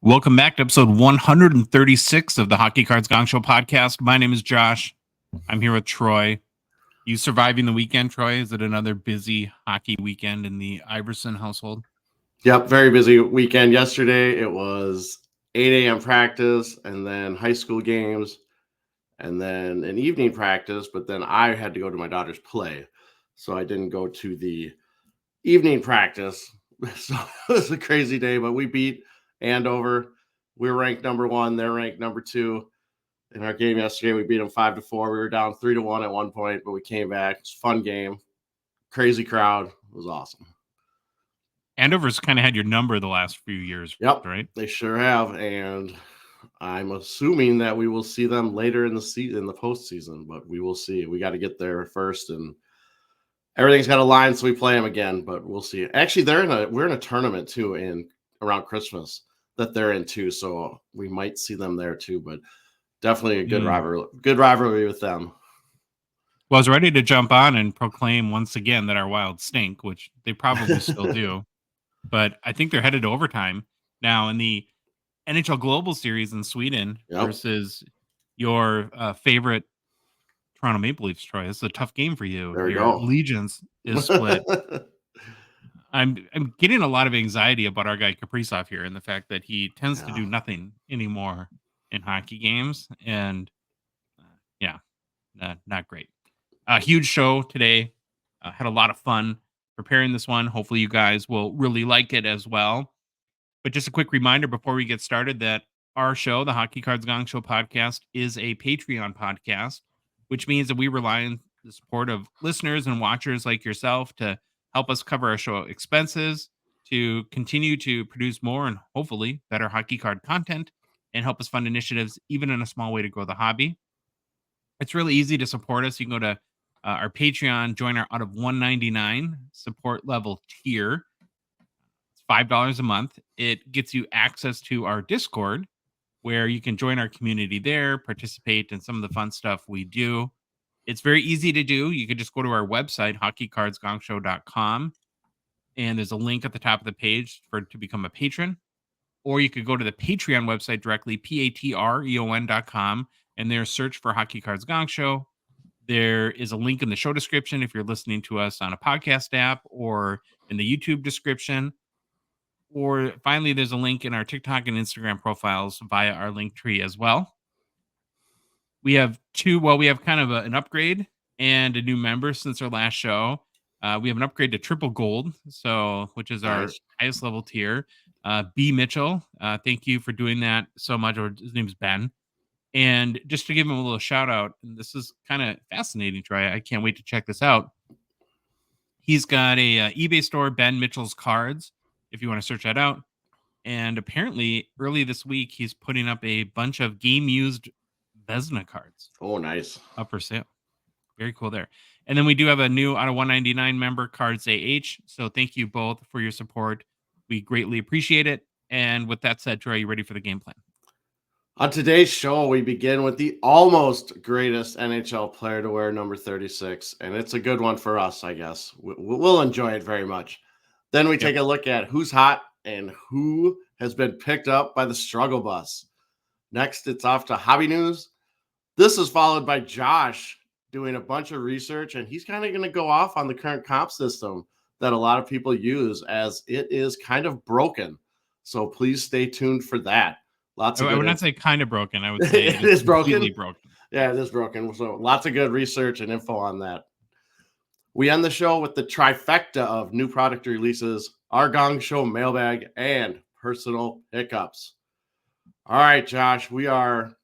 Welcome back to episode 136 of the Hockey Cards Gongshow podcast. My name is Josh. I'm here with Troy. You surviving the weekend, Troy? Is it another busy hockey weekend in the Iverson household? Yep, very busy weekend. Yesterday it was 8 a.m. practice and then high school games and then an evening practice, but then I had to go to my daughter's play. So I didn't go to the evening practice. So it was a crazy day, but we beat Andover. We were ranked number 1. They're ranked number 2. In our game yesterday, we beat them 5-4. We were down 3-1 at one point, but we came back. It's a fun game. Crazy crowd. It was awesome. Andover's kind of had your number the last few years, Yep, right? they sure have, and I'm assuming that we will see them later in the season, in the postseason, but we will see. We got to get there first, and everything's got to line so we play them again. But we'll see. Actually, we're in a tournament too in around Christmas that they're in too, so we might see them there too. But definitely a good rivalry with them. Well, I was ready to jump on and proclaim once again that our Wild stink, which they probably still do. But I think they're headed to overtime now in the NHL Global Series in Sweden versus your favorite Toronto Maple Leafs, Troy. This is a tough game for you. There we Your go. allegiance is split. I'm getting a lot of anxiety about our guy Kaprizov here and the fact that he tends to do nothing anymore in hockey games. And not great. A huge show today. Had a lot of fun preparing this one. Hopefully you guys will really like it as well. But just a quick reminder before we get started that our show, the Hockey Cards Gongshow podcast, is a Patreon podcast, which means that we rely on the support of listeners and watchers like yourself to help us cover our show expenses, to continue to produce more and hopefully better hockey card content, and help us fund initiatives, even in a small way, to grow the hobby. It's really easy to support us. You can go to our Patreon, join our out of $1.99 support level tier. It's $5 a month. It gets you access to our Discord, where you can join our community there, participate in some of the fun stuff we do. It's very easy to do. You can just go to our website, hockeycardsgongshow.com, and there's a link at the top of the page to become a patron. Or you could go to the Patreon website directly, patreon.com, and there search for Hockey Cards Gong Show. There is a link in the show description if you're listening to us on a podcast app, or in the YouTube description. Or finally, there's a link in our TikTok and Instagram profiles via our link tree as well. We have we have kind of an upgrade and a new member since our last show. We have an upgrade to triple gold, which is our highest level tier. B. Mitchell, thank you for doing that so much. Or his name's Ben. And just to give him a little shout out, and this is kind of fascinating, Troy. I can't wait to check this out. He's got a eBay store, Ben Mitchell's Cards, if you want to search that out. And apparently, early this week, he's putting up a bunch of game-used Vezina cards. Oh, nice. Up for sale. Very cool there. And then we do have a new out of 199 member, Cards AH. So thank you both for your support. We greatly appreciate it. And with that said, Troy, are you ready for the game plan? On today's show, we begin with the almost greatest NHL player to wear number 36, and it's a good one for us, I guess. We'll enjoy it very much. Then we take a look at who's hot and who has been picked up by the struggle bus. Next, it's off to Hobby News. This is followed by Josh doing a bunch of research, and he's kind of going to go off on the current comp system that a lot of people use, as it is kind of broken. So please stay tuned for that. I would not say kind of broken. I would say it is completely broken. Yeah, it is broken. So lots of good research and info on that. We end the show with the trifecta of new product releases, our Gong Show mailbag, and personal pickups. All right, Josh, we are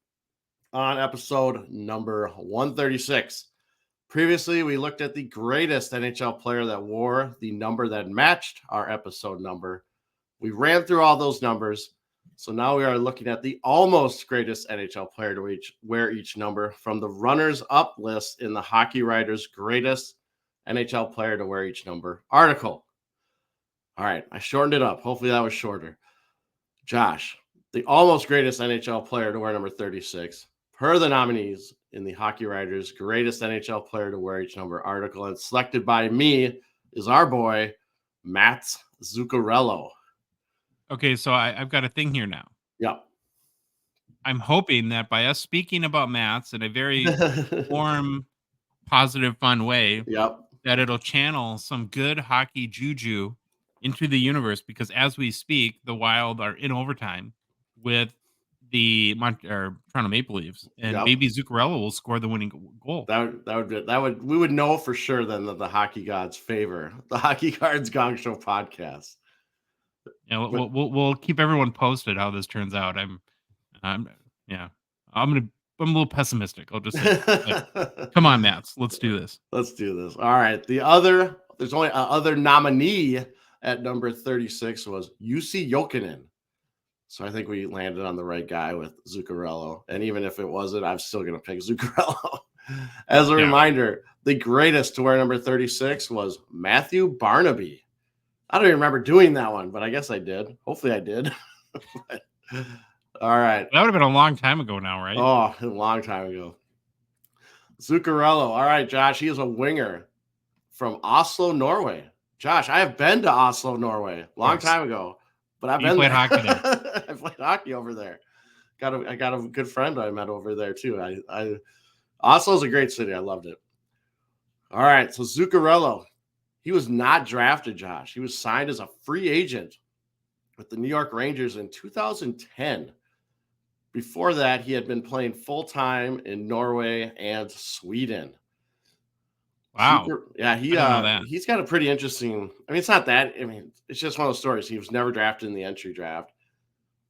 on episode number 136. Previously, we looked at the greatest NHL player that wore the number that matched our episode number. We ran through all those numbers. So now we are looking at the almost greatest NHL player to wear each number from the runners-up list in the Hockey Writers' Greatest NHL Player to Wear Each Number article. All right, I shortened it up. Hopefully that was shorter. Josh, the almost greatest NHL player to wear number 36, per the nominees in the Hockey Writers' Greatest NHL Player to Wear Each Number article, and selected by me, is our boy, Matt Zuccarello. Okay, so I've got a thing here now. Yep. I'm hoping that by us speaking about Mats in a very warm, positive, fun way, Yep. that it'll channel some good hockey juju into the universe because as we speak, the Wild are in overtime with the Toronto Maple Leafs, and Yep. maybe Zuccarello will score the winning goal. That would we would know for sure then that the hockey gods favor the Hockey Cards Gongshow podcast. Yeah, But we'll keep everyone posted how this turns out. I'm yeah, I'm gonna I'm a little pessimistic. I'll just say that. But come on, Mats, let's do this. let's do this. All right. There's only a other nominee at number 36 was UC Jokinen. So I think we landed on the right guy with Zuccarello. And even if it wasn't, I'm still going to pick Zuccarello. As a Yeah. reminder, the greatest to wear number 36 was Matthew Barnaby. I don't even remember doing that one, but I guess I did. Hopefully I did. All right. That would have been a long time ago now, right? Oh, a long time ago. Zuccarello. All right, Josh. He is a winger from Oslo, Norway. Josh, I have been to Oslo, Norway, long time ago, but I've You been played there. hockey there. I played hockey over there. I got a good friend I met over there too. Oslo's a great city. I loved it. All right, so Zuccarello, he was not drafted, Josh. He was signed as a free agent with the New York Rangers in 2010. Before that, he had been playing full time in Norway and Sweden. Wow. Yeah, I didn't know that. he's got a pretty interesting. I mean, it's not that. I mean, it's just one of those stories. He was never drafted in the entry draft.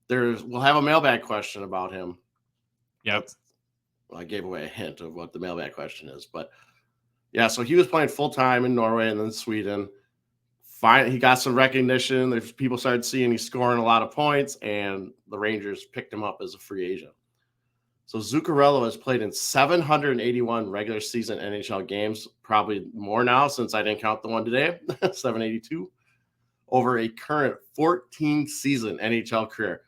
We'll have a mailbag question about him. Yep. Well, I gave away a hint of what the mailbag question is, but yeah, so he was playing full time in Norway and then Sweden. Fine, he got some recognition. There's people started seeing he's scoring a lot of points, and the Rangers picked him up as a free agent. So Zuccarello has played in 781 regular season NHL games, probably more now since I didn't count the one today, 782, over a current 14 season NHL career.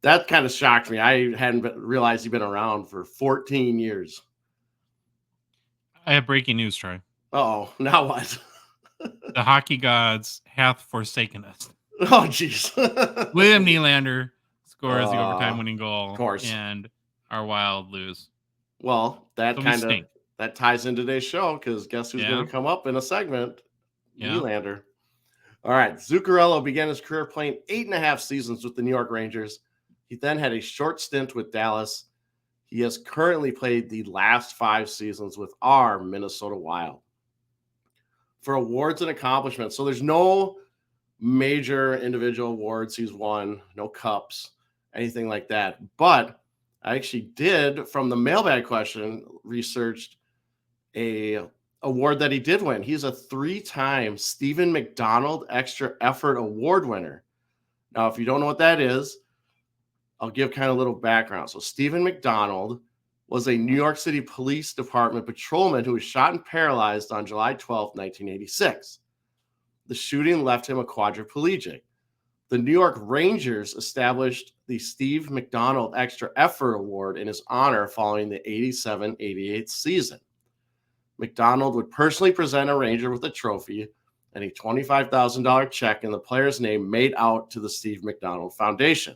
That kind of shocked me. I hadn't realized he'd been around for 14 years. I have breaking news, Troy. Oh, now what? The hockey gods hath forsaken us. Oh, jeez. William Nylander scores the overtime winning goal. Of course. And our Wild lose. Well, that So kind of that ties into today's show because guess who's going to come up in a segment? Nylander. All right. Zuccarello began his career playing 8.5 seasons with the New York Rangers. He then had a short stint with Dallas. He has currently played the last 5 seasons with our Minnesota Wild. For awards and accomplishments, so there's no major individual awards he's won, no cups, anything like that. But I actually did, from the mailbag question, researched a award that he did win. He's a 3-time Stephen McDonald Extra Effort Award winner. Now, if you don't know what that is, I'll give kind of a little background. So Stephen McDonald was a New York City Police Department patrolman who was shot and paralyzed on July 12, 1986. The shooting left him a quadriplegic. The New York Rangers established the Steve McDonald Extra Effort Award in his honor following the 87-88 season. McDonald would personally present a Ranger with a trophy and a $25,000 check in the player's name made out to the Steve McDonald Foundation.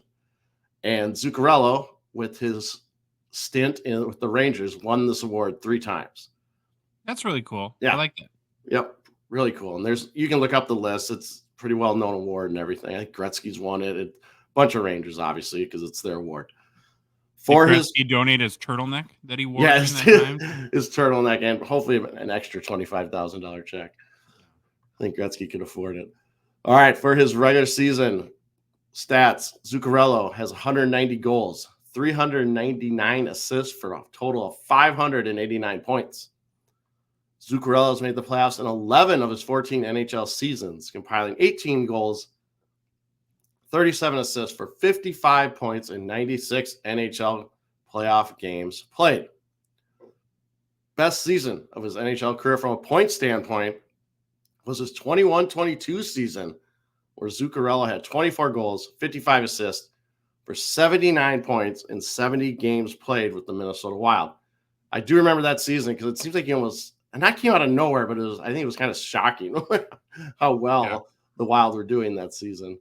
And Zuccarello, with his stint with the Rangers, won this award 3 times. That's really cool. Yeah. I like that. Yep. Really cool. And you can look up the list. It's a pretty well-known award and everything. I think Gretzky's won it. A bunch of Rangers, obviously, because it's their award. Did Gretzky donate his turtleneck that he wore during that time? His turtleneck and hopefully an extra $25,000 check. I think Gretzky could afford it. All right, for his regular season stats, Zuccarello has 190 goals, 399 assists for a total of 589 points. Zuccarello has made the playoffs in 11 of his 14 NHL seasons, compiling 18 goals, 37 assists for 55 points in 96 NHL playoff games played. Best season of his NHL career from a point standpoint was his 21-22 season, where Zuccarello had 24 goals, 55 assists for 79 points in 70 games played with the Minnesota Wild. I do remember that season because it seems like he almost, and that came out of nowhere, but I think it was kind of shocking how well the Wild were doing that season.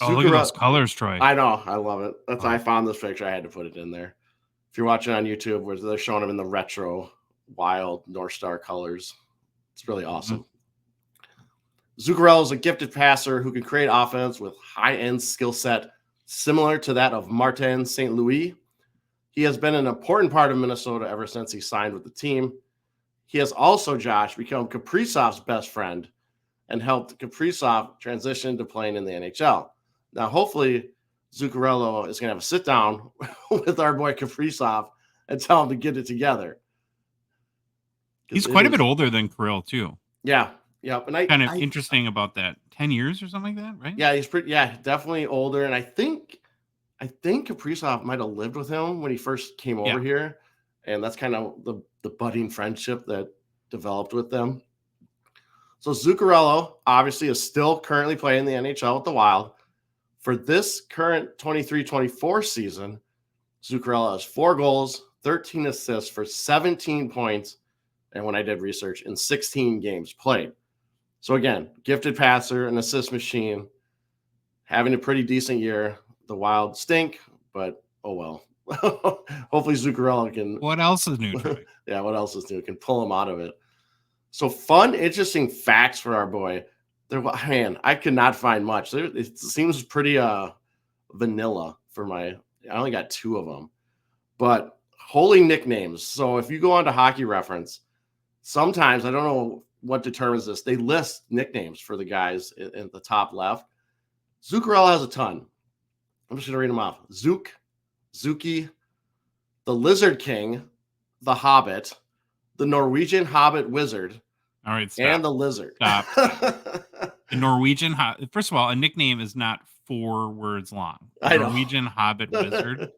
Oh, look at those Zuccarello. colors, Troy. I know. I love it. That's why I Oh, found this picture. I had to put it in there. If you're watching on YouTube, where they're showing him in the retro wild North Star colors, it's really mhm. awesome. Zuccarello is a gifted passer who can create offense with high-end skill set similar to that of Martin St. Louis. He has been an important part of Minnesota ever since he signed with the team. He has also, Josh, become Kaprizov's best friend and helped Kaprizov transition to playing in the NHL. Now, hopefully, Zuccarello is going to have a sit down with our boy Kaprizov and tell him to get it together. He's It quite a bit is, older than Kirill too. yeah, yeah. And Kind of interesting about that. 10 years or something like that, right? yeah, he's pretty, yeah, definitely older. And I think Kaprizov might have lived with him when he first came over Yeah. here, and that's kind of the budding friendship that developed with them. So Zuccarello obviously is still currently playing in the NHL with the Wild. For this current 23-24 season, Zuccarello has 4 goals, 13 assists for 17 points, and when I did research, in 16 games played. So again, gifted passer, an assist machine, having a pretty decent year. The Wild stink, but oh well. Hopefully Zuccarello can, What else is new, Troy? yeah, what else is new? Can pull him out of it. So fun, interesting facts for our boy. There, man, I could not find much. It seems pretty vanilla for my. I only got 2 of them, but holy nicknames. So if you go on to Hockey Reference, sometimes I don't know what determines this. They list nicknames for the guys in the top left. Zuccarello has a ton. I'm just gonna read them off. Zook, Zuki, the Lizard King, the Hobbit, the Norwegian Hobbit Wizard, All right, and stop. the Lizard. Stop. The Norwegian first of all, a nickname is not 4 words long. The I know. Norwegian Hobbit Wizard.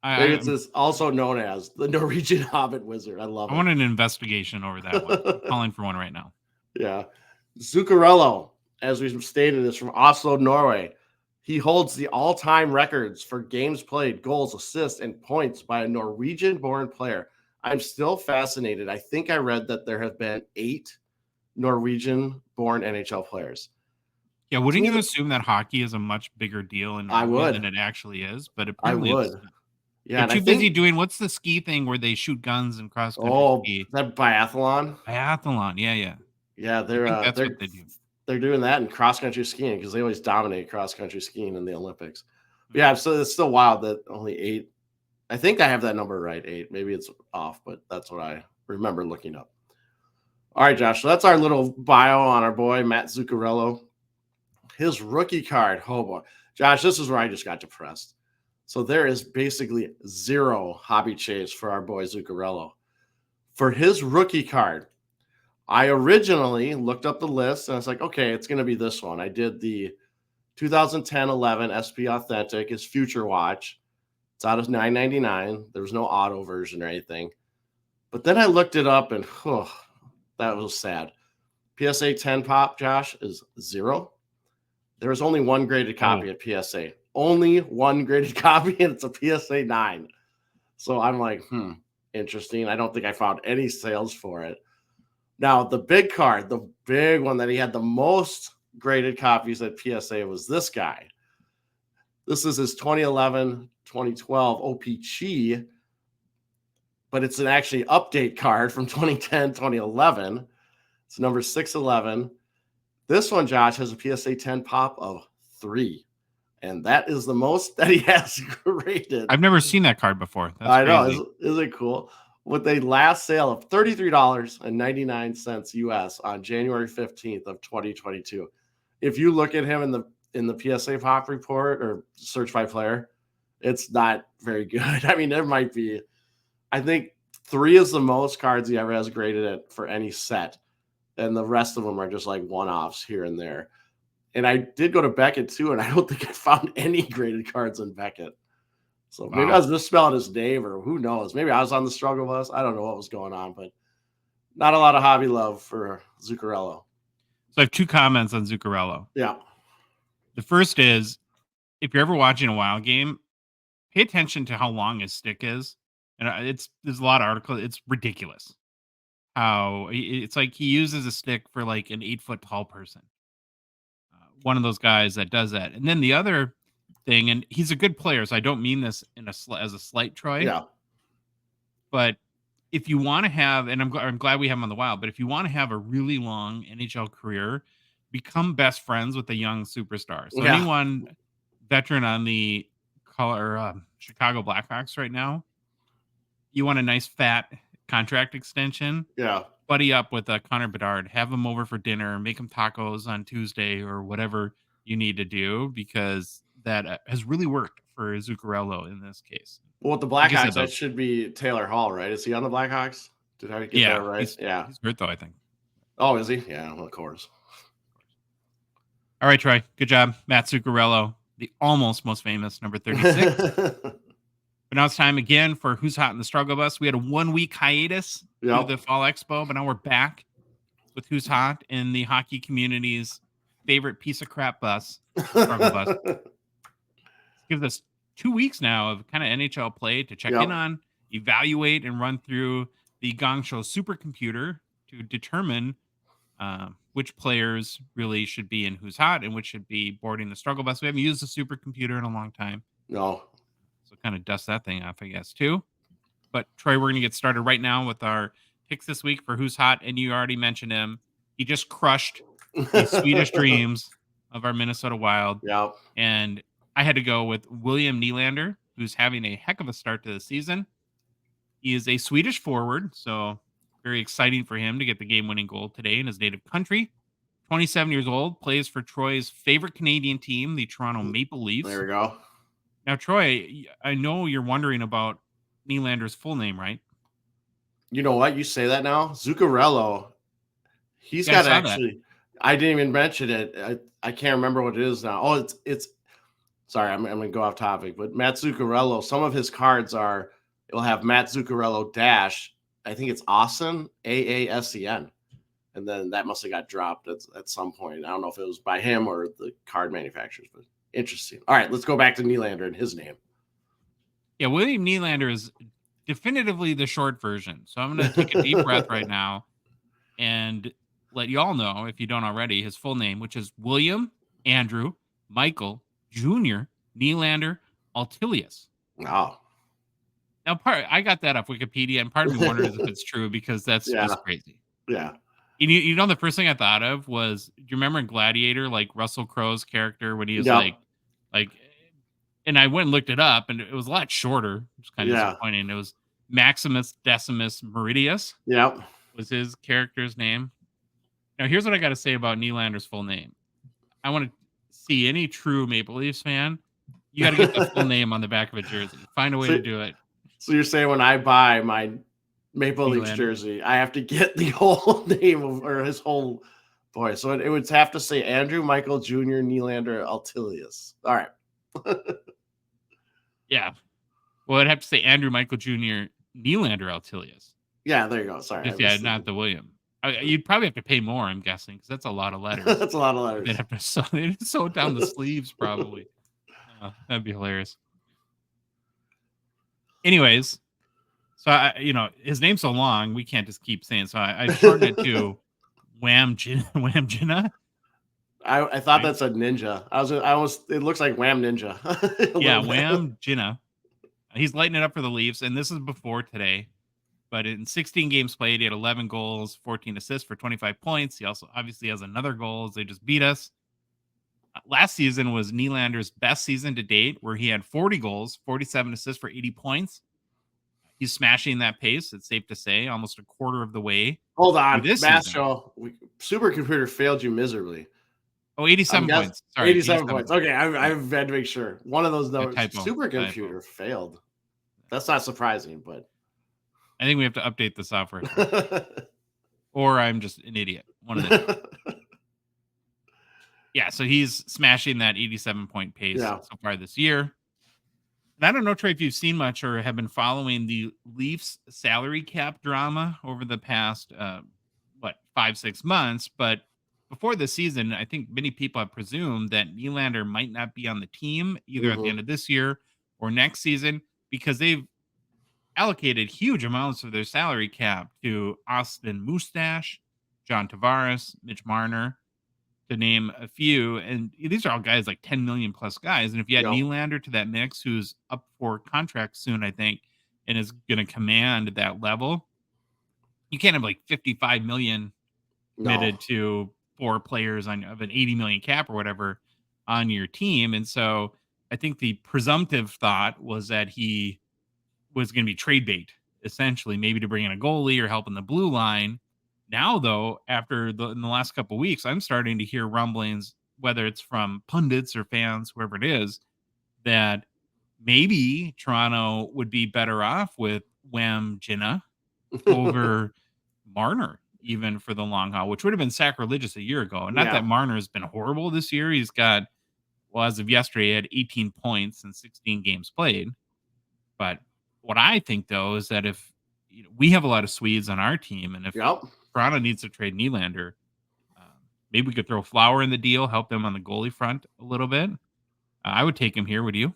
Maybe I it's this also known as the Norwegian Hobbit Wizard. I love I want an investigation over that one. I'm it. calling for one right now. Yeah. Zuccarello, as we stated, is from Oslo, Norway. He holds the all-time records for games played, goals, assists, and points by a Norwegian-born player. I'm still fascinated. I think I read that there have been 8 Norwegian-born NHL players. Yeah, To wouldn't me, you assume that hockey is a much bigger deal in I Norway would. than it actually is? But I apparently it's would. Yeah, they're and I too busy think, doing what's the ski thing where they shoot guns and cross country oh, ski? that biathlon. Biathlon. Yeah, yeah. Yeah, I they're think uh, that's what they're they do. they're doing that in cross country skiing because they always dominate cross country skiing in the Olympics. But Mhm. yeah, so it's still wild that only 8. I think I have that number right, 8. Maybe it's off, but that's what I remember looking up. All right, Josh. So that's our little bio on our boy Matt Zuccarello. His rookie card. Oh boy, Josh, this is where I just got depressed. So there is basically 0 hobby chase for our boy Zuccarello. For his rookie card, I originally looked up the list and I was like, okay, it's going to be this one. I did the 2010-11 SP Authentic, his Future Watch. It's out of $9.99. There was no auto version or anything. But then I looked it up and that was sad. PSA 10 pop, Josh, is 0. There was only 1 graded copy Oh, at PSA. Only 1 graded copy, and it's a PSA 9. So I'm like, interesting. I don't think I found any sales for it. Now, the big card, the big one that he had the most graded copies at PSA was this guy. This is his 2011 2012 OPG, but it's an actually update card from 2010 2011. It's number 611. This one, Josh, has a PSA 10 pop of 3. And that is the most that he has graded. I've never seen that card before. That's I know. crazy. Isn't it cool? With a last sale of $33.99 US on January 15th of 2022. If you look at him in the PSA pop report or search by player, it's not very good. I mean, there might be, I think 3 is the most cards he ever has graded it for any set. And the rest of them are just like one-offs here and there. And I did go to Beckett too, and I don't think I found any graded cards in Beckett. So maybe I Wow. was misspelling his name, or who knows? Maybe I was on the struggle bus. I don't know what was going on, but not a lot of hobby love for Zuccarello. So I have 2 comments on Zuccarello. Yeah. The first is if you're ever watching a Wild game, pay attention to how long his stick is. And there's a lot of articles. It's ridiculous how it's like he uses a stick for like an 8-foot tall person. one of those guys that does that. And then the other thing, and he's a good player, so I don't mean this in as a slight, Troy, Yeah. but if you want to have, and I'm glad we have him on the Wild, but if you want to have a really long NHL career, become best friends with a young superstar. So Yeah. anyone veteran on the Chicago Blackhawks right now, you want a nice fat contract extension, Yeah. buddy up with Connor Bedard, have him over for dinner, make him tacos on Tuesday or whatever you need to do, because that has really worked for Zuccarello in this case. Well, with the Like I Blackhawks, said, that though, should be Taylor Hall, right? Is he on the Blackhawks? Did I get that yeah, right? Yeah. he's hurt though, I think. Oh, is he? Yeah, of course. All right, Troy, good job. Matt Zuccarello, the almost most famous number 36. But now it's time again for Who's Hot in the Struggle Bus. We had a 1-week hiatus due to Yep. the Fall Expo, but now we're back with Who's Hot in the hockey community's favorite piece of crap bus, Struggle Bus. Gives us 2 weeks now of kind of NHL play to check in Yep. on, evaluate, and run through the Gongshow supercomputer to determine which players really should be in Who's Hot and which should be boarding the Struggle Bus. We haven't used the supercomputer in a long time, No. so kind of dust that thing off, I guess, too. But Troy, we're going to get started right now with our picks this week for Who's Hot, and you already mentioned him. He just crushed the Swedish dreams of our Minnesota Wild, Yep. and I had to go with William Nylander, who's having a heck of a start to the season. He is a Swedish forward, so very exciting for him to get the game-winning goal today in his native country. 27 years old, plays for Troy's favorite Canadian team, the Toronto Maple Leafs. There we go. Now, Troy, I know you're wondering about Nylander's full name, right? You know what? You say that now. Zuccarello, he's Yeah, I got saw that. actually. I didn't even mention it. I can't remember what it is now. Oh, it's. Sorry, I'm going to go off topic, but Matt Zuccarello. Some of his cards are. It'll have Matt Zuccarello dash. I think it's Austin, AASEN, and then that must have got dropped at some point. I don't know if it was by him or the card manufacturers, but interesting. All right, let's go back to Nylander and his name. Yeah, William Nylander is definitively the short version. So I'm going to take a deep breath right now and let you all know, if you don't already, his full name, which is William Andrew Michael Jr. Nylander Altilius. Wow. Now, I got that off Wikipedia, and part of me wonders if it's true, because that's just crazy. Yeah. You know, the first thing I thought of was, do you remember in Gladiator, like Russell Crowe's character when he was like, and I went and looked it up, and it was a lot shorter, which is kind of disappointing. It was Maximus Decimus Meridius. Yep. Was his character's name. Now, here's what I got to say about Nylander's full name. I want to see any true Maple Leafs fan. You got to get the full name on the back of a jersey. Find a way to do it. So you're saying when I buy my Maple Leafs jersey, I have to get the whole name or his whole boy. So it would have to say Andrew Michael Jr. Nylander Altilius. All right. Yeah. Well, I'd have to say Andrew Michael Jr. Nylander Altilius. Yeah, there you go. Sorry. Yeah, not the William. You'd probably have to pay more, I'm guessing, because that's a lot of letters. That's a lot of letters. They'd have to sew down the sleeves, probably. That'd be hilarious. Anyways, so his name's so long, we can't just keep saying. So I shortened it to Wham Jina. I thought that's a ninja. It looks like Wham Ninja. Yeah, Wham Jina. He's lighting it up for the Leafs, and this is before today. But in 16 games played, he had 11 goals, 14 assists for 25 points. He also obviously has another goal as they just beat us. Last season was Nylander's best season to date, where he had 40 goals, 47 assists for 80 points. He's smashing that pace, it's safe to say, almost a quarter of the way. Hold on. Show. Supercomputer failed you miserably. Oh, 87 points. Sorry, 87 points. Okay, I've had to make sure. One of those numbers. Supercomputer failed. That's not surprising, but I think we have to update the software. Or I'm just an idiot. One of the Yeah, so he's smashing that 87-point pace so far this year. And I don't know, Trey, if you've seen much or have been following the Leafs salary cap drama over the past, 5-6 months. But before the season, I think many people have presumed that Nylander might not be on the team either at the end of this year or next season, because they've allocated huge amounts of their salary cap to Austin Mustache, John Tavares, Mitch Marner. to name a few. And these are all guys like 10 million plus guys. And if you add Yep. Nylander to that mix, who's up for contract soon, I think, and is going to command that level, you can't have like 55 million No. committed to 4 players of an 80 million cap or whatever on your team. And so I think the presumptive thought was that he was going to be trade bait, essentially, maybe to bring in a goalie or help in the blue line. Now, though, in the last couple of weeks, I'm starting to hear rumblings, whether it's from pundits or fans, whoever it is, that maybe Toronto would be better off with Wham Jinna over Marner, even for the long haul, which would have been sacrilegious a year ago. And not Yeah. that Marner has been horrible this year. He's got, well, as of yesterday, he had 18 points in 16 games played. But what I think, though, is that if we have a lot of Swedes on our team, and if Yep. Toronto needs to trade Nylander, maybe we could throw Flower in the deal, help them on the goalie front a little bit. I would take him here. Would you?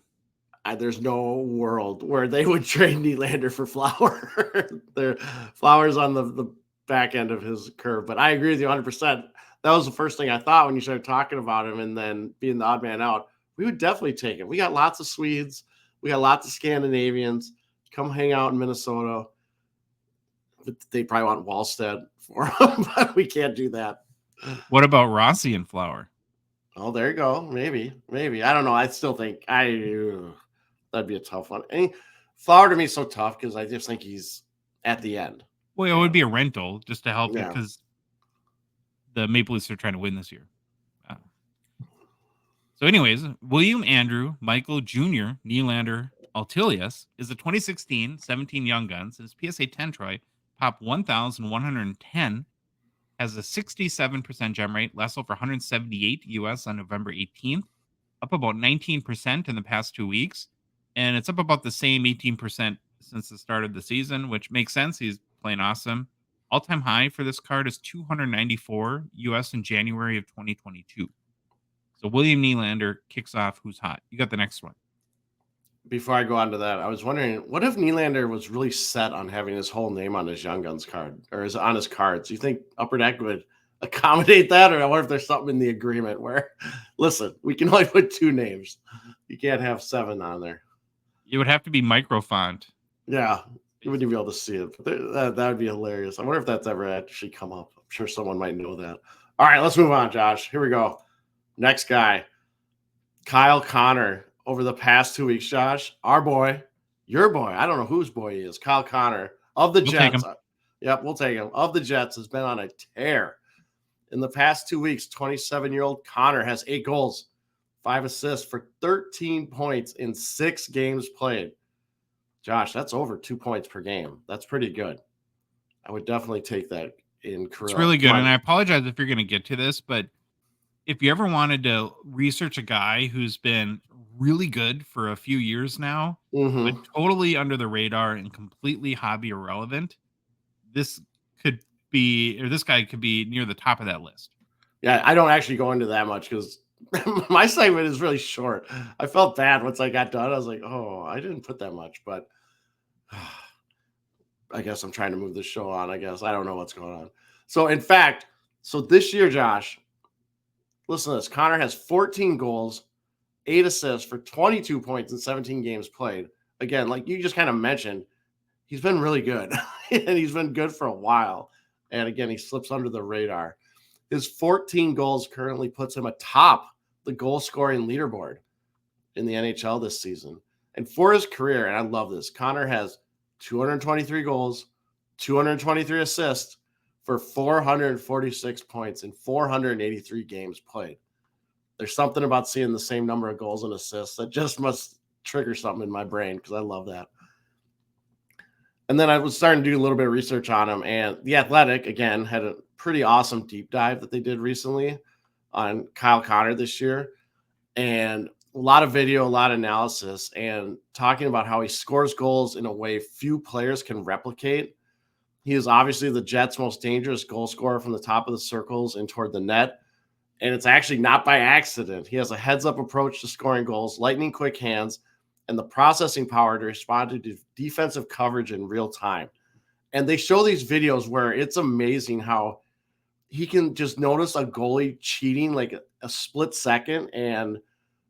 There's no world where they would trade Nylander for Flower. Their Flowers on the back end of his curve. But I agree with you 100%. That was the first thing I thought when you started talking about him and then being the odd man out. We would definitely take him. We got lots of Swedes. We got lots of Scandinavians. Come hang out in Minnesota. But they probably want Wallstead for him, but we can't do that. What about Rossi and Flower? Oh, there you go. Maybe. I don't know. I still think that'd be a tough one. And Flower to me is so tough because I just think he's at the end. Well, it would be a rental just to help it Yeah. because the Maple Leafs are trying to win this year. So, anyways, William Andrew Michael Jr. Nylander Altilius is a 2016 17 Young Guns. His PSA 10 Troy pop 1,110, has a 67% gem rate, last sold for 178 US on November 18th, up about 19% in the past 2 weeks. And it's up about the same 18% since the start of the season, which makes sense. He's playing awesome. All-time high for this card is 294 US in January of 2022. So William Nylander kicks off who's hot. You got the next one. Before I go on to that, I was wondering, what if Nylander was really set on having his whole name on his Young Guns card or on his cards? Do you think Upper Deck would accommodate that? Or I wonder if there's something in the agreement where, listen, we can only put 2 names. You can't have 7 on there. It would have to be micro font. Yeah, you wouldn't be able to see it. But that would be hilarious. I wonder if that's ever actually come up. I'm sure someone might know that. All right, let's move on, Josh. Here we go. Next guy, Kyle Connor. Over the past 2 weeks, Josh, our boy, your boy, I don't know whose boy he is, Kyle Connor of the Jets. Yep, we'll take him. Of the Jets has been on a tear. In the past 2 weeks, 27-year-old Connor has 8 goals, 5 assists for 13 points in 6 games played. Josh, that's over 2 points per game. That's pretty good. I would definitely take that in career. It's really good. And I apologize if you're going to get to this, but if you ever wanted to research a guy who's been really good for a few years now, but totally under the radar and completely hobby irrelevant, this guy could be near the top of that list. Yeah, I don't actually go into that much because my segment is really short. I felt bad once I got done. I was like, oh, I didn't put that much, but I guess I'm trying to move the show on. I guess I don't know what's going on. So in fact, this year, Josh, listen to this. Connor has 14 goals, 8 assists for 22 points in 17 games played. Again, like you just kind of mentioned, he's been really good and he's been good for a while. And again, he slips under the radar. His 14 goals currently puts him atop the goal scoring leaderboard in the NHL this season. And for his career, and I love this, Connor has 223 goals, 223 assists for 446 points in 483 games played. There's something about seeing the same number of goals and assists that just must trigger something in my brain because I love that. And then I was starting to do a little bit of research on him, and The Athletic, again, had a pretty awesome deep dive that they did recently on Kyle Connor this year. And a lot of video, a lot of analysis, and talking about how he scores goals in a way few players can replicate. He is obviously the Jets' most dangerous goal scorer from the top of the circles and toward the net. And it's actually not by accident. He has a heads-up approach to scoring goals, lightning quick hands, and the processing power to respond to defensive coverage in real time. And they show these videos where it's amazing how he can just notice a goalie cheating like a split second, and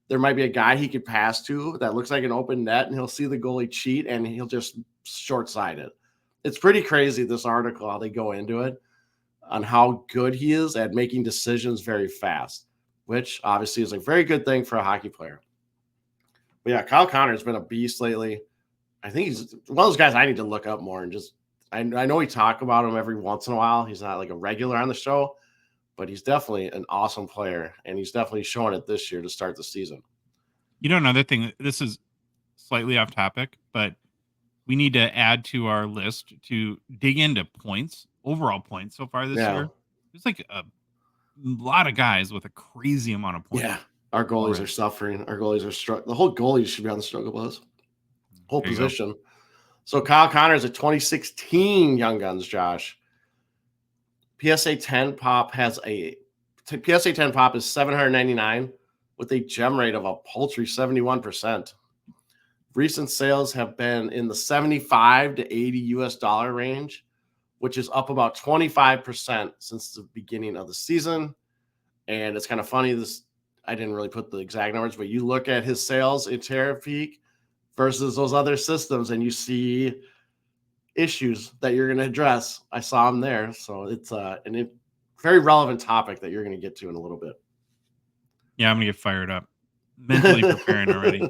there might be a guy he could pass to that looks like an open net, and he'll see the goalie cheat and he'll just short side it. It's pretty crazy, this article, how they go into it on how good he is at making decisions very fast, which obviously is a very good thing for a hockey player. But yeah, Kyle Connor's been a beast lately. I think he's one of those guys I need to look up more and just I know we talk about him every once in a while. He's not like a regular on the show, but he's definitely an awesome player, and he's definitely showing it this year to start the season. Another thing, this is slightly off topic, but we need to add to our list to dig into points, overall points so far this year. There's like a lot of guys with a crazy amount of points. Yeah, our goalies are suffering. Our goalies are struggling. The whole goalies should be on the struggle bus. Whole position. So Kyle Connor is a 2016 Young Guns, Josh. PSA 10 pop is 799 with a gem rate of a paltry 71%. Recent sales have been in the 75 to 80 US dollar range, which is up about 25% since the beginning of the season. And it's kind of funny, I didn't really put the exact numbers, but you look at his sales in Terra Peak versus those other systems, and you see issues that you're going to address. I saw them there. So it's a very relevant topic that you're going to get to in a little bit. Yeah, I'm going to get fired up. Mentally preparing already.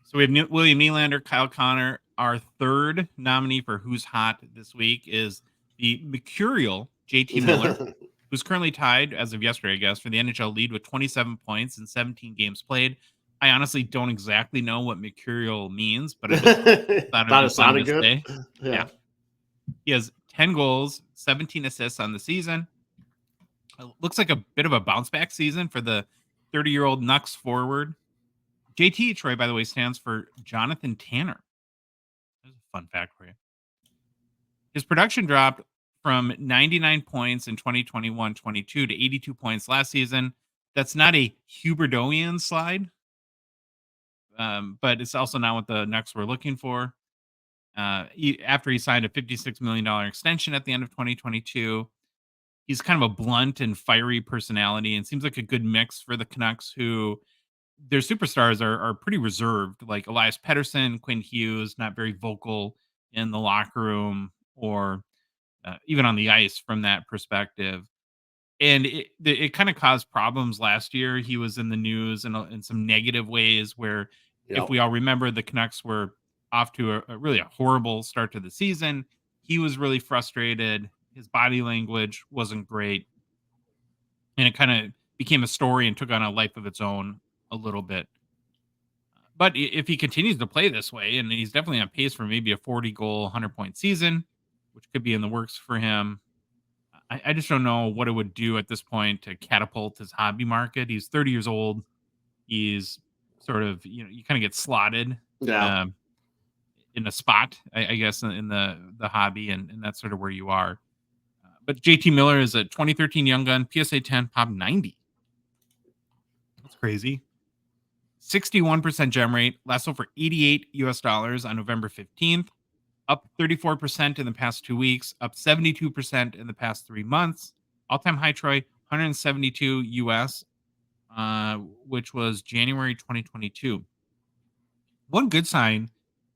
So we have William Nylander, Kyle Connor. Our third nominee for Who's Hot this week is the mercurial JT Miller, who's currently tied, as of yesterday, I guess, for the NHL lead with 27 points in 17 games played. I honestly don't exactly know what mercurial means, but I just thought it sounded good. Say. Yeah. He has 10 goals, 17 assists on the season. It looks like a bit of a bounce back season for the 30-year-old Nucks forward. JT, Troy, by the way, stands for Jonathan Tanner. There's a fun fact for you. His production dropped from 99 points in 2021-22 to 82 points last season. That's not a Huberdeauian slide, but it's also not what the Nucks were looking for. After he signed a $56 million extension at the end of 2022, he's kind of a blunt and fiery personality and seems like a good mix for the Canucks, who their superstars are pretty reserved, like Elias Pettersson, Quinn Hughes, not very vocal in the locker room or even on the ice from that perspective. And it kind of caused problems last year. He was in the news in some negative ways where, if we all remember, the Canucks were off to a really horrible start to the season. He was really frustrated. His body language wasn't great. And it kind of became a story and took on a life of its own a little bit. But if he continues to play this way, and he's definitely on pace for maybe a 40-goal, 100-point season, which could be in the works for him, I just don't know what it would do at this point to catapult his hobby market. He's 30 years old. He's sort of, you kind of get slotted in a spot, I guess, in the hobby, and that's sort of where you are. But JT Miller is a 2013 Young Gun, PSA 10, pop 90. That's crazy. 61% gem rate, last sold for 88 US dollars on November 15th, up 34% in the past 2 weeks, up 72% in the past 3 months. All-time high, Troy, 172 US, which was January 2022. One good sign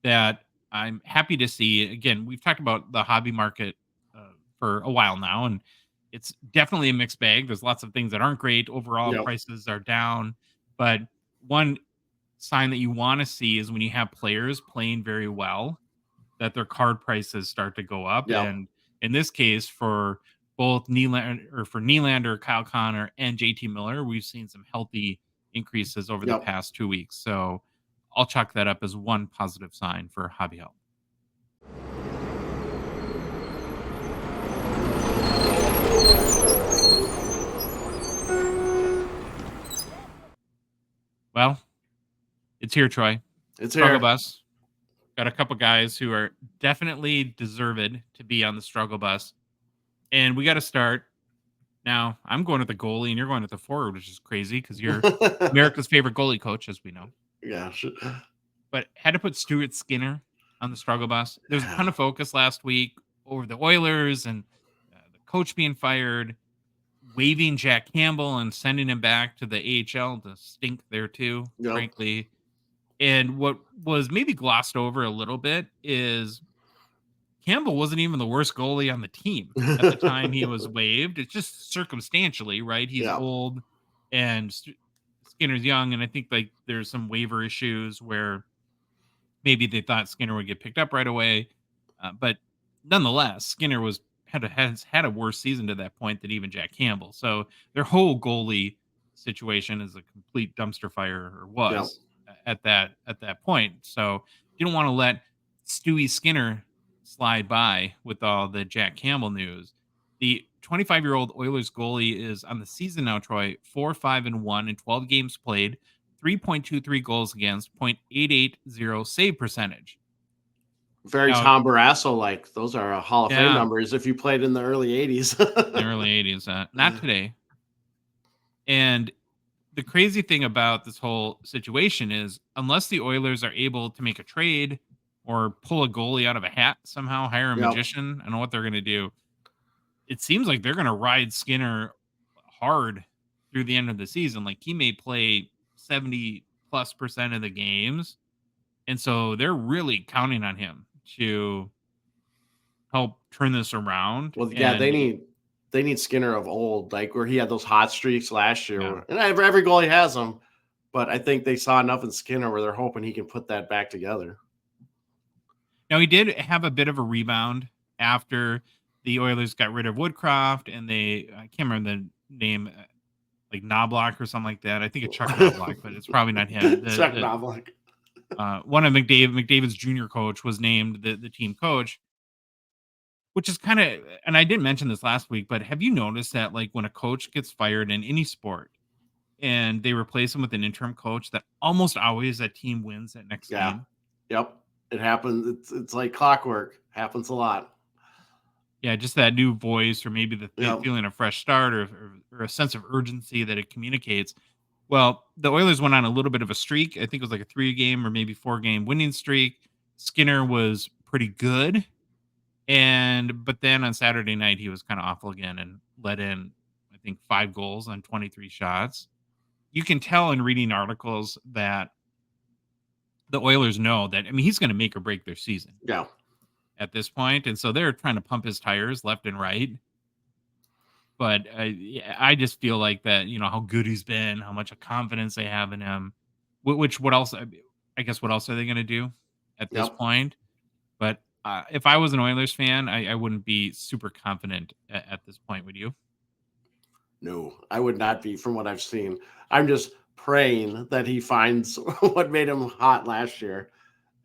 that I'm happy to see, again, we've talked about the hobby market for a while now, and it's definitely a mixed bag. There's lots of things that aren't great. Overall, prices are down. But one sign that you want to see is when you have players playing very well, that their card prices start to go up. And in this case, for both Nylander, Kyle Connor, and JT Miller, we've seen some healthy increases over the past 2 weeks. So I'll chalk that up as one positive sign for hobby health. Well, it's here, Troy. It's Struggle here. Bus. Got a couple guys who are definitely deserved to be on the struggle bus. And we got to start. Now, I'm going with the goalie, and you're going with the forward, which is crazy because you're America's favorite goalie coach, as we know. Yeah. But had to put Stuart Skinner on the struggle bus. There's a ton of focus last week over the Oilers and the coach being fired, waiving Jack Campbell and sending him back to the AHL to stink there too, Yep. frankly. And what was maybe glossed over a little bit is Campbell wasn't even the worst goalie on the team at the time he was waived. It's just circumstantially, right? He's Yeah. old and Skinner's young, and I think like there's some waiver issues where maybe they thought Skinner would get picked up right away, but nonetheless, Skinner has had a worse season to that point than even Jack Campbell. So their whole goalie situation is a complete dumpster fire, or Yep. was at that point. So you don't want to let Stewie Skinner slide by with all the Jack Campbell news. The 25-year-old Oilers goalie is on the season now, Troy, 4-5-1 in 12 games played, 3.23 goals against, .880 save percentage. Very Now, Tom Barrasso like. Those are Hall of Fame yeah, numbers if you played in the early 80s. the early 80s, not today. And the crazy thing about this whole situation is unless the Oilers are able to make a trade or pull a goalie out of a hat somehow, hire a Yep. magician, I don't know what they're going to do. It seems like they're going to ride Skinner hard through the end of the season. Like he may play 70+% of the games. And so they're really counting on him to help turn this around. Well, yeah, And they need Skinner of old, like where he had those hot streaks last year. yeah. And every goalie has them, but I think they saw enough in Skinner where they're hoping he can put that back together. Now he did have a bit of a rebound after the Oilers got rid of Woodcroft, and I can't remember the name, like Knobloch or something like that. I think it's Chuck Knobloch, but it's probably not him. Chuck Knobloch. One of McDavid's junior coach was named the team coach, which is kind of, and I didn't mention this last week, but have you noticed that like when a coach gets fired in any sport and they replace him with an interim coach, that almost always that team wins that next Yeah. game? Yep. It happens. It's like clockwork. Happens a lot. Yeah, just that new voice, or maybe the Yep. feeling of fresh start, or a sense of urgency that it communicates. Well, the Oilers went on a little bit of a streak. I think it was like a 3-game or maybe 4-game winning streak. Skinner was pretty good. But then on Saturday night, he was kind of awful again and let in, I think, 5 goals on 23 shots. You can tell in reading articles that the Oilers know that, I mean, he's going to make or break their season Yeah. at this point. And so they're trying to pump his tires left and right. But I just feel like that, how good he's been, how much of confidence they have in him. What else? I guess what else are they going to do at this Yep. point? But if I was an Oilers fan, I wouldn't be super confident at this point. Would you? No, I would not be from what I've seen. I'm just praying that he finds what made him hot last year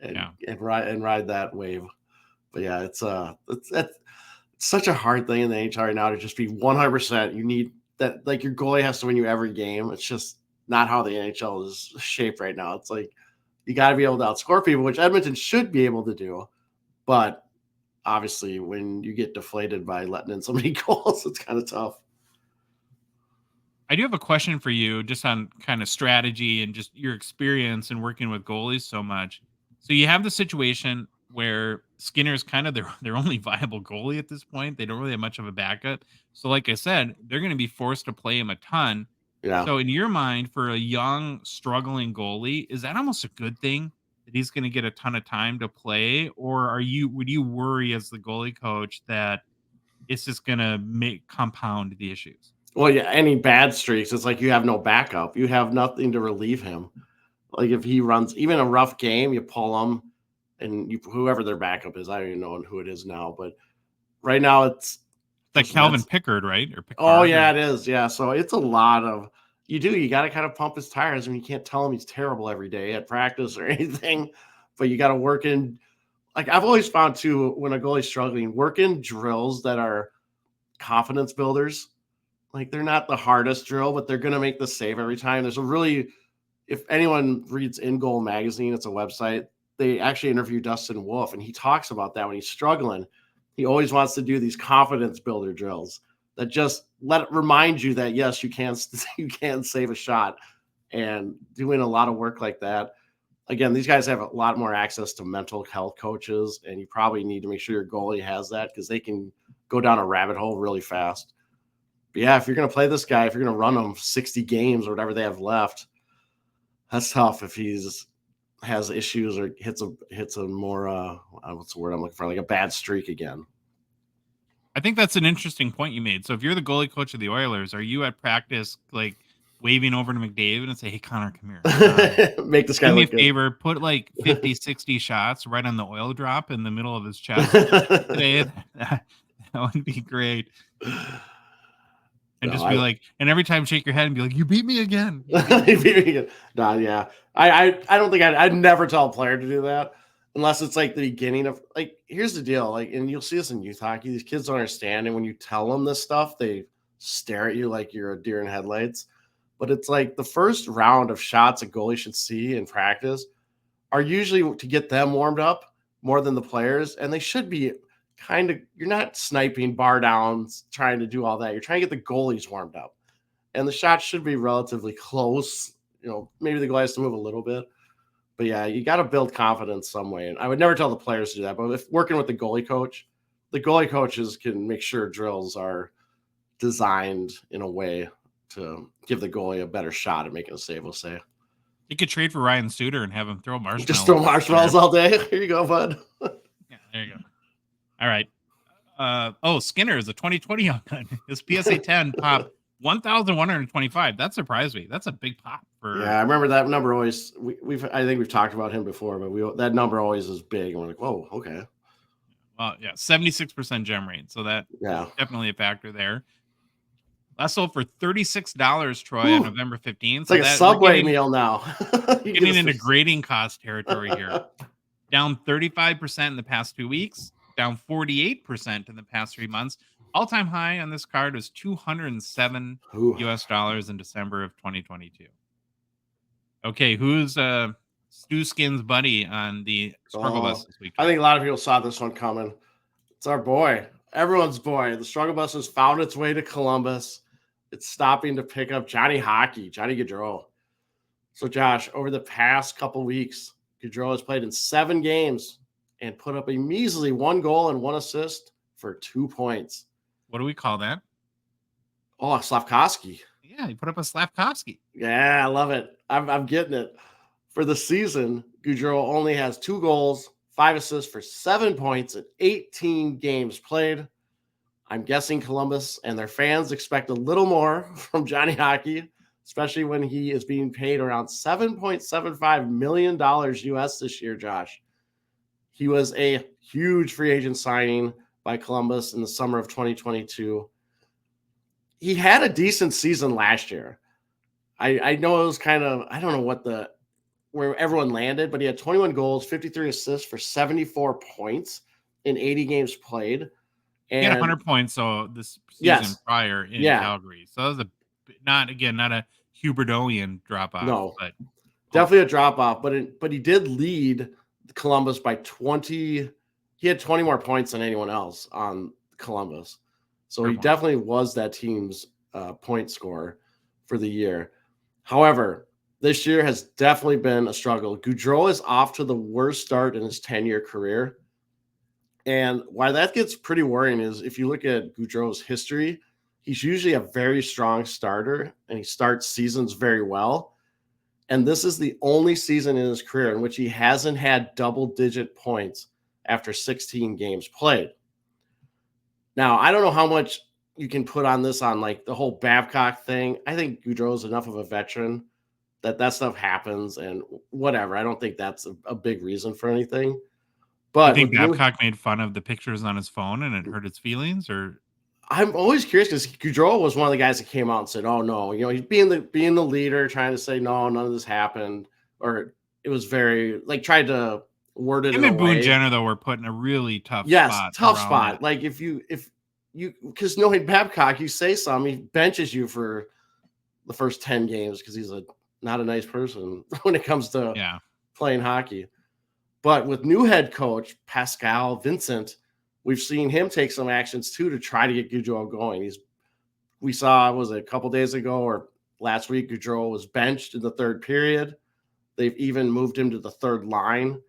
and ride that wave. But yeah, it's such a hard thing in the NHL right now to just be 100%. You need that, like your goalie has to win you every game. It's just not how the NHL is shaped right now. It's like you got to be able to outscore people, which Edmonton should be able to do. But obviously, when you get deflated by letting in so many goals, it's kind of tough. I do have a question for you just on kind of strategy and just your experience in working with goalies so much. So you have the situation where Skinner's kind of their only viable goalie at this point. They don't really have much of a backup. So like I said, they're going to be forced to play him a ton. Yeah. So in your mind, for a young, struggling goalie, is that almost a good thing that he's going to get a ton of time to play? Or would you worry as the goalie coach that it's just going to compound the issues? Well, yeah, any bad streaks, it's like you have no backup. You have nothing to relieve him. Like if he runs even a rough game, you pull him, and whoever their backup is, I don't even know who it is now. But right now, it's like Calvin Pickard, right? Or Pickard, oh yeah, it is. Yeah, so it's a lot of you got to kind of pump his tires. I mean, you can't tell him he's terrible every day at practice or anything, but you got to work in. Like I've always found too, when a goalie's struggling, work in drills that are confidence builders. Like they're not the hardest drill, but they're going to make the save every time. If anyone reads In Goal Magazine, it's a website. They actually interview Dustin Wolf, and he talks about that when he's struggling. He always wants to do these confidence builder drills that just remind you that yes, you can save a shot, and doing a lot of work like that. Again, these guys have a lot more access to mental health coaches, and you probably need to make sure your goalie has that because they can go down a rabbit hole really fast. But yeah, if you're going to play this guy, if you're going to run him 60 games or whatever they have left, that's tough. If has issues or hits a more what's the word I'm looking for, like a bad streak again. I think that's an interesting point you made. So if you're the goalie coach of the Oilers, are you at practice like waving over to McDavid and say, "Hey Connor, come here. Make this guy Do me a look good. favor, put like 50, 60 shots right on the oil drop in the middle of his chest today." That would be great. And No, just be like, and every time shake your head and be like, "You beat me again." No, yeah. I don't think I'd never tell a player to do that unless it's like the beginning of, like, here's the deal. Like, and you'll see this in youth hockey. These kids don't understand. And when you tell them this stuff, they stare at you like you're a deer in headlights. But it's like the first round of shots a goalie should see in practice are usually to get them warmed up more than the players. And they should be you're not sniping bar downs, trying to do all that. You're trying to get the goalies warmed up. And the shot should be relatively close. Maybe the goalie has to move a little bit. But yeah, you got to build confidence some way. And I would never tell the players to do that. But if working with the goalie coaches can make sure drills are designed in a way to give the goalie a better shot at making a save, we'll say. You could trade for Ryan Suter and have him throw marshmallows. Just throw marshmallows all day. Here you go, bud. Yeah, there you go. All right. Skinner is a 2020 young gun. His PSA 10 pop 1,125. That surprised me. That's a big pop for. Yeah, I remember that number always. I think we've talked about him before, but that number always is big, and we're like, whoa, okay. Well, yeah, 76% gem rate, so that definitely a factor there. Last sold for $36, Troy, on November 15th. It's like a Subway meal now. Getting into grading cost territory here. Down 35% in the past 2 weeks. Down 48% in the past 3 months. All-time high on this card was $207 US in December of 2022. Okay, who's Stu Skin's buddy on the struggle bus this week? I think a lot of people saw this one coming. It's our boy, everyone's boy. The struggle bus has found its way to Columbus. It's stopping to pick up Johnny Gaudreau. So, Josh, over the past couple weeks, Gaudreau has played in 7 games and put up a measly 1 goal and 1 assist for 2 points. What do we call that? Oh, Slavkovsky. Yeah, he put up a Slavkovsky. Yeah, I love it. I'm getting it. For the season, Gaudreau only has 2 goals, 5 assists for 7 points in 18 games played. I'm guessing Columbus and their fans expect a little more from Johnny Hockey, especially when he is being paid around $7.75 million US this year, Josh. He was a huge free agent signing by Columbus in the summer of 2022. He had a decent season last year. I know it was kind of, I don't know where everyone landed, but he had 21 goals, 53 assists for 74 points in 80 games played. And he had 100 points this season prior in Calgary. So that was not a Huberdeauian drop off. No, but definitely a drop off. But he did lead Columbus by 20. He had 20 more points than anyone else on Columbus. So he definitely was that team's point scorer for the year. However, this year has definitely been a struggle. Gaudreau is off to the worst start in his 10-year career. And why that gets pretty worrying is if you look at Gaudreau's history, he's usually a very strong starter and he starts seasons very well. And this is the only season in his career in which he hasn't had double-digit points after 16 games played. Now, I don't know how much you can put on this on like the whole Babcock thing. I think Gaudreau is enough of a veteran that stuff happens and whatever. I don't think that's a big reason for anything. But I think Babcock made fun of the pictures on his phone and it hurt his feelings, or I'm always curious because Gaudreau was one of the guys that came out and said, "Oh no," he's being the leader, trying to say, "No, none of this happened," or it was very like tried to word it. Him and Boone Jenner though were put in a really tough spot. Tough spot. It. Like if you because knowing Babcock, you say something, he benches you for the first 10 games because he's not a nice person when it comes to playing hockey. But with new head coach Pascal Vincent, we've seen him take some actions too to try to get Gaudreau going. We saw, was it a couple days ago or last week, Gaudreau was benched in the 3rd period. They've even moved him to the 3rd line,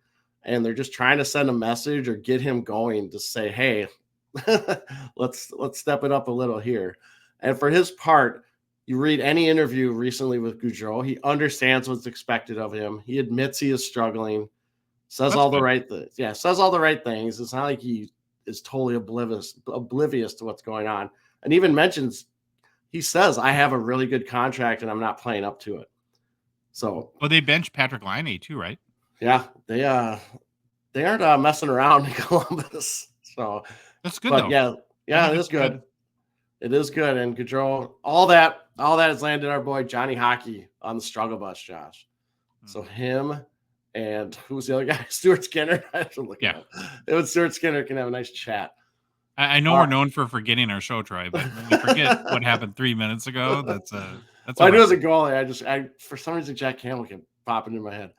and they're just trying to send a message or get him going to say, hey, let's step it up a little here. And for his part, you read any interview recently with Goudreau, he understands what's expected of him. He admits he is struggling, says That's all the good. right things. Yeah, says all the right things. It's not like he is totally oblivious to what's going on. And even mentions, he says, I have a really good contract and I'm not playing up to it. So Well, they benched Patrick Laine too, right? yeah, they aren't messing around in Columbus. So, That's good but though. I yeah, mean, it it's is good. good. It is good. And Gaudreau, all that has landed our boy Johnny Hockey on the struggle bus, Josh. So Mhm. him and who's the other guy? Stuart Skinner. I have to look it Yeah. up. It was Stuart Skinner can have a nice chat. I know All we're right. known for forgetting our show, Troy, but when we forget what happened 3 minutes ago, that's a Well, I knew as a record. goalie, I for some reason Jack Campbell kept popping in my head.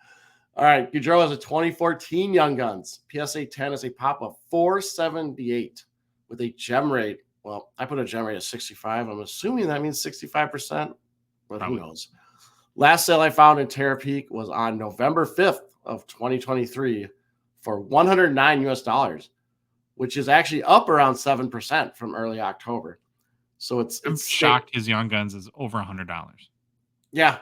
All right, Gaudreau has a 2014 Young Guns. PSA 10 is a pop of 478 with a gem rate. Well, I put a gem rate of 65. I'm assuming that means 65%, but who Probably. knows? Last sale I found in Terra Peak was on November 5th of 2023 for 109 US dollars, which is actually up around 7% from early October. So I'm it's shocked his Young Guns is over $100. yeah,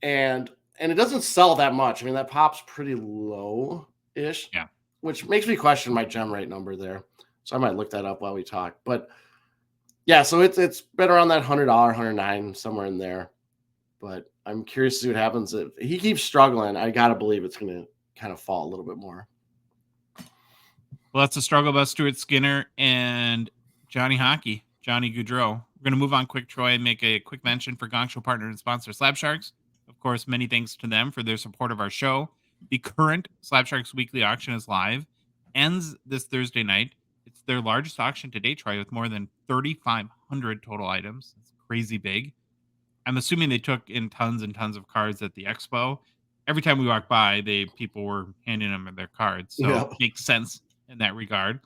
and it doesn't sell that much. I mean, that pop's pretty low ish, Yeah. which makes me question my gem rate number there. So I might look that up while we talk. But yeah, so it's been around that $100, 109 somewhere in there. But I'm curious to see what happens if he keeps struggling. I gotta believe it's gonna kind of fall a little bit more. Well, that's a struggle about Stuart Skinner and Johnny Hockey, Johnny Goudreau. We're going to move on quick, Troy, and make a quick mention for Gong Show partner and sponsor Slab Sharks. Of course, many thanks to them for their support of our show. The current Slab Sharks weekly auction is live, ends this Thursday night. It's their largest auction to date, Troy, with more than 3,500 total items. It's crazy big. I'm assuming they took in tons and tons of cards at the expo. Every time we walk by, people were handing them their cards, so Yeah. makes sense in that regard.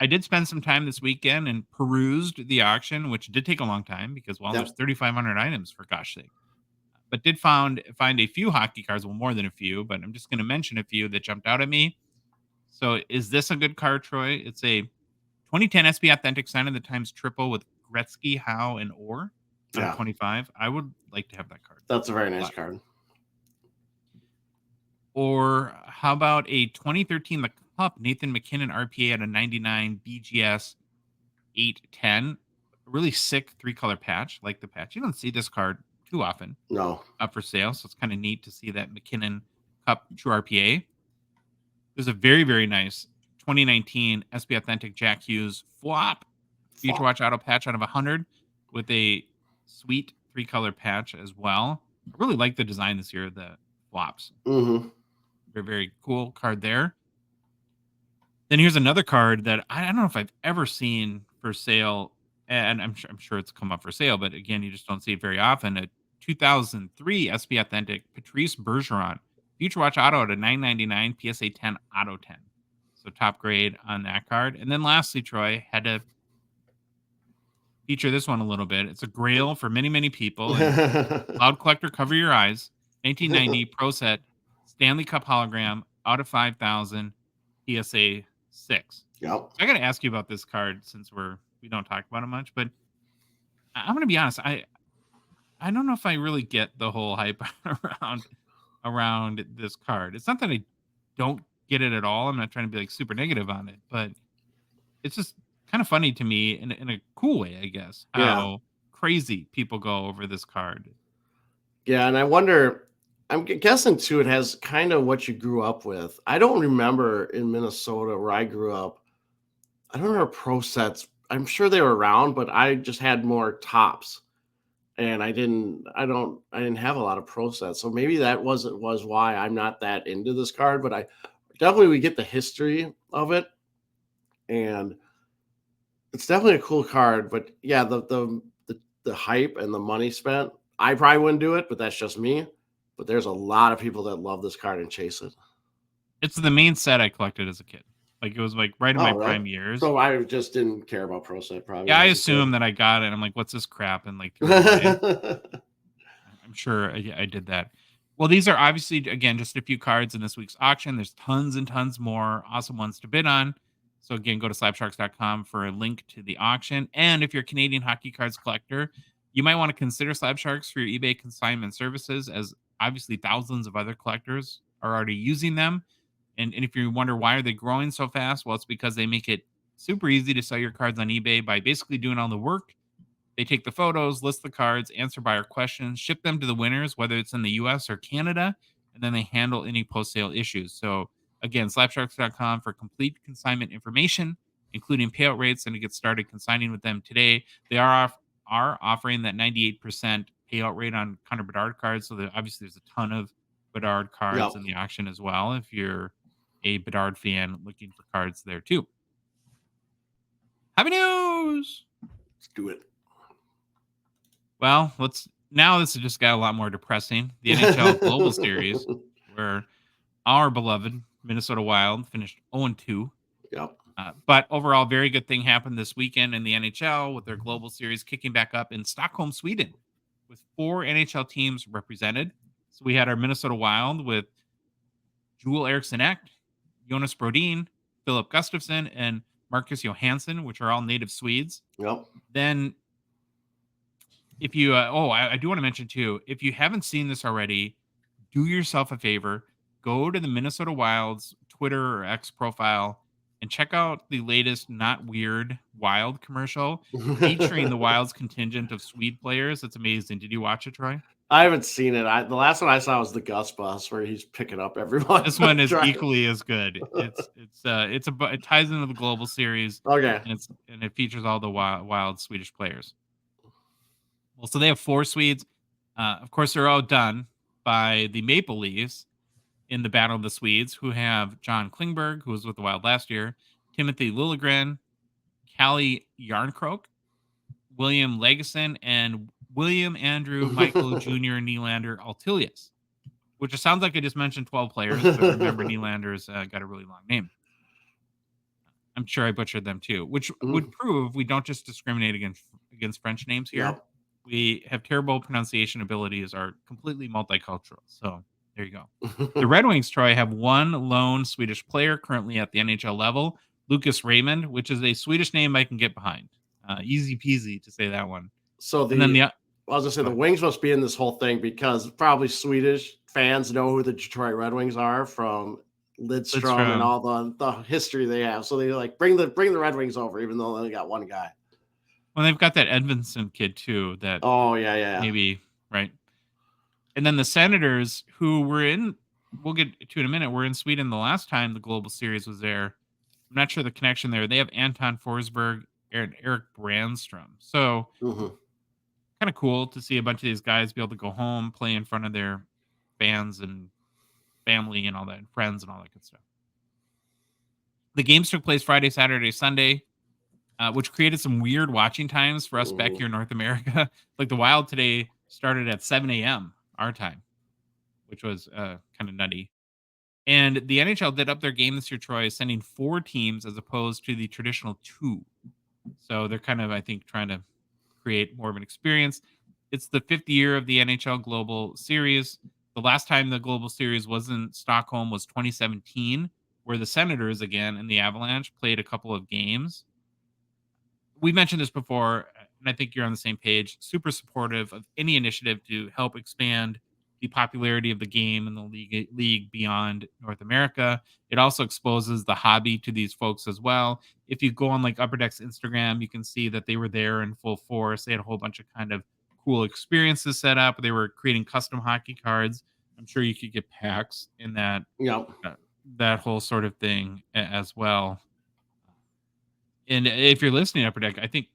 I did spend some time this weekend and perused the auction, which did take a long time because well, there's Yep. 3,500 items for gosh sake. But did find a few hockey cards, well more than a few, but I'm just going to mention a few that jumped out at me. So is this a good card, Troy? It's a 2010 SB Authentic Sign of the Times triple with Gretzky, Howe, and Orr out of Yeah. 25. I would like to have that card. That's a very A nice lot. card. Or how about a 2013 The Cup Nathan McKinnon RPA at a 99 BGS 810? A really sick three-color patch, like the patch. You don't see this card too often No. up for sale, so it's kind of neat to see that McKinnon Cup True RPA. There's a very, very nice 2019 SB Authentic Jack Hughes flop Future Watch Auto patch out of 100 with a sweet three-color patch as well. I really like the design this year, the flops. Mm-hmm. Very, very cool card there. Then here's another card that I don't know if I've ever seen for sale, and I'm sure it's come up for sale, but again, you just don't see it very often. A 2003 SP Authentic Patrice Bergeron Future Watch Auto at a 999 PSA 10 Auto 10. So top grade on that card. And then lastly, Troy had to feature this one a little bit. It's a grail for many, many people. And Cloud Collector, cover your eyes. 1990 Pro Set Stanley Cup hologram out of 5,000 PSA 6. Yep. I got to ask you about this card since we don't talk about it much, but I'm going to be honest. I don't know if I really get the whole hype around this card. It's not that I don't get it at all. I'm not trying to be like super negative on it, but it's just kind of funny to me in a cool way, I guess, Yeah. how crazy people go over this card. Yeah, and I wonder. I'm guessing too. It has kind of what you grew up with. I don't remember in Minnesota where I grew up. I don't remember pro sets. I'm sure they were around, but I just had more tops, and I didn't. I didn't have a lot of pro sets. So maybe that was why I'm not that into this card. But I definitely we get the history of it, and it's definitely a cool card. But yeah, the hype and the money spent. I probably wouldn't do it, but that's just me. But there's a lot of people that love this card and chase it. It's the main set I collected as a kid. Like it was like right in my Oh, really? prime years. So I just didn't care about Pro Set probably Yeah, when I I was a kid. assume that I got it. I'm like, what's this crap? And like threw it away. I'm sure I did that. Well, these are obviously again just a few cards in this week's auction. There's tons and tons more awesome ones to bid on. So again, go to slabsharks.com for a link to the auction. And if you're a Canadian hockey cards collector, you might want to consider Slab Sharks for your eBay consignment services, as obviously thousands of other collectors are already using them. And if you wonder why are they growing so fast, well, it's because they make it super easy to sell your cards on eBay by basically doing all the work. They take the photos, list the cards, answer buyer questions, ship them to the winners, whether it's in the US or Canada, and then they handle any post sale issues. So, again, slapsharks.com for complete consignment information, including payout rates, and to get started consigning with them today. They are offering that 98% payout rate on Connor Bedard cards. So, obviously, there's a ton of Bedard cards Yep. in the auction as well. If you're a Bedard fan looking for cards there too. Happy news! Let's do it. Well, this has just got a lot more depressing. The NHL Global Series, where our beloved Minnesota Wild finished 0-2. Yep. But overall, very good thing happened this weekend in the NHL with their Global Series kicking back up in Stockholm, Sweden, with 4 NHL teams represented. So we had our Minnesota Wild with Joel Eriksson Ek, Jonas Brodin, Philip Gustafsson, and Marcus Johansson, which are all native Swedes. Yep. Then if you, I do want to mention too, if you haven't seen this already, do yourself a favor, go to the Minnesota Wild's Twitter or X profile and check out the latest Not Weird Wild commercial featuring the Wild's contingent of Swede players. It's amazing. Did you watch it, Troy? I haven't seen it. The last one I saw was the Gus Bus, where he's picking up everyone. This one is equally as good. It ties into the Global Series. Okay. And it features all the wild Swedish players. Well, so they have 4 Swedes. Of course, they're all done by the Maple Leafs in the Battle of the Swedes, who have John Klingberg, who was with the Wild last year, Timothy Liljegren, Kalle Järnkrok, William Lagesson, and William Andrew Michael Jr. Nylander Altilius, which sounds like I just mentioned 12 players, but remember Nylander's got a really long name. I'm sure I butchered them too, which would prove we don't just discriminate against French names here. Yep. We have terrible pronunciation abilities, are completely multicultural. So there you go. The Red Wings, Troy, have 1 lone Swedish player currently at the NHL level, Lucas Raymond, which is a Swedish name I can get behind. Easy peasy to say that one. So and then I was gonna say the Wings must be in this whole thing because probably Swedish fans know who the Detroit Red Wings are from Lidstrom and all the history they have. So they like bring the Red Wings over, even though they only got 1 guy. Well, they've got that Edvinsson kid too. That maybe right. And then the Senators, who were in, we'll get to in a minute. Were in Sweden the last time the Global Series was there. I'm not sure the connection there. They have Anton Forsberg and Eric Brandstrom. So kind of cool to see a bunch of these guys be able to go home, play in front of their fans and family and all that, and friends and all that good stuff. The games took place Friday, Saturday, Sunday, which created some weird watching times for us back here in North America. Like the Wild today started at 7 a.m. our time, which was kind of nutty. And the NHL did up their game this year, Troy, sending 4 teams as opposed to the traditional 2. So they're kind of, I think, trying to create more of an experience. It's the 5th year of the NHL Global Series. The last time the Global Series was in Stockholm was 2017, where the Senators, again, and the Avalanche played a couple of games. We mentioned this before, and I think you're on the same page. Super supportive of any initiative to help expand the popularity of the game and the league beyond North America. It also exposes the hobby to these folks as well. If you go on like Upper Deck's Instagram, you can see that they were there in full force. They had a whole bunch of kind of cool experiences set up. They were creating custom hockey cards. I'm sure you could get packs in that. That whole sort of thing as well. And if you're listening, Upper Deck, I think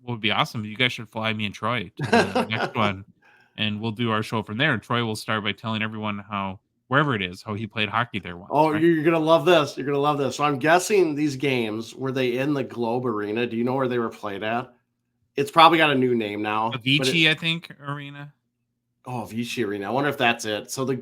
what would be awesome, you guys should fly me and Troy to the next one, and we'll do our show from there. And Troy will start by telling everyone how, wherever it is, how he played hockey there once. Oh, right? You're going to love this. You're going to love this. So I'm guessing these games, were they in the Globe Arena? Do you know where they were played at? It's probably got a new name now. Avicii, I think, Arena. Oh, Avicii Arena. I wonder if that's it. So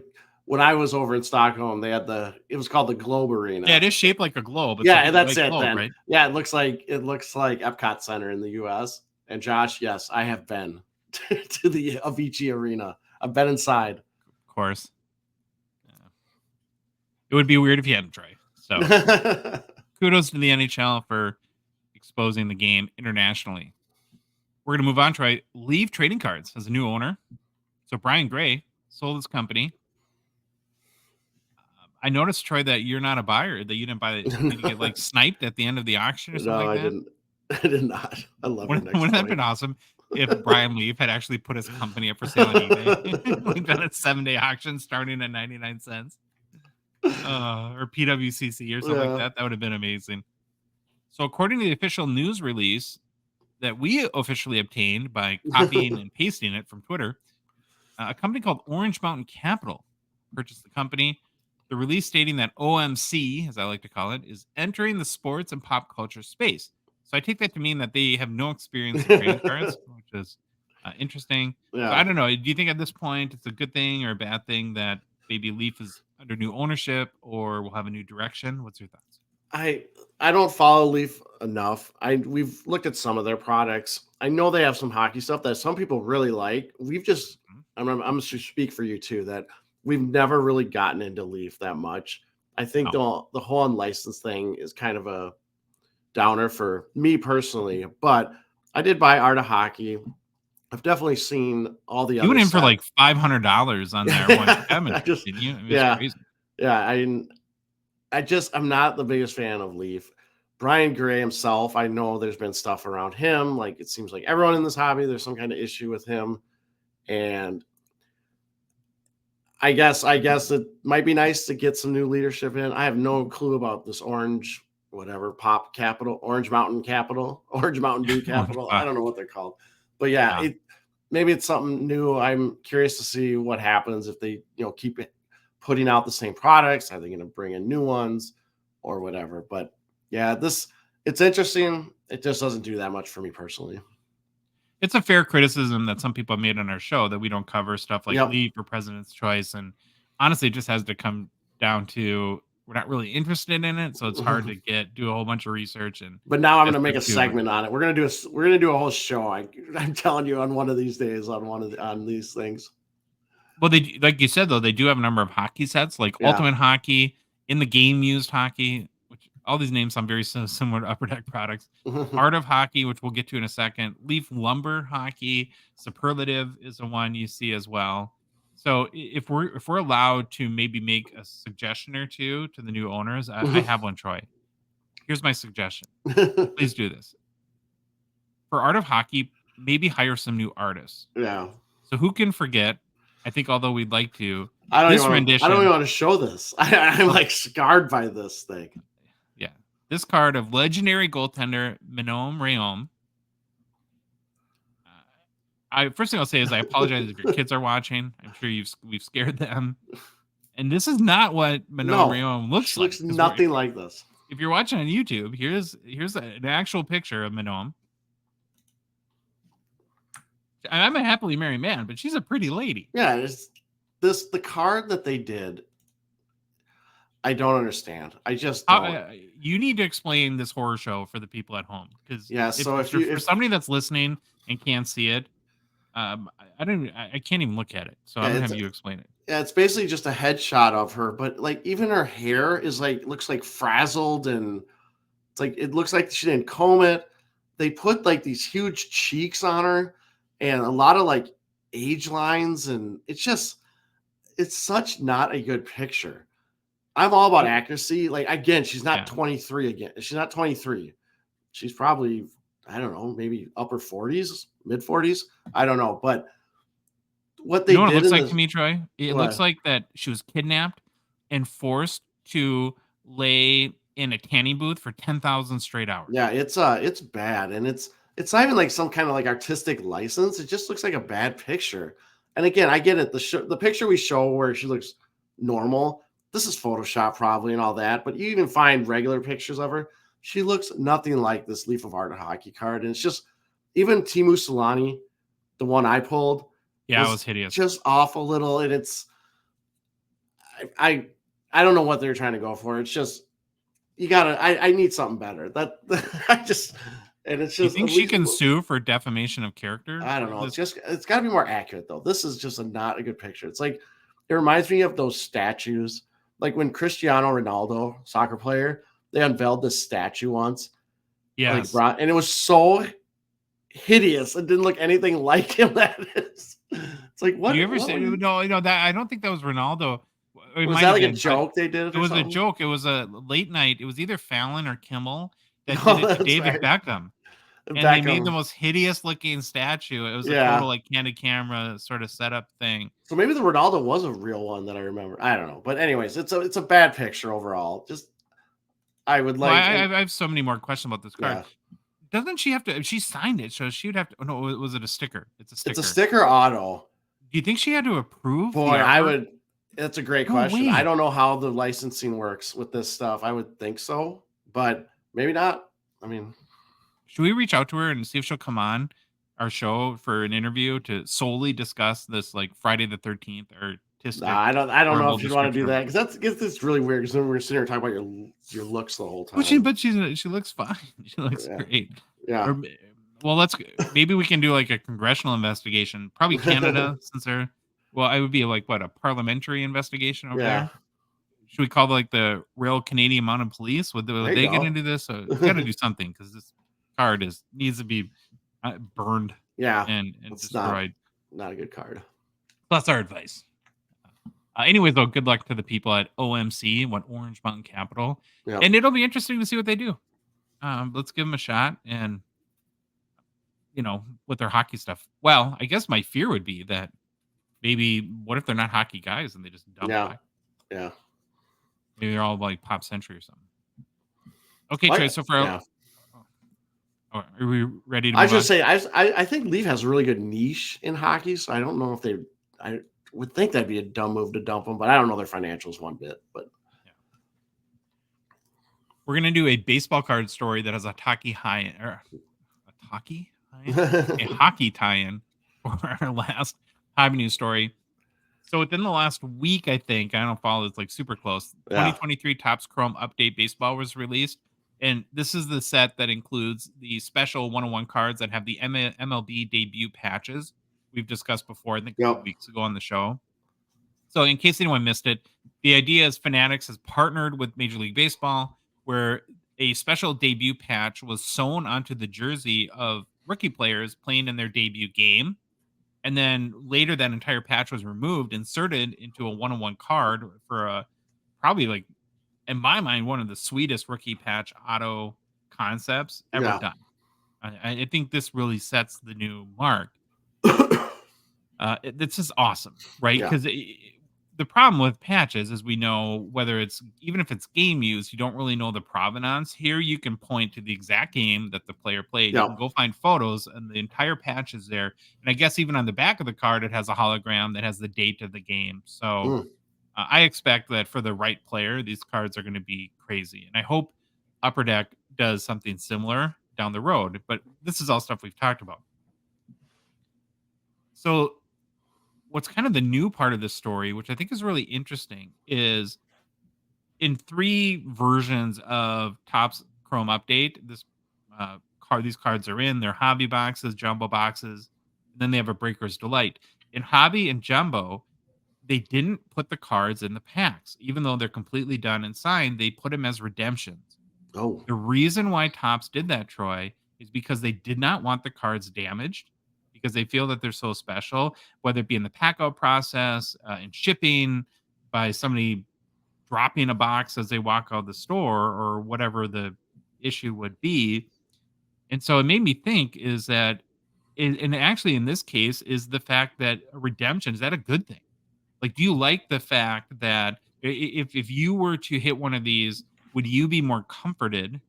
when I was over in Stockholm, it was called the Globe Arena. Yeah, it is shaped like a globe. It's that's it globe, then. Right? Yeah, it looks like Epcot Center in the US. And Josh, yes, I have been to the Avicii Arena. I've been inside. Of course. Yeah. It would be weird if you hadn't tried. So kudos to the NHL for exposing the game internationally. We're going to move on to Leaf Trading Cards has a new owner. So Brian Gray sold his company. I noticed, Troy, that you're not a buyer, that you didn't buy it. Did you get like sniped at the end of the auction or something No, like I that? didn't. I did not. I love your next Wouldn't that have point. been awesome if Brian Leaf had actually put his company up for sale on eBay? Like done a 7-day auction starting at 99 cents. Or PWCC or something like Yeah. that. That would have been amazing. So according to the official news release that we officially obtained by copying and pasting it from Twitter, a company called Orange Mountain Capital purchased the company. The release stating that OMC, as I like to call it, is entering the sports and pop culture space. So I take that to mean that they have no experience in trading cards, which is interesting. So I Yeah. don't know. Do you think at this point it's a good thing or a bad thing that Baby Leaf is under new ownership or will have a new direction? What's your thoughts? I I don't follow Leaf enough. We've looked at some of their products. I know they have some hockey stuff that some people really like. We've just Mhm. I'm to speak for you too that we've never really gotten into Leaf that much. I think Oh, the whole unlicensed thing is kind of a downer for me personally, but I did buy Art of Hockey. I've definitely seen all the you other went in for sets. like $500 on their one I cabinet, just didn't you? I mean, it's yeah, crazy. yeah. I'm not the biggest fan of Leaf. Brian Gray himself, I know there's been stuff around him. Like it seems like everyone in this hobby, there's some kind of issue with him. And I guess it might be nice to get some new leadership in. I have no clue about this orange, whatever, pop capital, Orange Mountain Capital, Orange Mountain Dew Capital. I don't know what they're called. But yeah, Wow. maybe it's something new. I'm curious to see what happens if they, keep putting out the same products. Are they going to bring in new ones or whatever? But yeah, it's interesting. It just doesn't do that much for me personally. It's a fair criticism that some people have made on our show that we don't cover stuff like Yep. Leaf or President's Choice, and honestly, it just has to come down to we're not really interested in it, so it's hard to do a whole bunch of research and But now I'm going just to make get a to it. segment on it. We're gonna do a whole show. I'm telling you, on one of these days, on these things. Well, like you said though, they do have a number of hockey sets, like Yeah. Ultimate Hockey, in the game used hockey, which all these names sound very similar to Upper Deck products. Art of Hockey, which we'll get to in a second. Leaf Lumber Hockey, Superlative is the one you see as well. So if we're allowed to maybe make a suggestion or two to the new owners, I have one, Troy. Here's my suggestion. Please do this. For Art of Hockey, maybe hire some new artists. Yeah. So who can forget? I think although we'd like to, I don't this even want to. I don't even rendition, want to show this. I'm oh, like scarred by this thing. yeah, this card of legendary goaltender Minome Rayom. I first thing I'll say is I apologize if your kids are watching. I'm sure we've scared them. And this is not what Minome No, Rayom looks she like looks because nothing like this. if you're watching on YouTube, here's an actual picture of Minome. I'm a happily married man, but she's a pretty lady. Yeah, the card that they did. I don't understand. I just don't. You need to explain this horror show for the people at home because Yeah. So if for if somebody that's listening and can't see it, I can't even look at it. So yeah, I'm gonna it's have you explain it. yeah, it's basically just a headshot of her, but like even her hair is like looks like frazzled and it's like it looks like she didn't comb it. They put like these huge cheeks on her and a lot of like age lines, and it's such not a good picture. I'm all about It- accuracy. Like again, she's not yeah. 23 again. She's not 23. She's probably, I don't know, maybe upper 40s, mid 40s. I don't know. But what You they know what it did looks in like to this, me, Troy? It looks what? like that she was kidnapped and forced to lay in a tanning booth for 10,000 straight hours. Yeah, it's bad, and it's not even like some kind of like artistic license. It just looks like a bad picture. And again, I get it. The picture we show where she looks normal. This is Photoshop probably and all that, but you even find regular pictures of her. She looks nothing like this Leaf of Art hockey card, and it's just even Timu Solani, the one I pulled, Yeah, it was was hideous. just off a little, and I I don't know what they're trying to go for. It's just you gotta. I need something better. That I just and it's Do you just think at she least can sue for defamation of character I don't for know. this? It's got to be more accurate though. This is just not a good picture. It's like it reminds me of those statues, like when Cristiano Ronaldo, soccer player, they unveiled this statue once, Yes. and it was so hideous. It didn't look anything like him. That is, it's like Do you what? ever What say were you? no, that I don't think that was Ronaldo. It Was might that have like a been, but joke they did it it or was a something? joke. It was a late night. It was either Fallon or Kimmel that did No, it to that's David right. Beckham, and they made the Beckham. most hideous looking statue. It was a total, Yeah. like, candid camera sort of setup thing. So maybe the Ronaldo was a real one that I remember. I don't know. But anyways, it's a bad picture overall. Just I would Well, like and I have so many more questions about this card. yeah. Doesn't she have to if she signed it, so she would have to oh, no, was it a sticker? It's a It's a sticker. sticker auto. Do you think she had to approve the Boy, I artwork? would that's a great No question. I way. don't know how the licensing works with this stuff. I would think so, but maybe not. I mean, Should we reach out to her and see if she'll come on our show for an interview to solely discuss this, like, Friday the 13th nah, artistic, I don't know horrible if you'd want to description do of that it? because it's really weird because then we're sitting here talking about your looks the whole Well, time. she looks fine. She looks Yeah. great. Yeah. Or m well, maybe we can do, like, a congressional investigation. Probably Canada since they're well, I would be, like, what, a parliamentary investigation over Yeah. there? Should we call, like, the Royal Canadian Mounted Police? There Would you they get go. into this? We gotta do something because this card needs to be, burned Yeah. and It's not destroyed. not a good card. That's our advice. Anyways, though, good luck to the people at OMC, Orange Mountain Capital, Yeah. and it'll be interesting to see what they do. Let's give them a shot and, with their hockey stuff. Well, I guess my fear would be that maybe what if they're not hockey guys and they just dump Yeah. hockey? Yeah. Maybe they're all like Pop Century or something. Okay, Trey. Like, So for yeah. are we ready to I move on? just say I think Leaf has a really good niche in hockey, so I don't know if I would think that'd be a dumb move to dump them, but I don't know their financials one bit. But Yeah. We're gonna do a baseball card story that has a hockey high or a hockey a hockey tie-in for our last hobby news story. So within the last week, I think I don't follow it's like super close. yeah, 2023 Topps Chrome Update Baseball was released, and this is the set that includes the special 101 cards that have the MLB debut patches we've discussed before. I think a few yep, weeks ago on the show. So in case anyone missed it, the idea is Fanatics has partnered with Major League Baseball, where a special debut patch was sewn onto the jersey of rookie players playing in their debut game. And then later, that entire patch was removed, inserted into a one-on-one card for a probably like, in my mind, one of the sweetest rookie patch auto concepts ever yeah, done. I think this really sets the new mark. It's just awesome, right? yeah, Because the problem with patches, as we know, whether it's even if it's game use, you don't really know the provenance. Here, you can point to the exact game that the player played. You can yep. go find photos, and the entire patch is there. And I guess even on the back of the card, it has a hologram that has the date of the game. So Mm. I expect that for the right player, these cards are going to be crazy. And I hope Upper Deck does something similar down the road. But this is all stuff we've talked about. So what's kind of the new part of this story, which I think is really interesting, is in three versions of Topps Chrome Update, these cards are in. They're hobby boxes, jumbo boxes, and then they have a Breaker's Delight. In hobby and jumbo, they didn't put the cards in the packs, even though they're completely done and signed. They put them as redemptions. Oh, The reason why Topps did that, Troy, is because they did not want the cards damaged because they feel that they're so special, whether it be in the pack out process, in shipping, by somebody dropping a box as they walk out the store, or whatever the issue would be. And so it made me think is that, and actually in this case, is the fact that a redemption, is that a good thing? Like, do you like the fact that if you were to hit one of these, would you be more comforted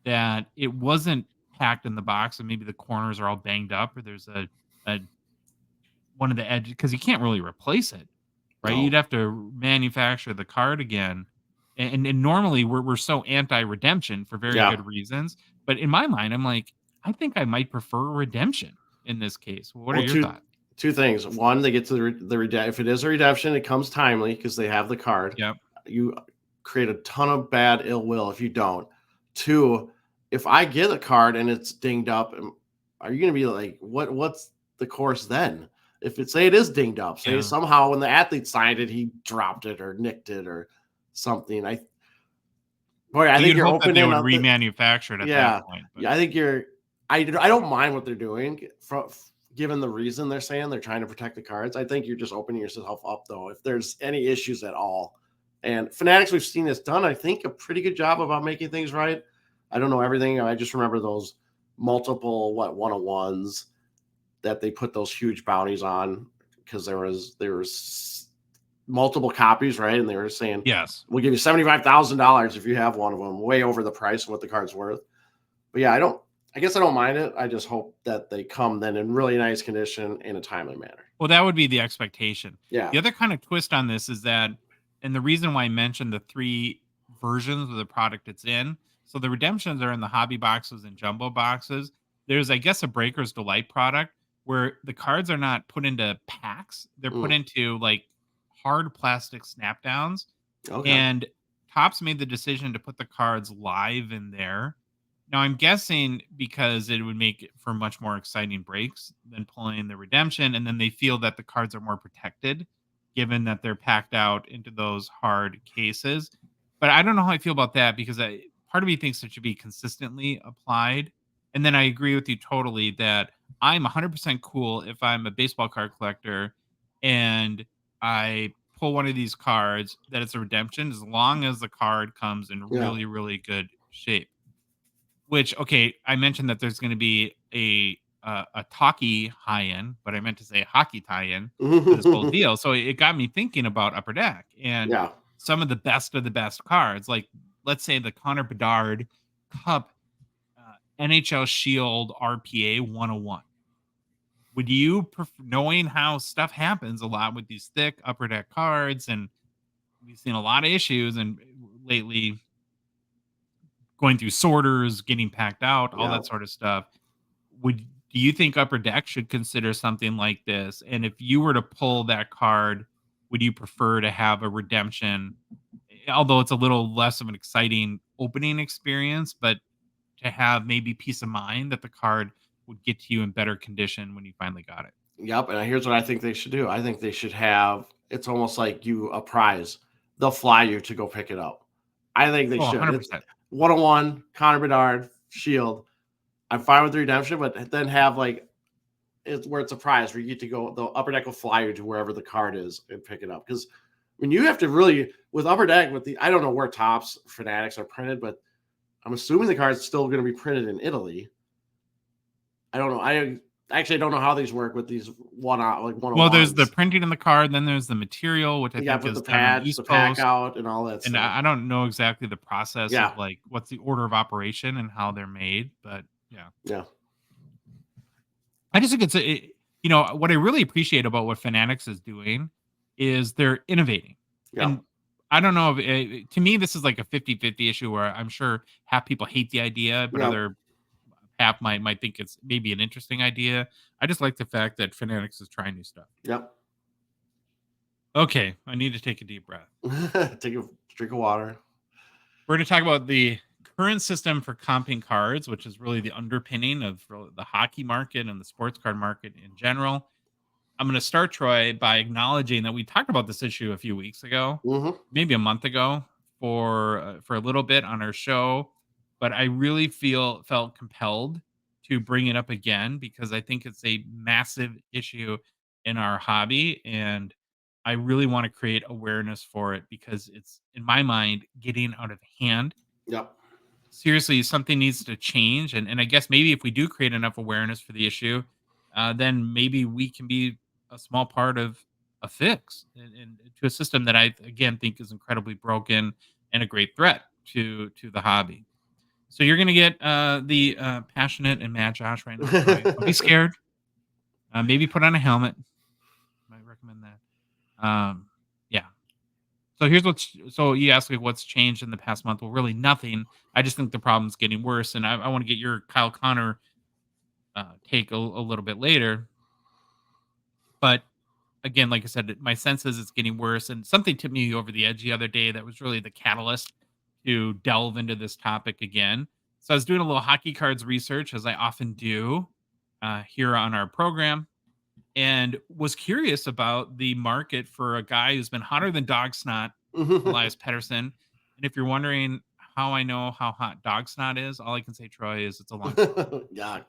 that it wasn't packed in the box and maybe the corners are all banged up, or there's a one of the edges because you can't really replace it, right? You'd no. have to manufacture the card again. And normally we're so anti-redemption for very Yeah. good reasons. But in my mind, I'm like, I think I might prefer redemption in this case. What are Well, your thoughts? two things. One, they get to if it is a redemption, it comes timely because they have the card. Yep. You create a ton of bad ill will if you don't. Two, if I get a card and it's dinged up, are you going to be like, what's the course then? If it is dinged up, say Yeah. somehow when the athlete signed it, he dropped it or nicked it or something. Boy, I Well, think you'd you're hope that they opening would up the remanufacture it at that yeah. point, but Yeah, I think you're I don't mind what they're doing given the reason they're saying they're trying to protect the cards. I think you're just opening yourself up though if there's any issues at all. And Fanatics, we've seen this done, I think, a pretty good job about making things right. I don't know everything. I just remember those multiple 101s that they put those huge bounties on because there was multiple copies, right? And they were saying yes. we'll give you $75,000 if you have one of them, way over the price of what the card's worth. But yeah, I guess I don't mind it. I just hope that they come then in really nice condition in a timely manner. Well, that would be the expectation. Yeah. The other kind of twist on this is that, and the reason why I mentioned the 3 versions of the product it's in, so the redemptions are in the hobby boxes and jumbo boxes. There's, I guess, a Breaker's Delight product where the cards are not put into packs. They're put Mm. into, like, hard plastic snap downs, Okay. and Topps made the decision to put the cards live in there. Now, I'm guessing because it would make it for much more exciting breaks than pulling the redemption, and then they feel that the cards are more protected, given that they're packed out into those hard cases. But I don't know how I feel about that because part of me thinks it should be consistently applied. And then I agree with you totally that I'm 100% cool if I'm a baseball card collector and I pull one of these cards that it's a redemption, as long as the card comes in Yeah. really, really good shape. Which, okay, I mentioned that there's going to be a talkie high-in, but I meant to say hockey tie-in for this whole deal. So it got me thinking about Upper Deck and Yeah. some of the best cards. Like, let's say the Connor Bedard Cup NHL Shield RPA 101. Would you, knowing how stuff happens a lot with these thick Upper Deck cards, and we've seen a lot of issues and lately going through sorters, getting packed out, all Yeah. that sort of stuff. Do you think Upper Deck should consider something like this? And if you were to pull that card, would you prefer to have a redemption? Although it's a little less of an exciting opening experience, but to have maybe peace of mind that the card would get to you in better condition when you finally got it. Yep. And here's what I think they should do. I think they should have it's almost like a prize. They'll fly you to go pick it up. I think they Oh, should. It's 100%. 101, Connor Bedard, Shield. I'm fine with the redemption, but then have like it's where it's a prize where you get to go. The Upper Deck will fly you to wherever the card is and pick it up. Because when you have to really with Upper Deck with the I don't know where Topps Fanatics are printed, but I'm assuming the card's still going to be printed in Italy. I don't know. I actually don't know how these work with these Well, there's the 101s. printing in the card, then there's the material, which I Yeah, think put is the done on the pads, the East pack Coast. out, and all that And stuff. I don't know exactly the process Yeah, of like what's the order of operation and how they're made, but yeah. yeah, I just think what I really appreciate about what Fanatics is doing is they're innovating. yeah, And I don't know if to me, this is like a 50-50 issue where I'm sure half people hate the idea, but yeah, other half might think it's maybe an interesting idea. I just like the fact that Fanatics is trying new stuff. yep. Okay, I need to take a deep breath. Take a drink of water. We're going to talk about the current system for comping cards, which is really the underpinning of the hockey market and the sports card market in general. I'm going to start, Troy, by acknowledging that we talked about this issue a few weeks ago, Mm-hmm. maybe a month ago, for a little bit on our show, but I really felt compelled to bring it up again because I think it's a massive issue in our hobby, and I really want to create awareness for it because it's, in my mind, getting out of hand. Yep. Seriously, something needs to change, and I guess maybe if we do create enough awareness for the issue, then maybe we can be a small part of a fix and to a system that I again think is incredibly broken and a great threat to the hobby. So you're gonna get the passionate and mad Josh right now, Troy. Don't be scared. Maybe put on a helmet. Might recommend that. Yeah. So you asked like what's changed in the past month. Well, really nothing. I just think the problem's getting worse, and I want to get your Kyle Connor take a little bit later. But again, like I said, my sense is it's getting worse, and something tipped me over the edge the other day that was really the catalyst to delve into this topic again. So I was doing a little hockey cards research, as I often do here on our program, and was curious about the market for a guy who's been hotter than dog snot, Elias Pettersson. And if you're wondering how I know how hot dog snot is, all I can say, Troy, is it's a long story. Yeah.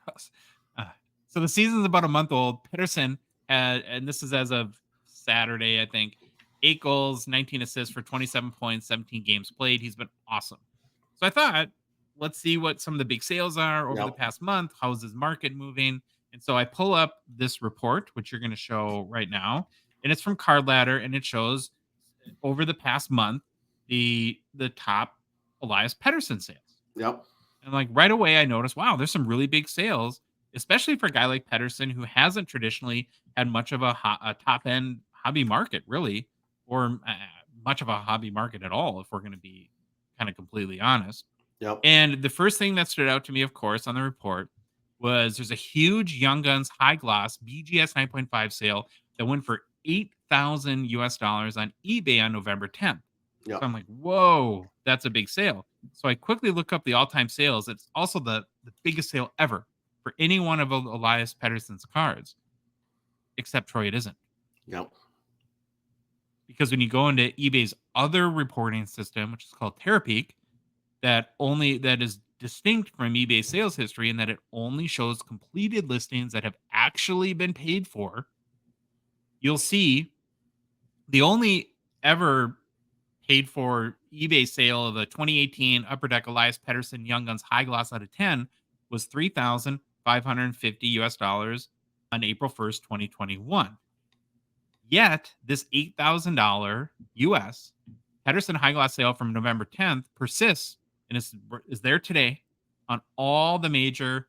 Gross. Uh, so the season's about a month old. Peterson had, and this is as of Saturday, I think, 8 goals, 19 assists for 27 points, 17 games played. He's been awesome. So I thought, let's see what some of the big sales are over the Yep. past month. How's his market moving? And so I pull up this report, which you're going to show right now, and it's from Card Ladder, and it shows over the past month the top Elias Pettersson sales. Yep. And like right away, I noticed, wow, there's some really big sales, especially for a guy like Pedersen who hasn't traditionally had much of a top end hobby market, really, or much of a hobby market at all, if we're going to be kind of completely honest. Yep. And the first thing that stood out to me, of course, on the report was there's a huge Young Guns high gloss BGS 9.5 sale that went for 8,000 US dollars on eBay on November 10th. So Yep. I'm like, whoa, that's a big sale. So I quickly look up the all-time sales. It's also the biggest sale ever for any one of Elias Pettersson's cards, except Troy, it isn't. Yep. Because when you go into eBay's other reporting system, which is called Terapeak, that is distinct from eBay sales history in that it only shows completed listings that have actually been paid for. You'll see the only ever paid for eBay sale of the 2018 Upper Deck Elias Pettersson Young Guns High Gloss out of 10 was 3,550 US dollars on April 1st, 2021. Yet this $8,000 US Pettersson High Gloss sale from November 10th persists and is there today on all the major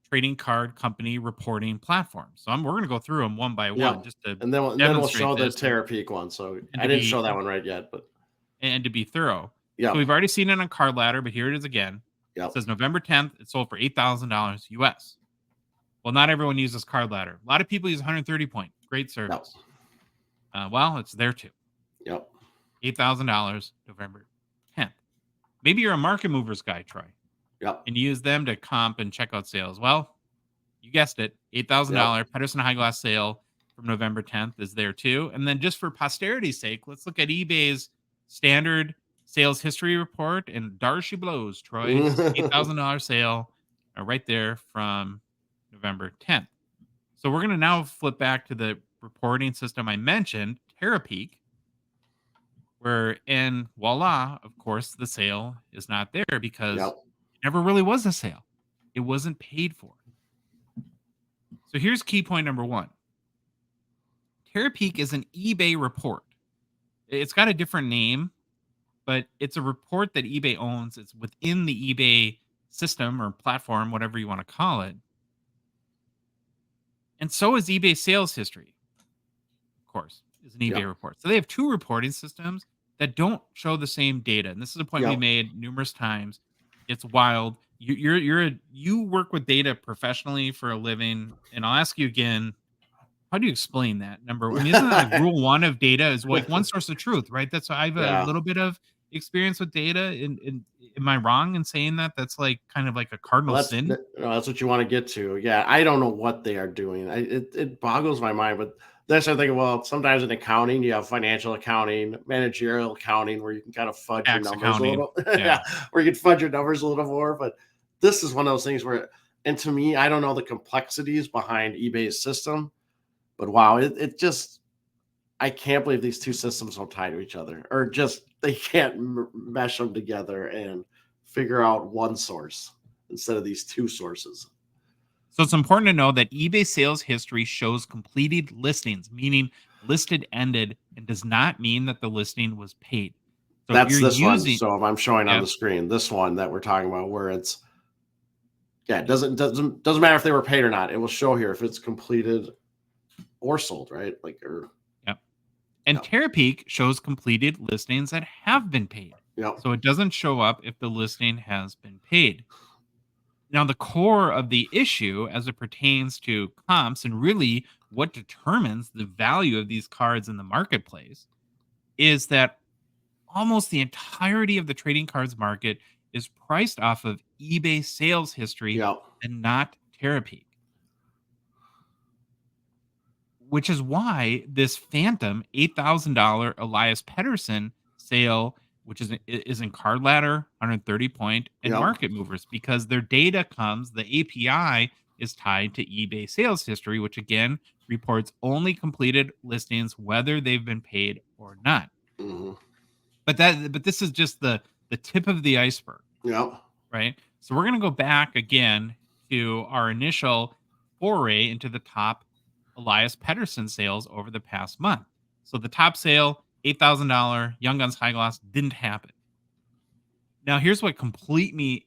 trading card company reporting platforms. So we're going to go through them one by one Yep. just to And then we'll demonstrate show the this Terapeak one. So and I to didn't show be that one right yet, but and to be thorough. So yep. we've already seen it on Card Ladder, but here it is again. It Yep. says November 10th, it sold for $8,000 US. Well, not everyone uses Card Ladder. A lot of people use 130 point. Great service. Well, it's there too. Yep. $8,000 November 10th. Maybe you're a market movers guy, Troy, Yep. and you use them to comp and check out sales. Well, you guessed it. $8,000 Pedersen High Glass sale from November 10th is there too. And then just for posterity's sake, let's look at eBay's standard sales history report and Darcy blows Troy's $8,000 sale right there from November 10th. So we're going to now flip back to the reporting system I mentioned, Terapeak, where and voila, of course, the sale is not there because Yep. it never really was a sale. It wasn't paid for. So here's key point number one. Terapeak is an eBay report. It's got a different name, but it's a report that eBay owns. It's within the eBay system or platform, whatever you want to call it. And so is eBay sales history, of course, is an eBay Yep. report. So they have two reporting systems that don't show the same data. And this is a point we Yep. made numerous times. It's wild. You work with data professionally for a living, and I'll ask you again. How do you explain that? Number one, I mean, isn't that like rule one of data is like one source of truth, right? That's why I have a Yeah. little bit of experience with data. And am I wrong in saying that? That's like kind of like a cardinal Well, sin. that's what you want to get to. Yeah, I don't know what they are doing. It boggles my mind. But then I start thinking, well, sometimes in accounting, you have financial accounting, managerial accounting, where you can kind of fudge your Tax numbers a accounting. little. Yeah. Yeah, where you can fudge your numbers a little more. But this is one of those things where, and to me, I don't know the complexities behind eBay's system. But wow, it just, I can't believe these two systems don't tie to each other, or just they can't mesh them together and figure out one source instead of these two sources. So it's important to know that eBay sales history shows completed listings, meaning listed ended, and does not mean that the listing was paid. So That's if you're this one. using, So I'm showing on yeah, the screen this one that we're talking about, where it's, yeah, it doesn't matter if they were paid or not. It will show here if it's completed or sold, right? Like, or yeah. And Yep. Terapeak shows completed listings that have been paid. Yep. So it doesn't show up if the listing has been paid. Now, the core of the issue as it pertains to comps and really what determines the value of these cards in the marketplace is that almost the entirety of the trading cards market is priced off of eBay sales history Yep. and not Terapeak. Which is why this phantom $8,000 Elias Pettersson sale which is in Card Ladder, 130 Point, and Yep. Market Movers, because their data the API is tied to eBay sales history, which again reports only completed listings, whether they've been paid or not. Mhm. But this is just the tip of the iceberg, Yep. right? So we're gonna go back again to our initial foray into the top Elias Pettersson sales over the past month. So the top sale, $8,000 Young Guns High Gloss, didn't happen. Now here's what completely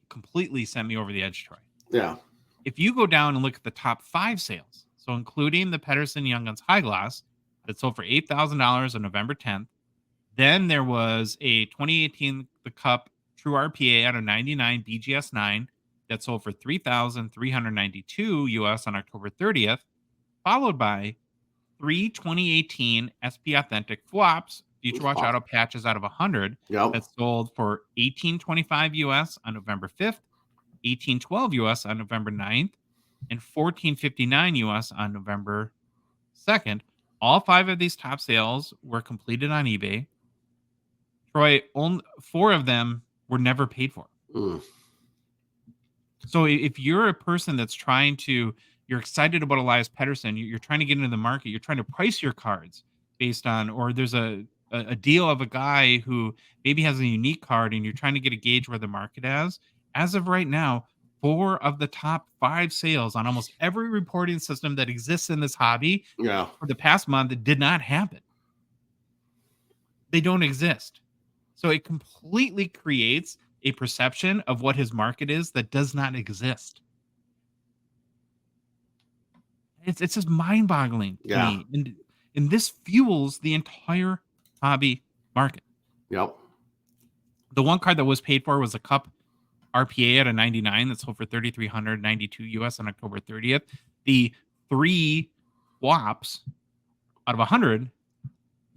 sent me over the edge, Troy. Yeah. If you go down and look at the top 5 sales, so including the Pettersson Young Guns High Gloss that sold for $8,000 on November 10th, then there was a 2018 The Cup True RPA out of 99 BGS 9 that sold for 3,392 US on October 30th, followed by 3 2018 SP Authentic Flops Future Watch Auto patches out of 100 Yep. that sold for 1825 US on November 5th, 1812 US on November 9th, and 1459 US on November 2nd. All 5 of these top sales were completed on eBay. Troy, only 4 of them were never paid for. Mm. So if you're a person that's you're excited about Elias Pettersson, you're trying to get into the market, you're trying to price your cards based on, or there's a deal of a guy who maybe has a unique card and you're trying to get a gauge where the market is. As of right now, 4 of the top 5 sales on almost every reporting system that exists in this hobby Yeah. for the past month did not happen. They don't exist. So it completely creates a perception of what his market is that does not exist. It's just mind-boggling to Yeah. me, and this fuels the entire hobby market. Yep. The one card that was paid for was a Cup RPA at a 99 that sold for 3,392 US on October 30th. The 3 WAPs out of 100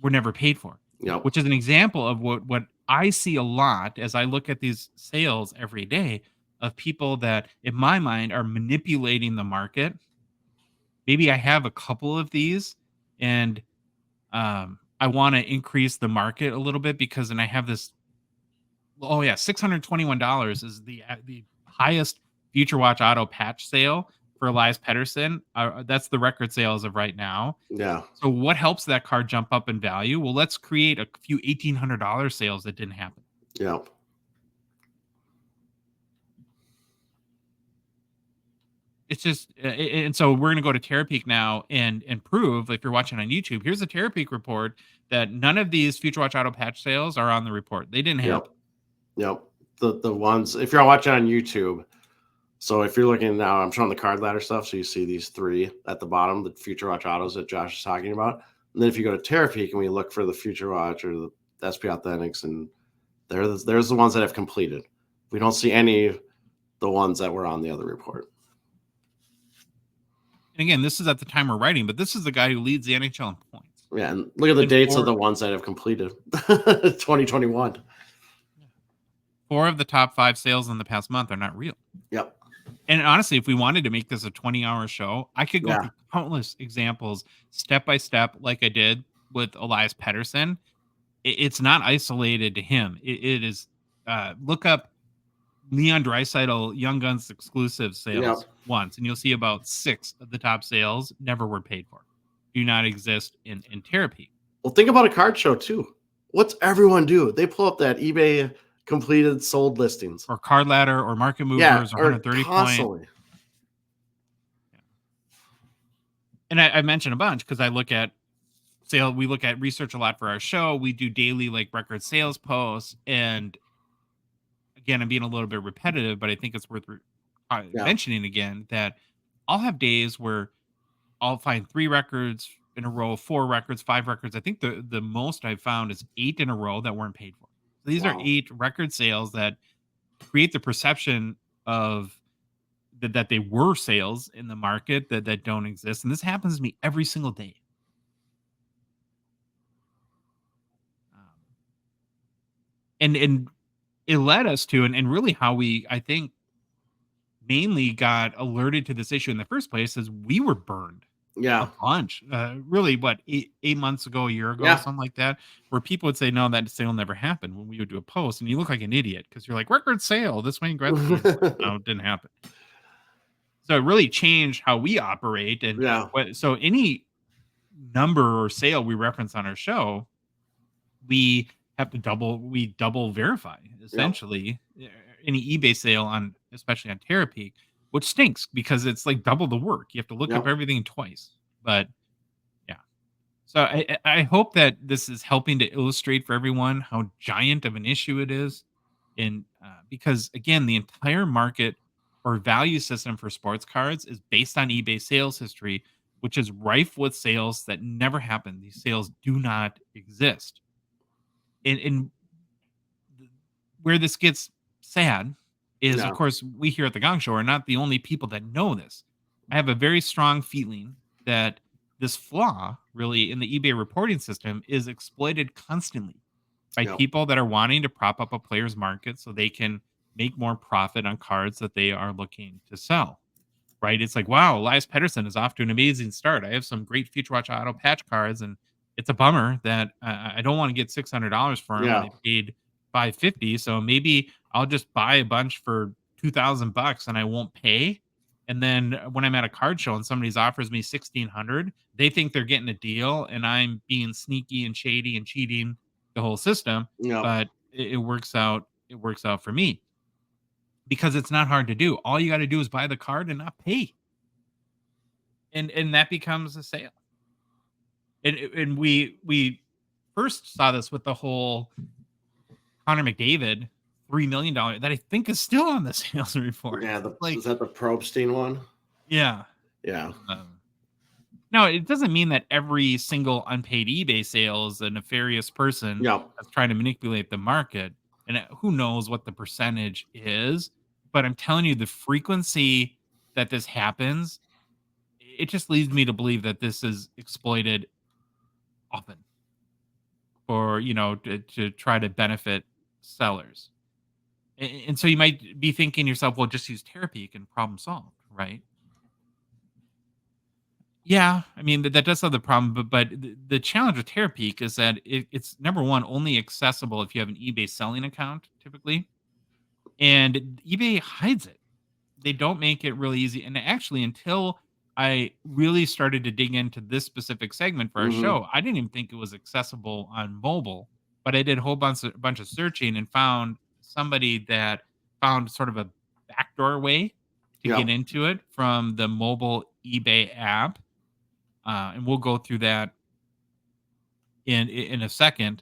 were never paid for, Yep. which is an example of what I see a lot as I look at these sales every day of people that, in my mind, are manipulating the market. Maybe I have a couple of these, and I want to increase the market a little bit because, and I have this. Oh yeah, $621 is the highest Future Watch Auto patch sale for Elias Pettersson. That's the record sales of right now. Yeah. So what helps that card jump up in value? Well, let's create a few $1,800 sales that didn't happen. Yep. It's just, and so we're gonna go to Terapeak now and prove, if you're watching on YouTube, here's a Terapeak report that none of these Future Watch Auto patch sales are on the report. They didn't Yep. happen. Yep. The ones, if you're watching on YouTube, so if you're looking now, I'm showing the card ladder stuff. So you see these 3 at the bottom, the Future Watch Autos that Josh is talking about. And then if you go to Terapeak and we look for the Future Watch or the SP Authentics, and there's the ones that have completed. We don't see any the ones that were on the other report. And again, this is at the time we're writing, but this is the guy who leads the NHL in points. Yeah, and look at the dates of the ones that have completed. 2021. 4 of the top 5 sales in the past month are not real. Yep. And honestly, if we wanted to make this a 20-hour show, I could go through countless examples step by step, like I did with Elias Pettersson. It's not isolated to him. It is. Look up Leon Draisaitl Young Guns exclusive sales once, and you'll see about 6 of the top sales never were paid for. Do not exist in Terapeak. Well, think about a card show too. What's everyone do? They pull up that eBay completed sold listings Or Card Ladder or Market Movers or 130 Point. Yeah. And I mentioned a bunch because I look at we look at research a lot for our show. We do daily record sales posts, and again, I'm being a little bit repetitive, but I think it's worth mentioning again that I'll have days where I'll find 3 records in a row, 4 records, 5 records. I think the most I've found is 8 in a row that weren't paid for. So these are 8 record sales that create the perception of that they were sales in the market that don't exist. And this happens to me every single day. And it led us to, and really how we, I think, mainly got alerted to this issue in the first place is we were burned. Yeah. a bunch. Really, what, 8 months ago, a year ago, Yeah. something like that, where people would say, "No, that sale never happened," when we would do a post, and you look like an idiot because 'cause you're like, "Record sale, this Wayne Gretzky," and it's like, "No, it didn't happen." So it really changed how we operate, and Yeah. what so any number or sale we reference on our show, we we double verify, Yep. essentially, any eBay sale on, especially on Terapeak, which stinks because it's, like, double the work. You have to look up Yep. everything twice, but yeah. So I hope that this is helping to illustrate for everyone how giant of an issue it is, and because again, the entire market or value system for sports cards is based on eBay sales history, which is rife with sales that never happen. These sales do not exist, and where this gets sad is, of Yeah. course, we here at the Gong Show are not the only people that know this. I have a very strong feeling that this flaw, really, in the eBay reporting system is exploited constantly by Yep. people that are wanting to prop up a player's market so they can make more profit on cards that they are looking to sell. Right? It's like, wow, Elias Pettersson is off to an amazing start. I have some great Future Watch Auto patch cards, and it's a bummer that I don't want to get $600 for him when Yeah. I paid 550. So maybe I'll just buy a bunch for $2,000 and I won't pay. And then when I'm at a card show and somebody's offers me 1,600, they think they're getting a deal, and I'm being sneaky and shady and cheating the whole system. Yep. But it works out. It works out for me because it's not hard to do. All you got to do is buy the card and not pay, and that becomes a sale. And we first saw this with the whole Connor McDavid $3 million that I think is still on the sales report. Yeah. It's like, Is that the Probstein one? yeah. Yeah. No, it doesn't mean that every single unpaid eBay sale is a nefarious person Yep. that's trying to manipulate the market. And who knows what the percentage is. But I'm telling you, the frequency that this happens, it just leads me to believe that this is exploited often for, to try to benefit sellers. And so you might be thinking to yourself, well, just use Terapeak and problem solved, right? Yeah, I mean that does solve the problem, but the challenge with Terapeak is that it's number one only accessible if you have an eBay selling account typically, and eBay hides it. They don't make it really easy. And actually, until I really started to dig into this specific segment for our Hmm. show, I didn't even think it was accessible on mobile. But I did a whole bunch of searching and found somebody that found sort of a backdoor way to get Yep. into it from the mobile eBay app, and we'll go through that in a second.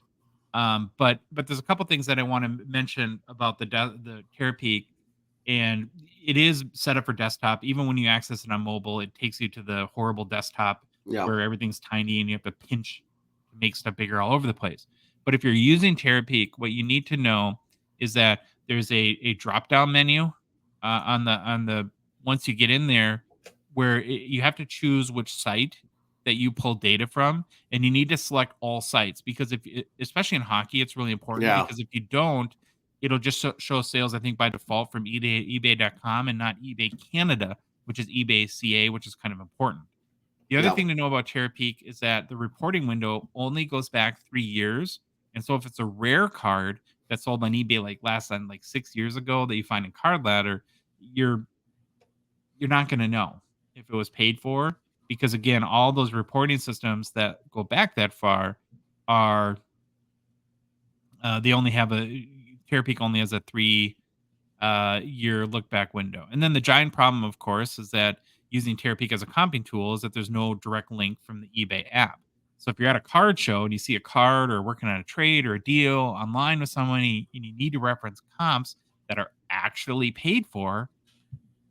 But there's a couple things that I want to mention about the Terapeak, and it is set up for desktop. Even when you access it on mobile, it takes you to the horrible desktop Yep. where everything's tiny and you have to pinch to make stuff bigger all over the place. But if you're using Terapeak, what you need to know is that there's a drop down menu on the once you get in there where you have to choose which site that you pull data from, and you need to select all sites because especially in hockey, it's really important Yeah. because if you don't, it'll just show sales, I think, by default from eBay.com and not eBay Canada, which is eBay CA, which is kind of important. The other Yep. thing to know about Terapeak is that the reporting window only goes back 3 years. And so if it's a rare card that sold on eBay like last on like 6 years ago that you find in Card Ladder, you're you're not going to know if it was paid for because again, all those reporting systems that go back that far are they only have a Terapeak only has a 3 year look back window. And then the giant problem, of course, is that using Terapeak as a comping tool is that there's no direct link from the eBay app. So if you're at a card show and you see a card or working on a trade or a deal online with someone and you need to reference comps that are actually paid for,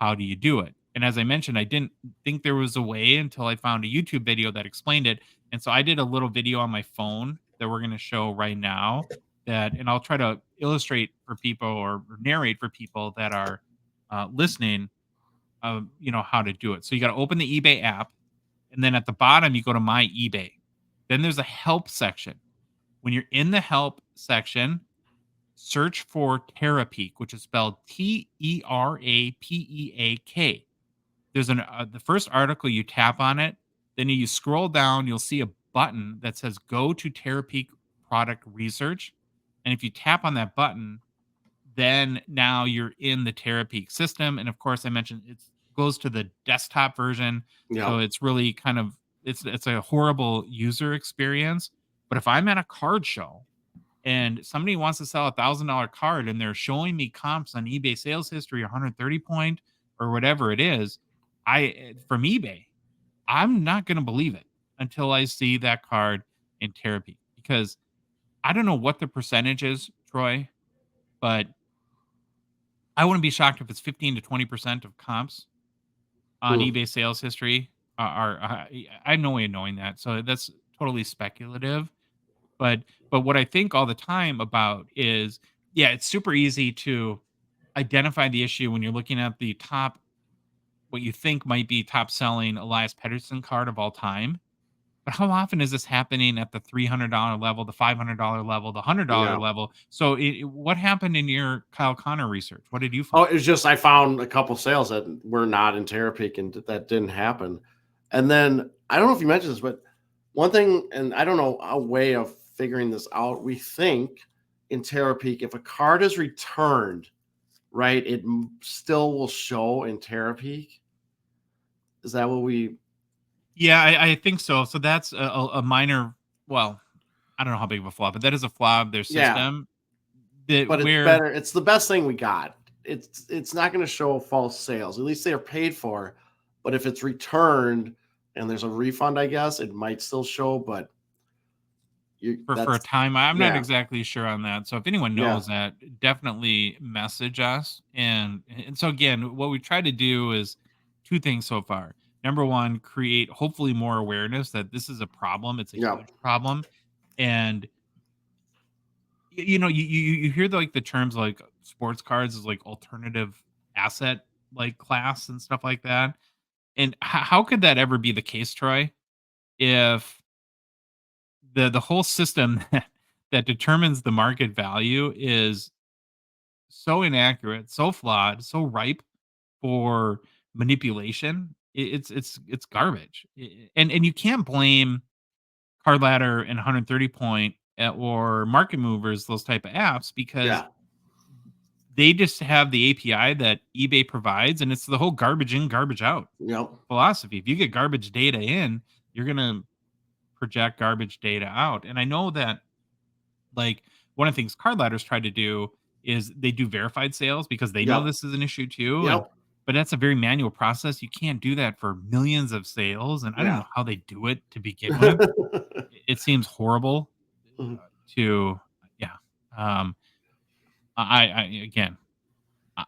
how do you do it? And as I mentioned, I didn't think there was a way until I found a YouTube video that explained it. And so I did a little video on my phone that we're going to show right now and I'll try to illustrate for people or narrate for people that are listening, how to do it. So you got to open the eBay app, and then at the bottom, you go to My eBay. Then there's a help section. When you're in the help section, search for Terapeak, which is spelled Terapeak. There's the first article you tap on it. Then you scroll down, you'll see a button that says "Go to Terapeak Product Research," and if you tap on that button, then now you're in the Terapeak system. And of course, I mentioned it goes to the desktop version, so Yep. it's really kind of it's a horrible user experience. But if I'm at a card show and somebody wants to sell $1,000 card and they're showing me comps on eBay sales history, 130 point or whatever it is, from eBay, I'm not going to believe it until I see that card in Terapeak, because I don't know what the percentage is, Troy, but I wouldn't be shocked if it's 15 to 20% of comps on Hmm. eBay sales history I have no way of knowing that. So that's totally speculative. But what I think all the time about is, yeah, it's super easy to identify the issue when you're looking at the top, what you think might be top selling Elias Pettersson card of all time. But how often is this happening at the $300 level, the $500 level, the $100 Yeah. level? So what happened in your Kyle Connor research? What did you Oh, find? it was just I found a couple sales that were not in Terapeak and that didn't happen. And then I don't know if you mentioned this, but one thing, and I don't know a way of figuring this out. We think in Terapeak, if a card is returned, right, it still will show in Terapeak. Is that what we? Yeah, I think so. So that's a minor, well, I don't know how big of a flaw, but that is a flaw of their Yeah, system that but it's where better. It's the best thing we got. It's not going to show false sales. At least they are paid for. But if it's returned and there's a refund, I guess it might still show. But for a that's time, I'm not yeah, exactly sure on that. So if anyone yeah, knows that, definitely message us. And so again, what we try to do is two things so far. Number one, create hopefully more awareness that this is a problem. It's a yeah, huge problem. And you hear like the terms like sports cards is like alternative asset like class and stuff like that. And how could that ever be the case, Troy, if the whole system that determines the market value is so inaccurate, so flawed, so ripe for manipulation? It's garbage. And you can't blame Card Ladder and 130 Point or Market Movers, those type of apps, because yeah, they just have the API that eBay provides, and it's the whole garbage in, garbage out yep, philosophy. If you get garbage data in, you're gonna project garbage data out. And I know that, like, one of the things Card Ladders try to do is they do verified sales because they know yep, this is an issue too. And yep, but that's a very manual process. You can't do that for millions of sales, and I don't yeah. know how they do it to begin with. It seems horrible to, yeah. Um, I again,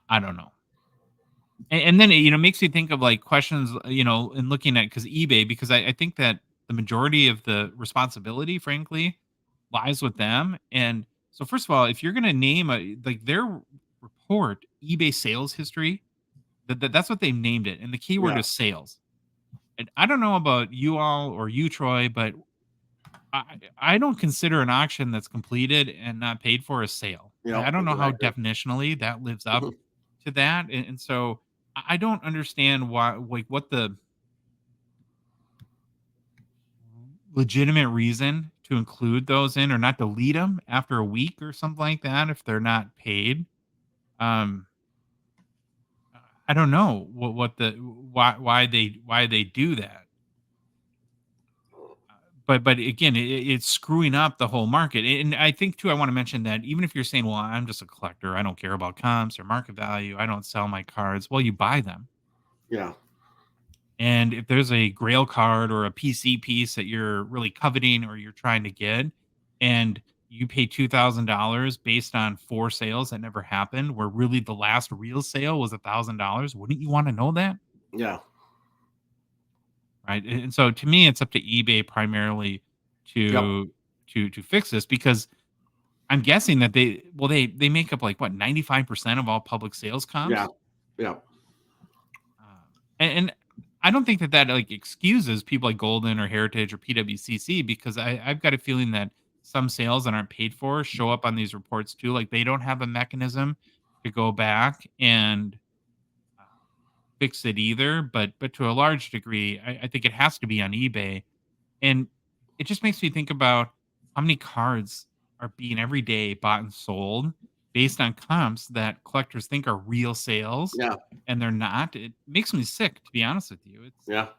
I don't know. And then it makes you think of like questions, and looking at, because eBay, because I think that the majority of the responsibility, frankly, lies with them. And so, first of all, if you're going to name like their report, eBay sales history, that's what they named it, and the keyword Yeah, is sales. And I don't know about you all or you, Troy, but I don't consider an auction that's completed and not paid for a sale. I yep, don't know how exactly. definitionally that lives up to that. And so I don't understand why, like, what the legitimate reason to include those in or not delete them after a week or something like that if they're not paid. Um, I don't know what the why they do that. But again, it's screwing up the whole market. And I think too, I want to mention that even if you're saying, "Well, I'm just a collector. I don't care about comps or market value. I don't sell my cards." Well, you buy them. Yeah, And if there's a grail card or a PC piece that you're really coveting or you're trying to get, and you pay $2,000 based on 4 sales that never happened, where really the last real sale was $1,000, wouldn't you wanna know that? yeah, Right? And so to me, it's up to eBay primarily yep, to to fix this, because I'm guessing that they make up, like, what, 95% of all public sales yeah, comps? yep, Um, and I don't think that like excuses people like Golden or Heritage or PWCC, because I've got a feeling that some sales that aren't paid for show up on these reports too. Like they don't have a mechanism to go back and fix it either, but to a large degree, I think it has to be on eBay. And it just makes me think about how many cards are being every day bought and sold based on comps that collectors think are real sales, Yeah. and they're not. It makes me sick, to be honest with you. It's Yeah.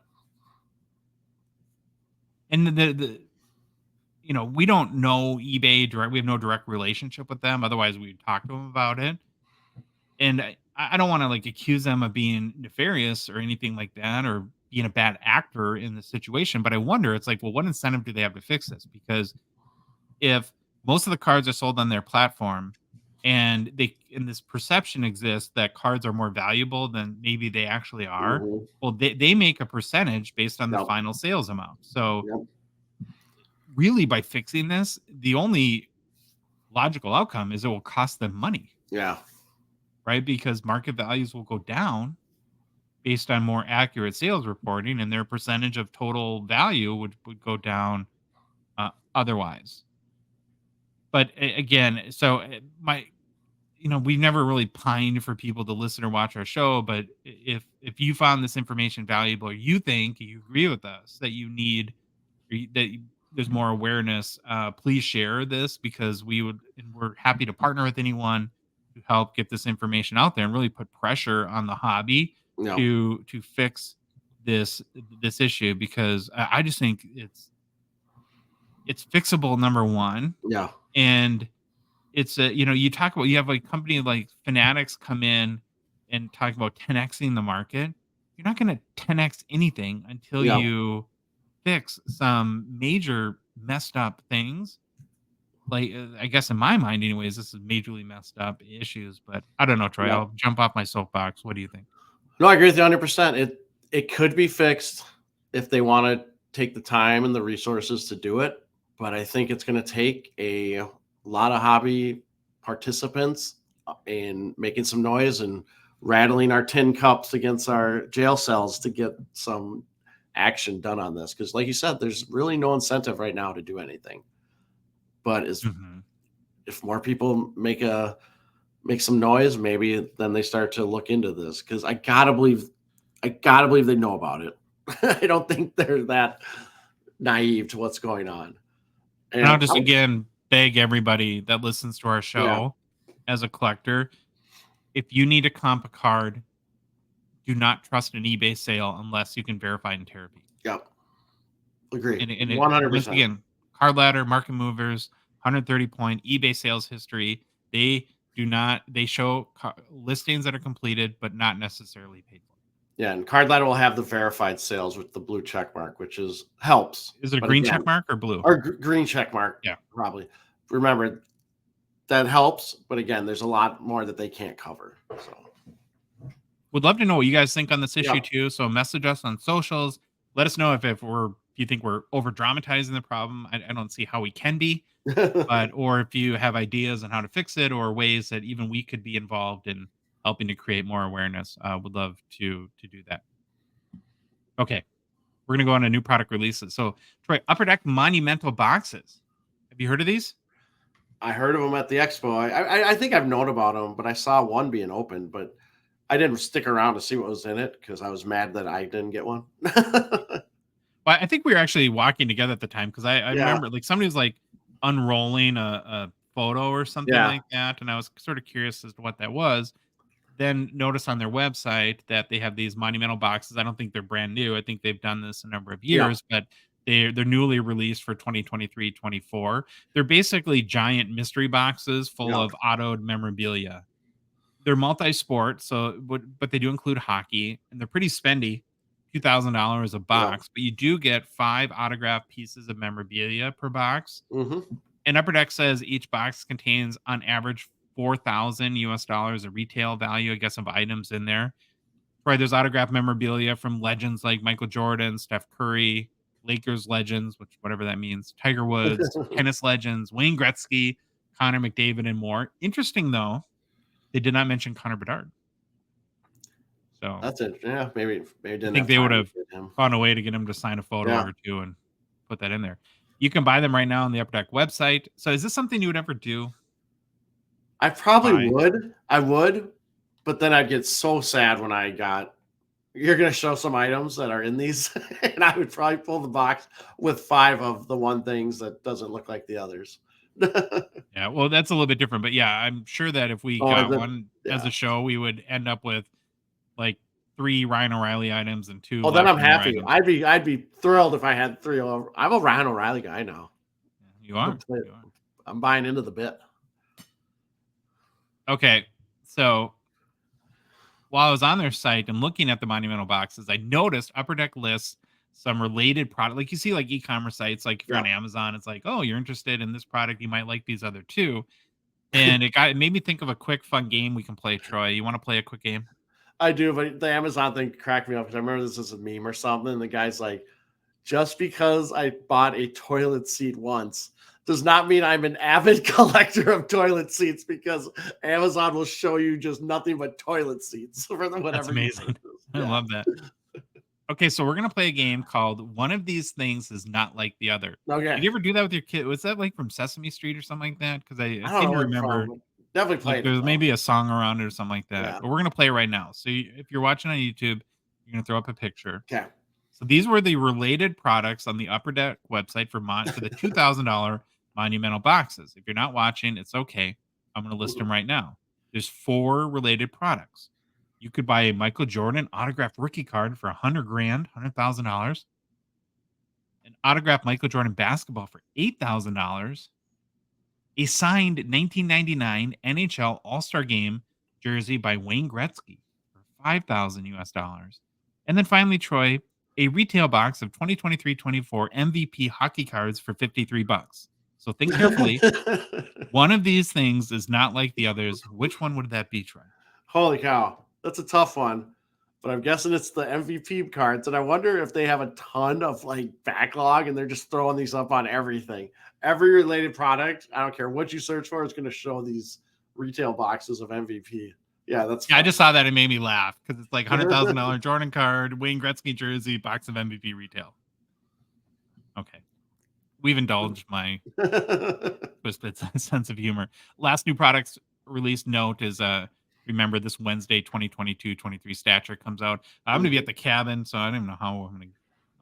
and the we don't know eBay direct. We have no direct relationship with them. Otherwise, we would talk to them about it. And I don't want to like accuse them of being nefarious or anything like that, or being a bad actor in the situation. But I wonder, it's like, well, what incentive do they have to fix this? Because if most of the cards are sold on their platform, and this perception exists that cards are more valuable than maybe they actually are, Hmm. well, they make a percentage based on the Yep. final sales amount. So Yep. really, by fixing this, the only logical outcome is it will cost them money, Yeah. right? Because market values will go down based on more accurate sales reporting, and their percentage of total value would go down otherwise. But again, so my we've never really pined for people to listen or watch our show, but if you found this information valuable, or you think you agree with us that you need there's more awareness, please share this, because we're happy to partner with anyone to help get this information out there and really put pressure on the hobby Yep. to fix this issue, because I just think it's fixable, number one. Yeah. And it's you talk about, you have like company like Fanatics come in and talk about 10xing the market. You're not going to 10x anything until Yeah. you fix some major messed up things. Like, I guess in my mind, anyways, this is majorly messed up issues. But I don't know, Troy. Yep. I'll jump off my soapbox. What do you think? No, I agree with you 100%. It could be fixed if they want to take the time and the resources to do it, but I think it's going to take a lot of hobby participants in making some noise and rattling our tin cups against our jail cells to get some action done on this. Because, like you said, there's really no incentive right now to do anything. But Hmm. if more people make some noise, maybe then they start to look into this. Because I gotta believe they know about it. I don't think they're that naive to what's going on. And I'll And just again beg everybody that listens to our yeah, show, as a collector, if you need to comp a card, do not trust an eBay sale unless you can verify Interrobit. yep, agree, And it, once 100%. again, Card Ladder, Market Movers, 130 point eBay sales history. They do not. They show listings that are completed, but not necessarily paid for. Yeah, and Card Ladder will have the verified sales with the blue check mark, which helps. Is it a But green check again, mark or blue? or green check mark Yeah. probably. Remember that helps, but again, there's a lot more that they can't cover. So Would love to know what you guys think on this issue yeah, too. So message us on socials. Let us know if you think we're over dramatizing the problem. I don't see how we can be, but or if you have ideas on how to fix it, or ways that even we could be involved in helping to create more awareness. Would love to do that. Okay, we're gonna go on to new product releases. So Troy, Upper Deck Monumental boxes. Have you heard of these? I heard of them at the expo. I think I've known about them, but I saw one being opened, but I didn't stick around to see what was in it because I was mad that I didn't get one. Well, I think we were actually walking together at the time, because I Yeah, remember like somebody was like unrolling a photo or something yeah, like that, and I was sort of curious as to what that was. Then noticed on their website that they have these monumental boxes. I don't think they're brand new. I think they've done this a number of yeah, years, but they're newly released for 2023-24. They're basically giant mystery boxes full yeah. of autoed memorabilia. They're multi-sport, so but they do include hockey, and they're pretty spendy, $2,000 a Yeah. box. But you do get 5 autographed pieces of memorabilia per box. Mhm. And Upper Deck says each box contains, on average, $4,000 of retail value, I guess, of items in there. Right, there's autographed memorabilia from legends like Michael Jordan, Steph Curry, Lakers legends, which whatever that means, Tiger Woods, tennis legends, Wayne Gretzky, Connor McDavid, and more. Interesting though, they did not mention Connor Bedard. So That's it. Yeah, maybe I didn't think have they would time to have get him. found a way to get him to sign a photo Yeah. or two and put that in there. You can buy them right now on the Upper Deck website. So is this something you would ever do? I probably Buy? would. I would, but then I'd get so sad when I got You're gonna show some items that are in these, and I would probably pull the box with 5 of the one things that doesn't look like the others. Yeah, well, that's a little bit different, but yeah, I'm sure that if we Oh, got the one as yeah. a show, we would end up with like 3 Ryan O'Reilly items and 2 Oh, then I'm Lafreniere happy. items. I'd be thrilled if I had 3 over. I'm a Ryan O'Reilly guy now. You I'm a are. play- You are. I'm buying into the bit. Okay. So while I was on their site and looking at the Monumental boxes, I noticed Upper Deck lists some related product. Like you see, like e-commerce sites, like if you're on Yeah, Amazon, it's like, oh, you're interested in this product, you might like these other two. And it made me think of a quick, fun game we can play. Troy, you want to play a quick game? I do, but the Amazon thing cracked me up because I remember this is a meme or something. The guy's like, just because I bought a toilet seat once does not mean I'm an avid collector of toilet seats because Amazon will show you just nothing but toilet seats for That's whatever you amazing. purchase. I Yeah. love that. Okay, so we're gonna play a game called "One of These Things Is Not Like the Other." Did Okay. you ever do that with your kid? Was that like from Sesame Street or something like that? Because I I don't seem know to where it's remember from. Definitely like played it there's though. maybe a song around it or something like that. Yeah. But we're gonna play right now. So if you're watching on YouTube, you're gonna throw up a picture. Okay. So these were the related products on the Upper Deck website for the $2,000 Monumental boxes. If you're not watching, it's okay. I'm gonna list Mhm. them right now. There's 4 related products. You could buy a Michael Jordan autographed rookie card for 100 grand, $100,000. An autographed Michael Jordan basketball for $8,000, a signed 1999 NHL All-Star Game jersey by Wayne Gretzky for 5,000 US dollars. And then finally, Troy, a retail box of 2023-24 MVP hockey cards for 53 bucks. So think carefully. One of these things is not like the others. Which one would that be, Troy? Holy cow. That's a tough one. But I'm guessing it's the MVP cards. And I wonder if they have a ton of like backlog and they're just throwing these up on everything. Every related product, I don't care what you search for, it's going to show these retail boxes of MVP. Yeah, that's Yeah, I just fun. saw that and it made me laugh because it's like $100,000 Jordan card, Wayne Gretzky jersey, box of MVP retail. Okay. We've indulged my twisted sense of humor. Last new products release note is remember this Wednesday 2022-23 stature comes out. I'm going to be at Mhm. the cabin, so I don't even know how I'm going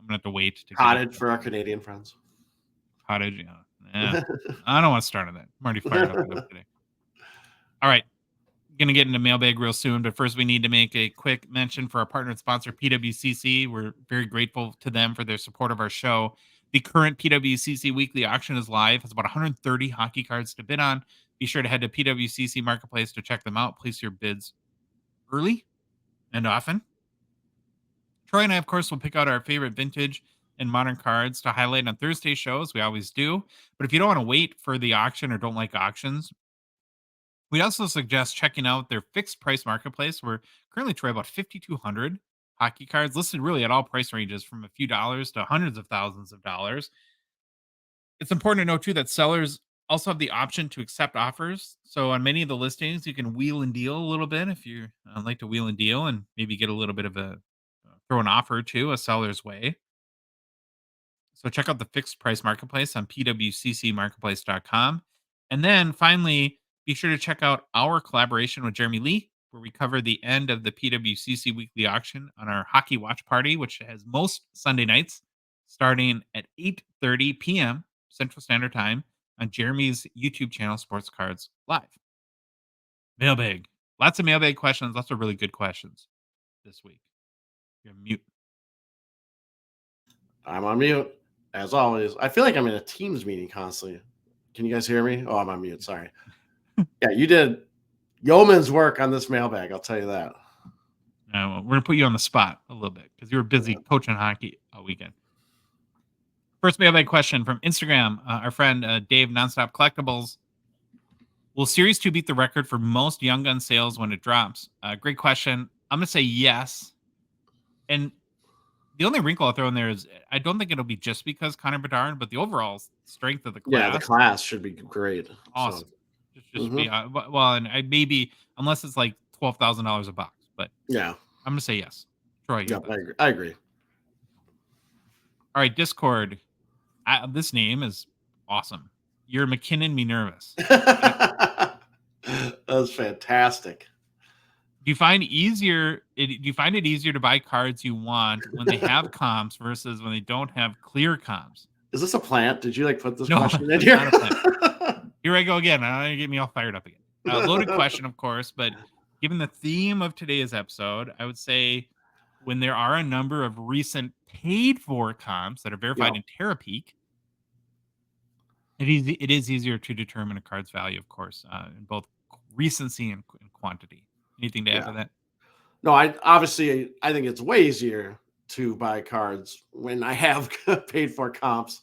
to have to wait to get it. Cottage for our Canadian friends. Cottage, yeah. I don't want to start on that. I'm already fired up enough today. All right. Gonna get into mailbag real soon, but first we need to make a quick mention for our partner and sponsor, PWCC. We're very grateful to them for their support of our show. The current PWCC weekly auction is live. It's about 130 hockey cards to bid on. Be sure to head to PWCC Marketplace to check them out. Place your bids early and often. Troy and I, of course, will pick out our favorite vintage and modern cards to highlight on Thursday shows. We always do. But if you don't want to wait for the auction or don't like auctions, we also suggest checking out their fixed price marketplace. We're currently trying about 5,200 hockey cards listed really at all price ranges from a few dollars to hundreds of thousands of dollars. It's important to know too that sellers also have the option to accept offers. So on many of the listings, you can wheel and deal a little bit if you like to wheel and deal and maybe get a little bit of a throw an offer to a seller's way. So check out the fixed price marketplace on pwccmarketplace.com. And then finally, be sure to check out our collaboration with Jeremy Lee, where we cover the end of the PWCC weekly auction on our hockey watch party, which has most Sunday nights starting at 8:30 p.m. Central Standard Time on Jeremy's YouTube channel, Sports Cards Live. Mailbag. Lots of mailbag questions, lots of really good questions this week. You're mute. I'm on mute, as always. I feel like I'm in a Teams meeting constantly. Can you guys hear me? Oh, I'm on mute. Sorry. Yeah, you did yeoman's work on this mailbag. I'll tell you that. We're gonna put you on the spot a little bit because you were busy coaching hockey all weekend. First mailbag question from Instagram. Our friend Dave Nonstop Collectibles. Will Series 2 beat the record for most Young Gun sales when it drops? Great question. I'm gonna say yes. And the only wrinkle I'll throw in there is I don't think it'll be just because Connor Bedard, but the overall strength of the Yeah, the class, class should be great. So, awesome. Just should be mhm. well, and I maybe unless it's like $12,000 a box, but Yeah, I'm gonna say yes. Troy, your yeah, thoughts? I agree. All right, Discord. This name is awesome. You're McKinnon me nervous. Okay? That was fantastic. Do you find it easier to buy cards you want when they have comps versus when they don't have clear comps? Is this a plant? Did you like put this No, question in it's here? not a plan. Here I go again. Get me all fired up again. Loaded question, of course, but given the theme of today's episode, I would say when there are a number of recent paid for comps that are verified Yep. in Terapeak, it is easier to determine a card's value, of course, in both recency and quantity. Anything to add to Yeah. that? No, I think it's way easier to buy cards when I have paid for comps,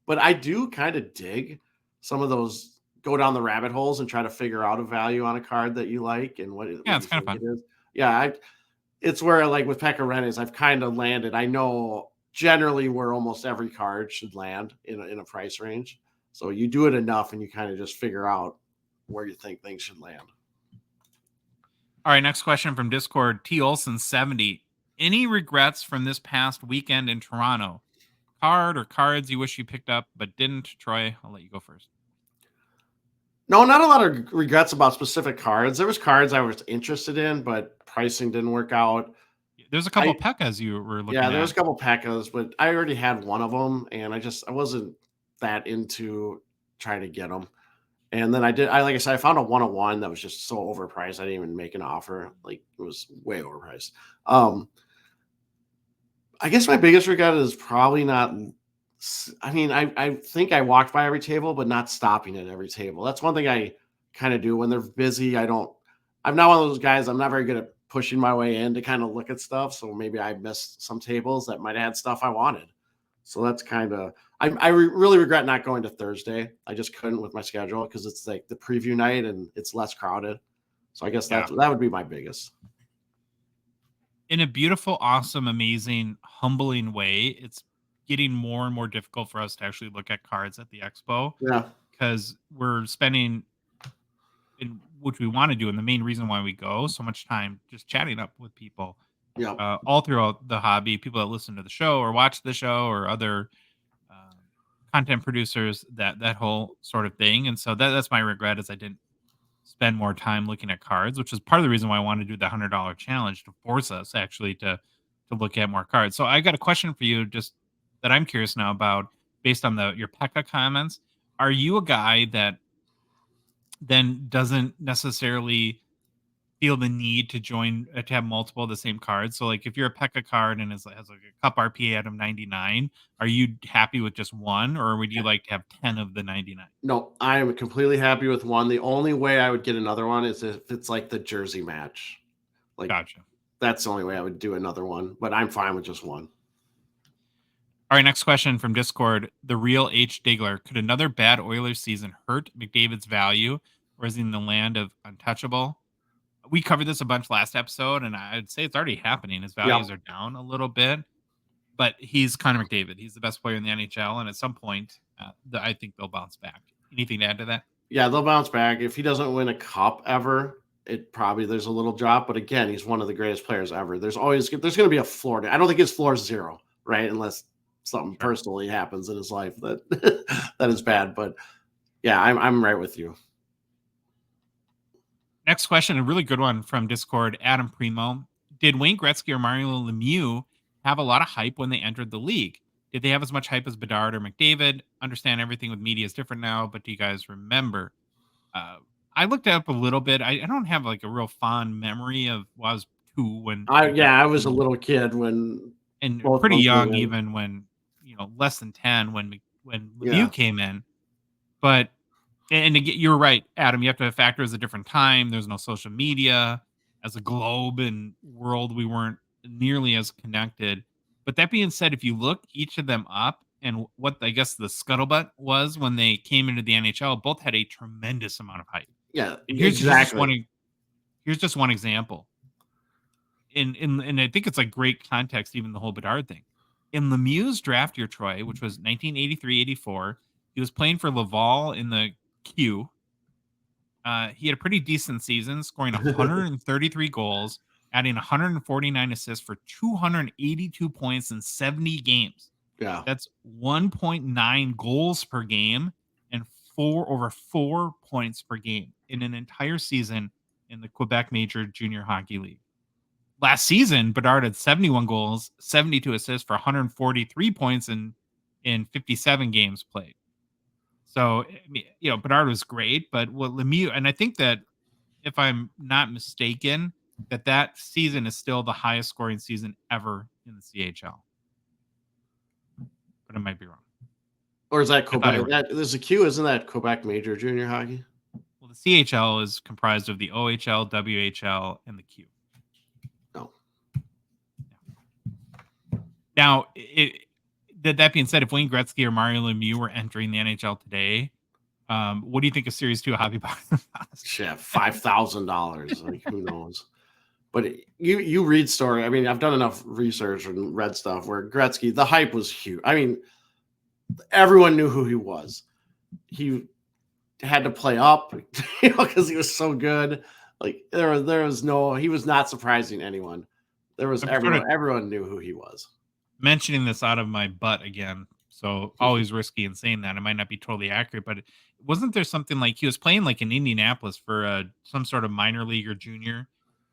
but I do kind of dig some of those go down the rabbit holes and try to figure out a value on a card that you like and Yeah, what it's you kind of think it fun. is. Yeah, it's where like with Pecorenes, I've kind of landed. I know generally where almost every card should land in a price range. So you do it enough and you kind of just figure out where you think things should land. All right, next question from Discord. T Olson 70. Any regrets from this past weekend in Toronto? Card or cards you wish you picked up but didn't? Troy, I'll let you go first. No, not a lot of regrets about specific cards. There was cards I was interested in, but pricing didn't work out. There's a couple I of Pekkas you were Yeah, looking there was at. a couple Pekkas, but I already had one of them, and I wasn't that into trying to get them. And then I like I said, I found a 101 that was just so overpriced. I didn't even make an offer. Like it was way overpriced. Um, I guess my biggest regret is probably not. I mean, I think I walked by every table, but not stopping at every table. That's one thing I kind of do when they're busy. I don't. I'm not one of those guys. I'm not very good at pushing my way in to kind of look at stuff. So maybe I missed some tables that might have had stuff I wanted. So that's kind of. Really regret not going to Thursday. I just couldn't with my schedule because it's like the preview night and it's less crowded. So I guess Yeah. that would be my biggest. In a beautiful, awesome, amazing, humbling way, it's getting more and more difficult for us to actually look at cards at the expo Yeah. because we're spending, in which we want to do, and the main reason why we go, so much time just chatting up with people Yep. all throughout the hobby, people that listen to the show or watch the show or other um, content producers, that whole sort of thing. And so that's my regret is I didn't spend more time looking at cards, which is part of the reason why I wanted to do the $100 challenge to force us actually to look at more cards. So I got a question for you, just that I'm curious now about, based on the your Pekka comments. Are you a guy that then doesn't necessarily feel the need to join to have multiple of the same cards? So like if you're a Pekka card and has like a cup RPA out of 99, are you happy with just one, or would you like to have 10 of the 99? No, I am completely happy with one. The only way I would get another one is if it's like the jersey match. Like Gotcha. that's the only way I would do another one, but I'm fine with just one. All right, next question from Discord. The real H. Digler. Could another bad Oilers season hurt McDavid's value, or is he in the land of untouchable? We covered this a bunch last episode, and I'd say it's already happening. His values Yep. are down a little bit, but he's Connor McDavid. He's the best player in the NHL, and at some point, I think they'll bounce back. Anything to add to that? Yeah, they'll bounce back. If he doesn't win a cup ever, it probably there's a little drop. But again, he's one of the greatest players ever. There's going to be a floor. I don't think his floor is zero, right? Unless something Sure. personally happens in his life that that is bad. But yeah, I'm right with you. Next question, a really good one from Discord. Adam Primo. Did Wayne Gretzky or Mario Lemieux have a lot of hype when they entered the league? Did they have as much hype as Bedard or McDavid? Understand everything with media is different now, but do you guys remember? Uh, I looked up a little bit. I don't have like a real fond memory of I was two when I Gretzky was a little kid when and both of pretty them came young in. even when less than 10 when Yeah. Lemieux came in. But and again, you're right, Adam. You have to factor as a different time. There's no social media. As a globe and world, we weren't nearly as connected. But that being said, if you look each of them up and what I guess the scuttlebutt was when they came into the NHL, both had a tremendous amount of hype. Yeah, And exactly. here's just one example. And I think it's like great context, even the whole Bedard thing. In Lemieux's draft year, Troy, which was 1983-84, he was playing for Laval in the Q. He had a pretty decent season, scoring 133 goals, adding 149 assists for 282 points in 70 games. Yeah. That's 1.9 goals per game and over 4 points per game in an entire season in the Quebec Major Junior Hockey League. Last season, Bedard had 71 goals, 72 assists for 143 points in 57 games played. So, I mean, Bedard was great, but what Lemieux, and I think that if I'm not mistaken, that season is still the highest scoring season ever in the CHL. But I might be wrong. Or is that I thought I Quebec? read. There's a Q, isn't that Quebec Major Junior Hockey? Well, the CHL is comprised of the OHL, WHL, and the Q. No. Now, that being said, if Wayne Gretzky or Mario Lemieux were entering the NHL today, what do you think a Series 2 hobby box would cost? Shit, $5,000. Like, who knows? But you read story. I mean, I've done enough research and read stuff where Gretzky, the hype was huge. I mean, everyone knew who he was. He had to play up, because he was so good. Like there was no, he was not surprising anyone. There was everyone knew who he was. Mentioning this out of my butt again, so always risky in saying that. It might not be totally accurate, but wasn't there something like he was playing like in Indianapolis for some sort of minor league or junior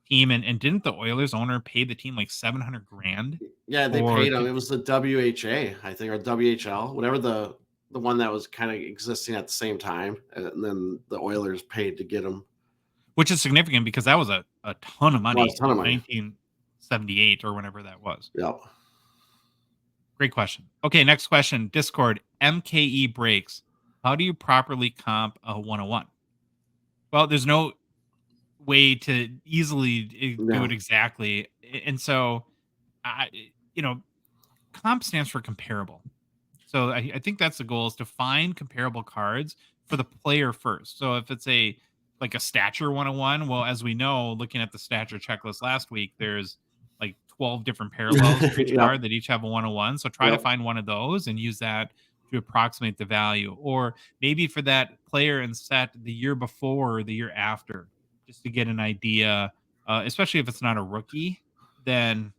team, and didn't the Oilers owner pay the team like $700,000? Yeah, they paid him. It was the WHA, I think, or WHL, whatever the one that was kind of existing at the same time, and then the Oilers paid to get him, which is significant because that was a ton of money. Well, a ton of money. 1978 or whenever that was. Yep. Great question. Okay, next question. Discord, MKE breaks. How do you properly comp a 101? Well, there's no way to easily do it exactly. And so, comp stands for comparable. So I think that's the goal, is to find comparable cards for the player first. So if it's like a stature 101, well, as we know, looking at the stature checklist last week, there's like 12 different parallels for each card that each have a 101. So try to find one of those and use that to approximate the value. Or maybe for that player and set the year before or the year after, just to get an idea, especially if it's not a rookie, then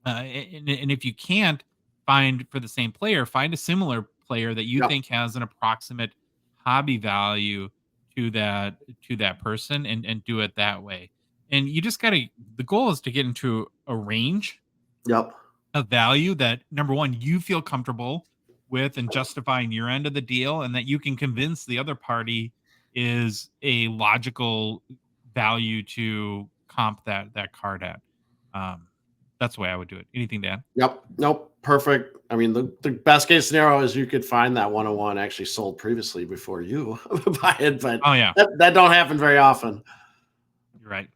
and if you can't find for the same player, find a similar player that you think has an approximate hobby value to that person, and do it that way. And you just gotta, the goal is to get into a range of value that, number one, you feel comfortable with and justifying your end of the deal, and that you can convince the other party is a logical value to comp that card at. That's the way I would do it. Anything to add? Yep. Nope. Perfect. I mean, the best case scenario is you could find that 101 actually sold previously before you buy it, but that don't happen very often. You're right.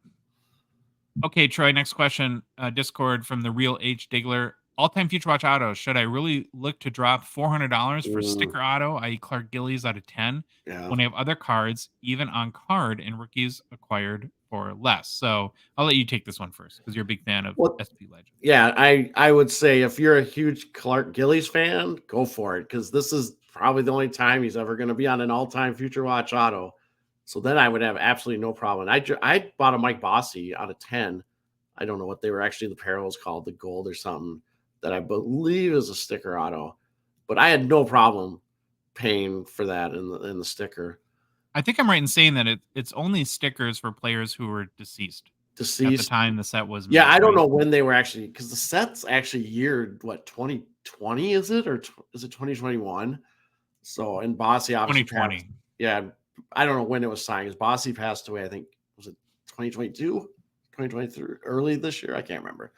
Okay, Troy, next question. Discord from the Real H Diggler. All-time Future Watch autos. Should I really look to drop $400 for sticker auto, i.e. Clark Gillies out of 10, when I have other cards, even on card, and rookies acquired for less? So I'll let you take this one first, because you're a big fan of SP Legend. Yeah, I would say if you're a huge Clark Gillies fan, go for it, because this is probably the only time he's ever going to be on an all-time Future Watch auto. So then I would have absolutely no problem. I bought a Mike Bossy out of 10. I don't know what they were actually, the parallels called, the gold or something, that I believe is a sticker auto, but I had no problem paying for that in the sticker. I think I'm right in saying that it's only stickers for players who were deceased at the time the set was made. Yeah, I don't know when they were actually, because the set's actually year, what, 2020 is it, or is it 2021? So, and Bossy obviously 2020. passed, yeah, I don't know when it was signed, because Bossy passed away, I think, was it 2022, 2023, early this year? I can't remember.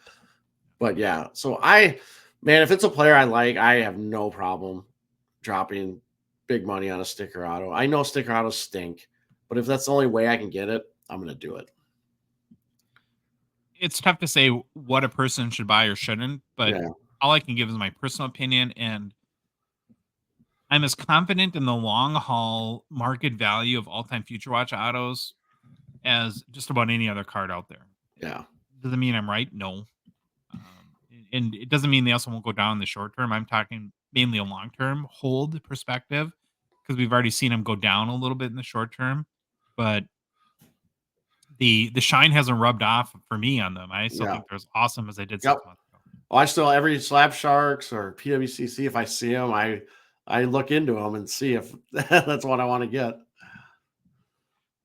But yeah, so man, if it's a player I like, I have no problem dropping big money on a sticker auto. I know sticker autos stink, but if that's the only way I can get it, I'm going to do it. It's tough to say what a person should buy or shouldn't, but all I can give is my personal opinion, and I'm as confident in the long haul market value of all-time Future Watch autos as just about any other card out there. Yeah. Does it mean I'm right? No. And it doesn't mean they also won't go down in the short term. I'm talking mainly a long-term hold perspective, because we've already seen them go down a little bit in the short term, but the shine hasn't rubbed off for me on them. I still think they're as awesome as I did 6 months ago. Oh, I still, every Slab Sharks or PWCC, if I see them, I look into them and see if that's what I want to get.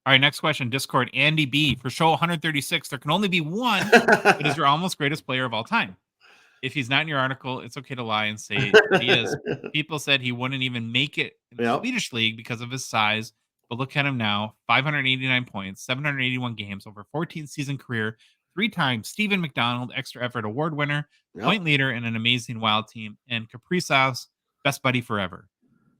All right, next question. Discord, Andy B. For show 136, there can only be one that is your almost greatest player of all time. If he's not in your article, it's okay to lie and say that he is. People said he wouldn't even make it in the Yep. Swedish league because of his size, but look at him now, 589 points, 781 games, over 14 season career, 3 times Stephen McDonald Extra Effort Award winner, Yep. point leader in an amazing Wild team, and Kaprizov's best buddy forever.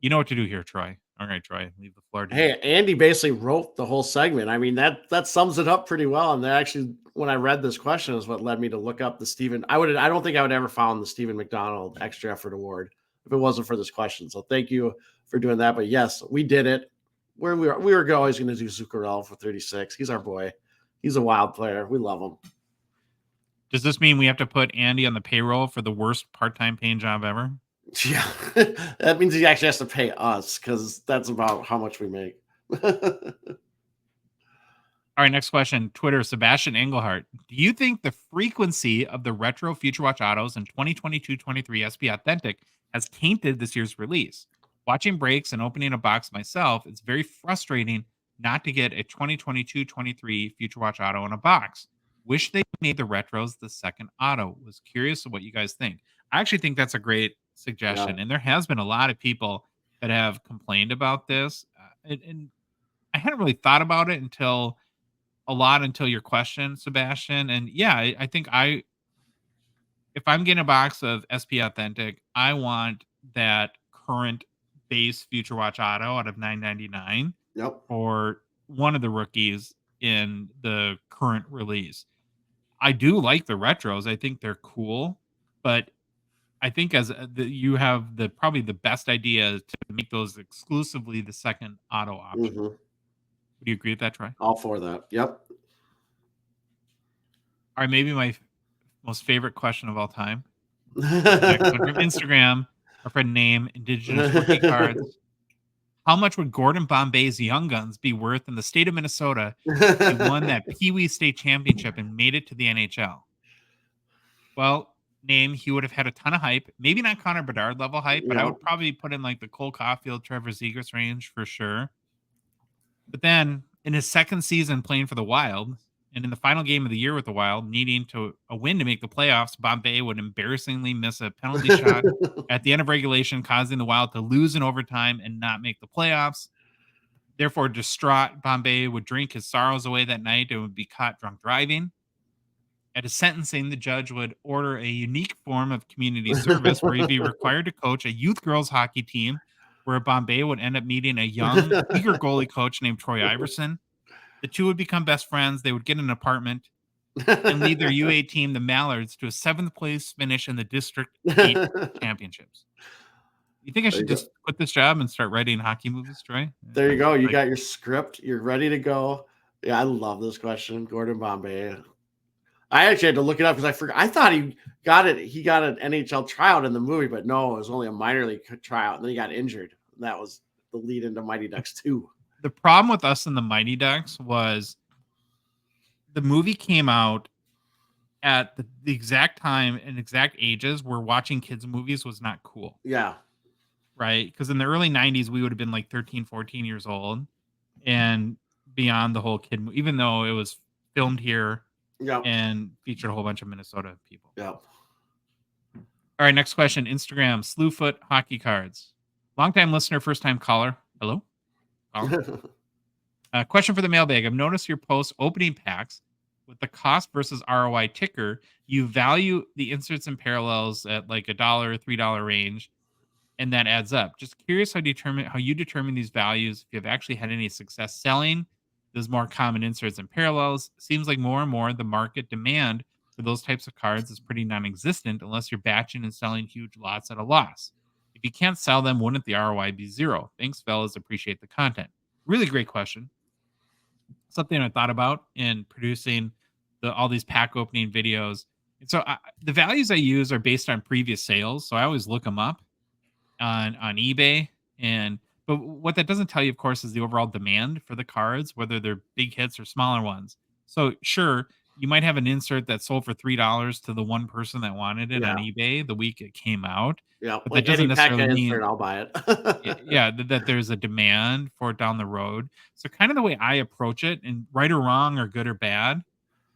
You know what to do here, Troy. All right, Troy, leave the floor to you. Hey, Andy basically wrote the whole segment. I mean, that sums it up pretty well. And that actually, when I read this question, is what led me to look up the Stephen. I don't think I would ever found the Stephen McDonald Extra Effort Award if it wasn't for this question. So thank you for doing that. But yes, we did it. We were always going to do Zuccarello for 36. He's our boy. He's a Wild player. We love him. Does this mean we have to put Andy on the payroll for the worst part-time paying job ever? Yeah, that means he actually has to pay us because that's about how much we make. All right, next question. Twitter, Sebastian Engelhardt. Do you think the frequency of the retro Future Watch autos in 2022-23 SP Authentic has tainted this year's release? Watching breaks and opening a box myself, it's very frustrating not to get a 2022-23 Future Watch auto in a box. Wish they made the retros the second auto. Was curious of what you guys think. I actually think that's a great Yeah. suggestion, and there has been a lot of people that have complained about this, and I hadn't really thought about it until your question, Sebastian. And yeah, I think if I'm getting a box of SP Authentic, I want that current base Future Watch Auto out of 999 Yep. for one of the rookies in the current release. I do like the retros. I think they're cool, but I think you have the probably the best idea to make those exclusively the second auto option. Hmm. Would you agree with that, Troy? All for that. Yep. All right, maybe my most favorite question of all time. Next one from Instagram, our friend name, Indigenous Rookie Cards. How much would Gordon Bombay's Young Guns be worth in the state of Minnesota if he won that Pee Wee State Championship and made it to the NHL? Well, name, he would have had a ton of hype. Maybe not Connor Bedard level hype, but I Yep. would probably put in like the Cole Caulfield, Trevor Zegras range for sure. But then in his second season playing for the Wild, and in the final game of the year with the Wild, needing a win to make the playoffs, Bombay would embarrassingly miss a penalty shot at the end of regulation, causing the Wild to lose in overtime and not make the playoffs. Therefore, distraught, Bombay would drink his sorrows away that night and would be caught drunk driving. At his sentencing, the judge would order a unique form of community service where he'd be required to coach a youth girls hockey team, where Bombay would end up meeting a young, eager goalie coach named Troy Iverson. The two would become best friends. They would get an apartment and lead their UA team, the Mallards, to a 7th place finish in the District 8 championships. You think I There you should go. just quit this job and start writing hockey movies, Troy? There you go. You Like, got your script. You're ready to go. Yeah, I love this question, Gordon Bombay. I actually had to look it up because I forgot. I thought he got it. He got an NHL tryout in the movie, but no, it was only a minor league tryout, and then he got injured. That was the lead into Mighty Ducks 2. the problem with us and the Mighty Ducks was the movie came out at the exact time and exact ages where watching kids movies was not cool, Yeah. right? Because in the early 90s, we would have been like 13, 14 years old and beyond the whole even though it was filmed here Yep. and featured a whole bunch of Minnesota people. Yep. All right, next question. Instagram, Slewfoot Hockey Cards. Longtime listener, first time caller. Hello? Caller? Question for the mailbag. I've noticed your post opening packs with the cost versus ROI ticker. You value the inserts and parallels at like $1, $3 range, and that adds up. Just curious how you determine these values. If you have actually had any success selling those more common inserts and parallels. Seems like more and more the market demand for those types of cards is pretty non-existent unless you're batching and selling huge lots at a loss. If you can't sell them, wouldn't the ROI be zero? Thanks, fellas. Appreciate the content. Really great question. Something I thought about in producing all these pack opening videos. And so the values I use are based on previous sales. So I always look them up on eBay. But what that doesn't tell you, of course, is the overall demand for the cards, whether they're big hits or smaller ones. So sure, you might have an insert that sold for $3 to the one person that wanted it on Yeah. eBay the week it came out, Yeah. but that Like doesn't any necessarily Pekka insert, mean I'll buy it. yeah, that there's a demand for it down the road. So kind of the way I approach it, and right or wrong or good or bad,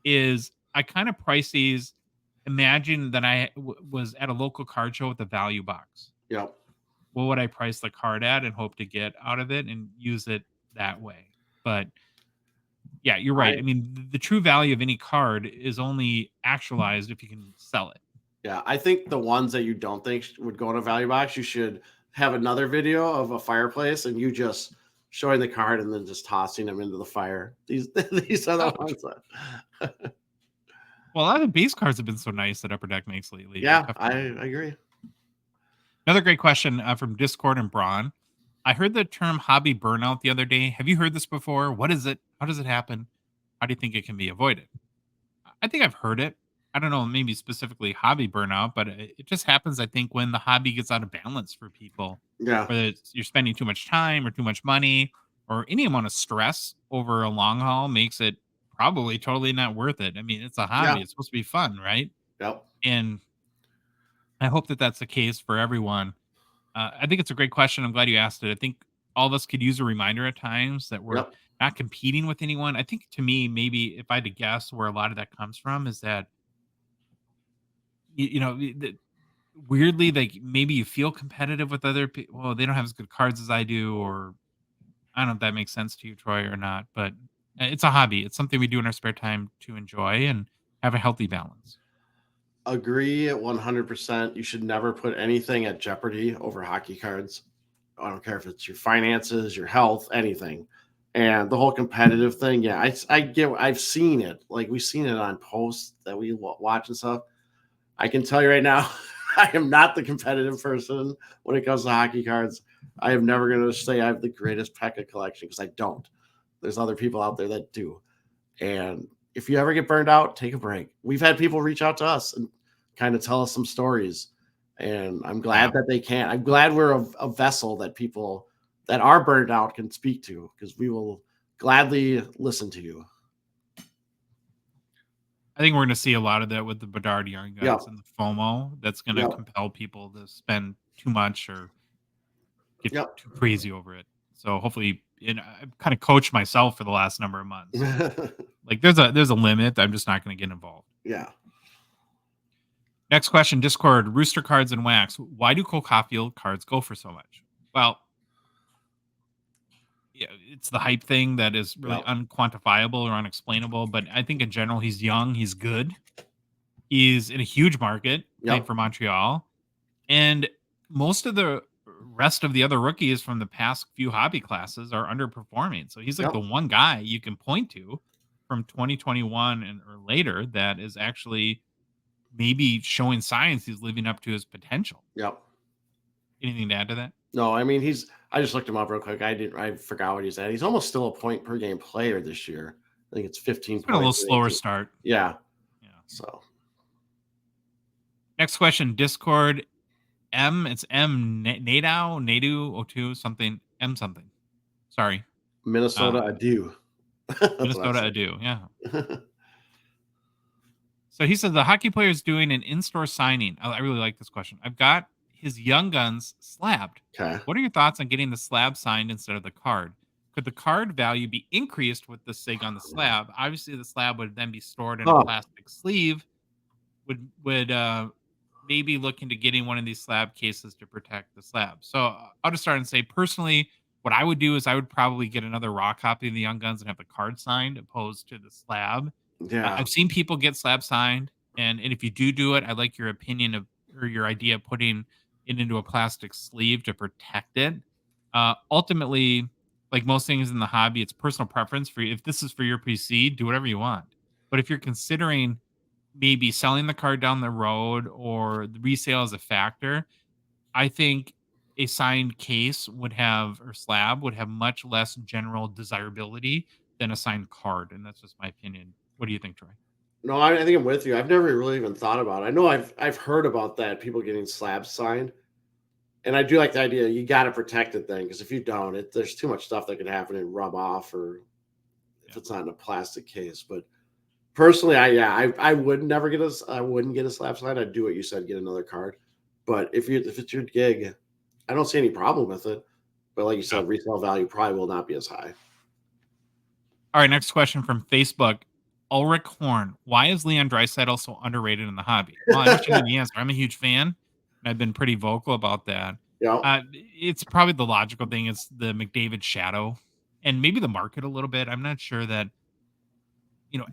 is I kind of price these. Imagine that was at a local card show with a value box. Yep. What would I price the card at and hope to get out of it and use it that way? But yeah, you're right. I I mean, the true value of any card is only actualized if you can sell it. Yeah, I think the ones that you don't think would go in a value box, you should have another video of a fireplace and you just showing the card and then just tossing them into the fire. These these are the Oh, ones that well, a lot of the base cards have been so nice that Upper Deck makes lately. They're yeah, tough I to beat. agree. Another great question from Discord and Braun. I heard the term hobby burnout the other day. Have you heard this before? What is it? How does it happen? How do you think it can be avoided? I think I've heard it. I don't know, maybe specifically hobby burnout, but it just happens, I think, when the hobby gets out of balance for people, Yeah. whether you're spending too much time or too much money or any amount of stress over a long haul makes it probably totally not worth it. I mean, it's a Yeah. hobby. It's supposed to be fun, right? Yep. And I hope that that's the case for everyone. I think it's a great question. I'm glad you asked it. I think all of us could use a reminder at times that we're Yep. not competing with anyone. I think to me, maybe if I had to guess where a lot of that comes from is that, weirdly, like maybe you feel competitive with other people. Well, they don't have as good cards as I do, or I don't know if that makes sense to you, Troy, or not. But it's a hobby. It's something we do in our spare time to enjoy and have a healthy balance. Agree at 100%. You should never put anything at jeopardy over hockey cards. I don't care if it's your finances, your health, anything. And the whole competitive thing, yeah, I've seen it. Like we've seen it on posts that we watch and stuff. I can tell you right now, I am not the competitive person when it comes to hockey cards. I am never going to say I have the greatest Pekka collection because I don't. There's other people out there that do. And if you ever get burned out, take a break. We've had people reach out to us and kind of tell us some stories. And I'm Yeah. glad that they can. I'm glad we're a vessel that people that are burned out can speak to because we will gladly listen to you. I think we're going to see a lot of that with the Bedard Young Yep. Guns and the FOMO. That's going to Yep. compel people to spend too much or get Yep. too crazy over it. So hopefully, and I've kind of coached myself for the last number of months. Like there's a limit. I'm just not going to get involved. Yeah. Next question, Discord, Rooster Cards and Wax. Why do Cole Caulfield cards go for so much? Well, yeah, it's the hype thing that is really Yep. unquantifiable or unexplainable. But I think in general, he's young, he's good, he's in a huge market, playing Yep. for Montreal, and most of the rest of the other rookies from the past few hobby classes are underperforming. So he's like the Yep. one guy you can point to from 2021 and or later that is actually maybe showing signs he's living up to his potential. Yep. Anything to add to that? No, I mean I just looked him up real quick. I forgot what he's at. He's almost still a point per game player this year. I think it's 15 It's been a little points. slower start. Yeah. Yeah. So Next question, Discord. It's M Nadu02 something M something. Sorry. Minnesota Uh adieu. That's what I Minnesota said. Adu. Yeah. So he said the hockey player is doing an in-store signing. I really like this question. I've got his Young Guns slabbed. Okay. What are your thoughts on getting the slab signed instead of the card? Could the card value be increased with the SIG on the slab? Obviously, the slab would then be stored in a Oh, plastic sleeve. Would maybe look into getting one of these slab cases to protect the slab. So I'll just start and say personally, what I would do is I would probably get another raw copy of the Young Guns and have the card signed opposed to the slab. yeah. I've seen people get slab signed, and if you do it, I like your opinion of or your idea of putting it into a plastic sleeve to protect it. Ultimately, like most things in the hobby, it's personal preference for you. If this is for your PC, do whatever you want. But if you're considering maybe selling the card down the road or the resale as a factor, I think a signed case would have or slab would have much less general desirability than a signed card, and that's just my opinion. What do you think, Troy? No, I think I'm with you. I've never really even thought about it. I know I've heard about that, people getting slabs signed. And I do like the idea you got to protect it then, because if you don't, there's too much stuff that could happen and rub off, or if Yeah. it's not in a plastic case. But Personally, I would never get I wouldn't get a slab slide. I'd do what you said, get another card. But if it's your gig, I don't see any problem with it. But like you Yeah. said, resale value probably will not be as high. All right, next question from Facebook. Ulrich Horn. Why is Leon Draisaitl so underrated in the hobby? Well, I wish I knew the answer. I'm a huge fan, and I've been pretty vocal about that. Yeah, It's probably the logical thing. It's the McDavid shadow and maybe the market a little bit. I'm not sure that,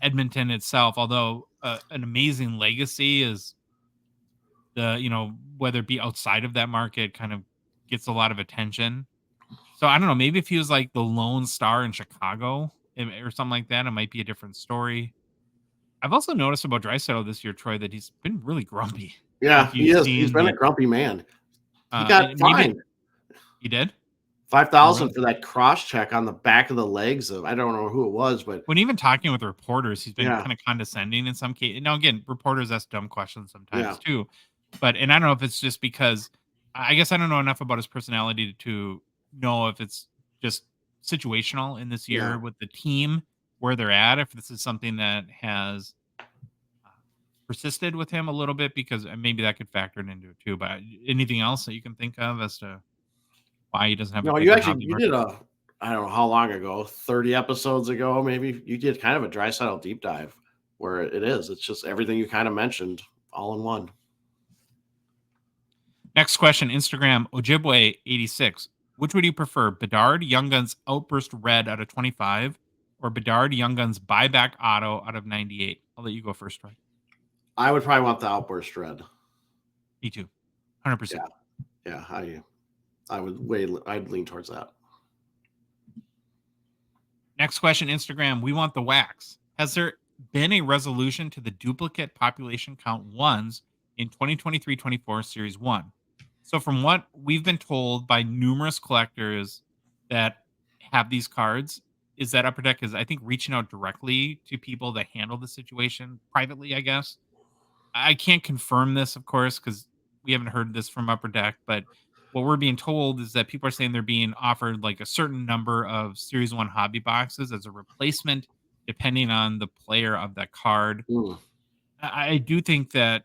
Edmonton itself, although an amazing legacy is whether it be outside of that market kind of gets a lot of attention. So I don't know, maybe if he was like the lone star in Chicago or something like that, it might be a different story. I've also noticed about Draisaitl this year, Troy, that he's been really grumpy. I don't know yeah, if he you've is. He's seen been a grumpy man. He got and maybe fined he did. Oh, 5,000 really? for that cross check on the back of the legs of I don't know who it was, but When even talking with reporters, he's been yeah, kind of condescending in some case. Now, again, reporters ask dumb questions yeah, sometimes too, and I don't know if it's just because I guess I don't know enough about his personality to know if it's just situational in this yeah. year with the team where they're at. If this is something that has uh, persisted with him a little bit, because maybe that could factor it into it too. But anything else that you can think of as to why he doesn't have a No, you bigger actually hobby you did market? a I don't know how long ago, 30 episodes ago, maybe you did kind of a dry saddle deep dive where it is. It's just everything you kind of mentioned all in one. Next question, Instagram, Ojibwe86. Which would you prefer, Bedard Young Guns Outburst Red out of 25 or Bedard Young Guns Buyback Auto out of 98? I'll let you go first, Troy. I would probably want the outburst red. Me too. 100%. Yeah, yeah. I'd lean towards that. Next question, Instagram, we want the wax. Has there been a resolution to the duplicate population count ones in 2023-24 Series 1? So from what we've been told by numerous collectors that have these cards, is that Upper Deck is, I think, reaching out directly to people that handle the situation privately, I guess. I can't confirm this, of course, because we haven't heard this from Upper Deck, but what we're being told is that people are saying they're being offered like a certain number of Series 1 hobby boxes as a replacement, depending on the player of that card. Mm, I do think that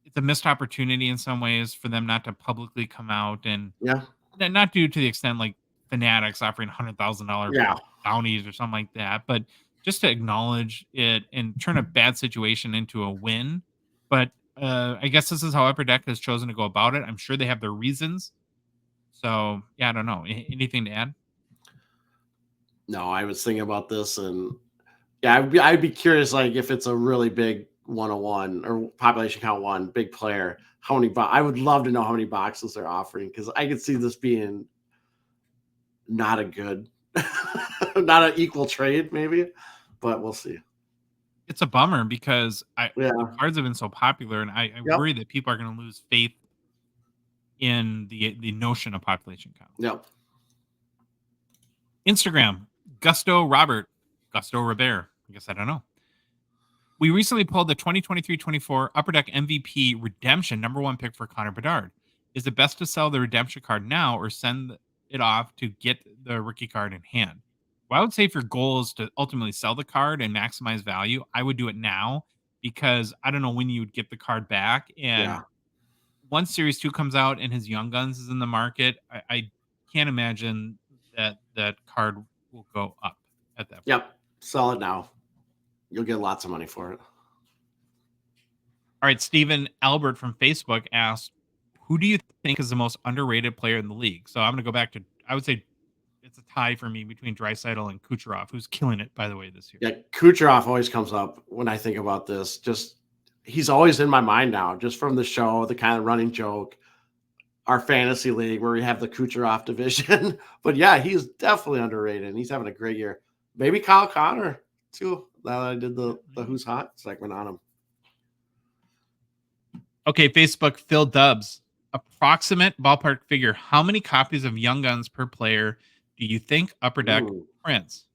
it's a missed opportunity in some ways for them not to publicly come out and yeah, not due to the extent like Fanatics offering $100,000 yeah, bounties or something like that, but just to acknowledge it and turn a bad situation into a win. But I guess this is how Upper Deck has chosen to go about it. I'm sure they have their reasons. So yeah, I don't know. Anything to add? no, I was thinking about this, and yeah, I'd be curious, like if it's a really big 101 or population count one big player, how many? I would love to know how many boxes they're offering because I could see this being not a good, not an equal trade, maybe, but we'll see. It's a bummer because the Yeah. cards have been so popular, and I Yep. worry that people are going to lose faith in the notion of population count. Yep. Instagram, Gusto Robert, Gusto Robert. I guess I don't know. We recently pulled the 2023-24 Upper Deck MVP redemption number one pick for Connor Bedard. Is it best to sell the redemption card now or send it off to get the rookie card in hand? Well, I would say if your goal is to ultimately sell the card and maximize value, I would do it now because I don't know when you would get the card back. And Yeah. once Series 2 comes out and his Young Guns is in the market, I can't imagine that that card will go up at that point. Yep. Sell it now. You'll get lots of money for it. All right, Stephen Albert from Facebook asked, "Who do you think is the most underrated player in the league?" So I'm going to go back to, I would say it's a tie for me between Draisaitl and Kucherov, who's killing it, by the way, this year. Yeah, Kucherov always comes up when I think about this. Just he's always in my mind now, just from the show, the kind of running joke, our fantasy league where we have the Kucherov division. But yeah, he's definitely underrated and he's having a great year. Maybe Kyle Connor too. Now that I did the Who's Hot segment on him. Okay, Facebook, Phil Dubs. Approximate ballpark figure. How many copies of Young Guns per player do you think Upper Deck Ooh. prints?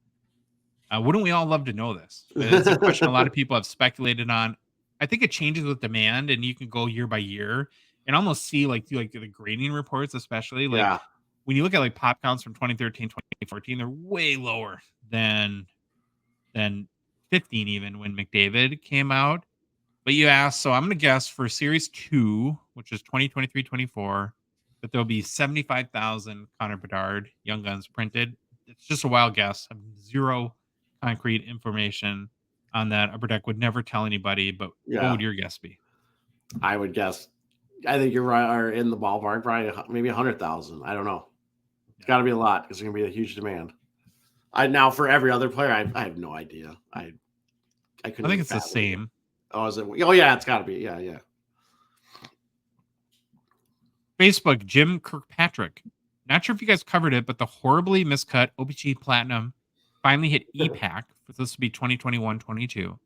Wouldn't we all love to know this? It's a question a lot of people have speculated on. I think it changes with demand, and you can go year by year and almost see like the grading reports, especially like Yeah. when you look at like pop counts from 2013, 2014, they're way lower than 15 even when McDavid came out. But you asked, so I'm going to guess for Series 2, which is 2023-24, that there'll be 75,000 Connor Bedard Young Guns printed. It's just a wild guess. I have zero concrete information on that. Upper Deck would never tell anybody, but what Yeah, would your guess be? I would guess. I think you're right, or in the ballpark, probably maybe 100,000. I don't know. It's got to be a lot because there's going to be a huge demand. Now for every other player, I have no idea. I couldn't I think even it's the fathom it. same. Oh, is it? Oh, yeah, it's got to be. Yeah. Facebook, Jim Kirkpatrick. Not sure if you guys covered it, but the horribly miscut OPG Platinum finally hit EPAC. This will be 2021-22.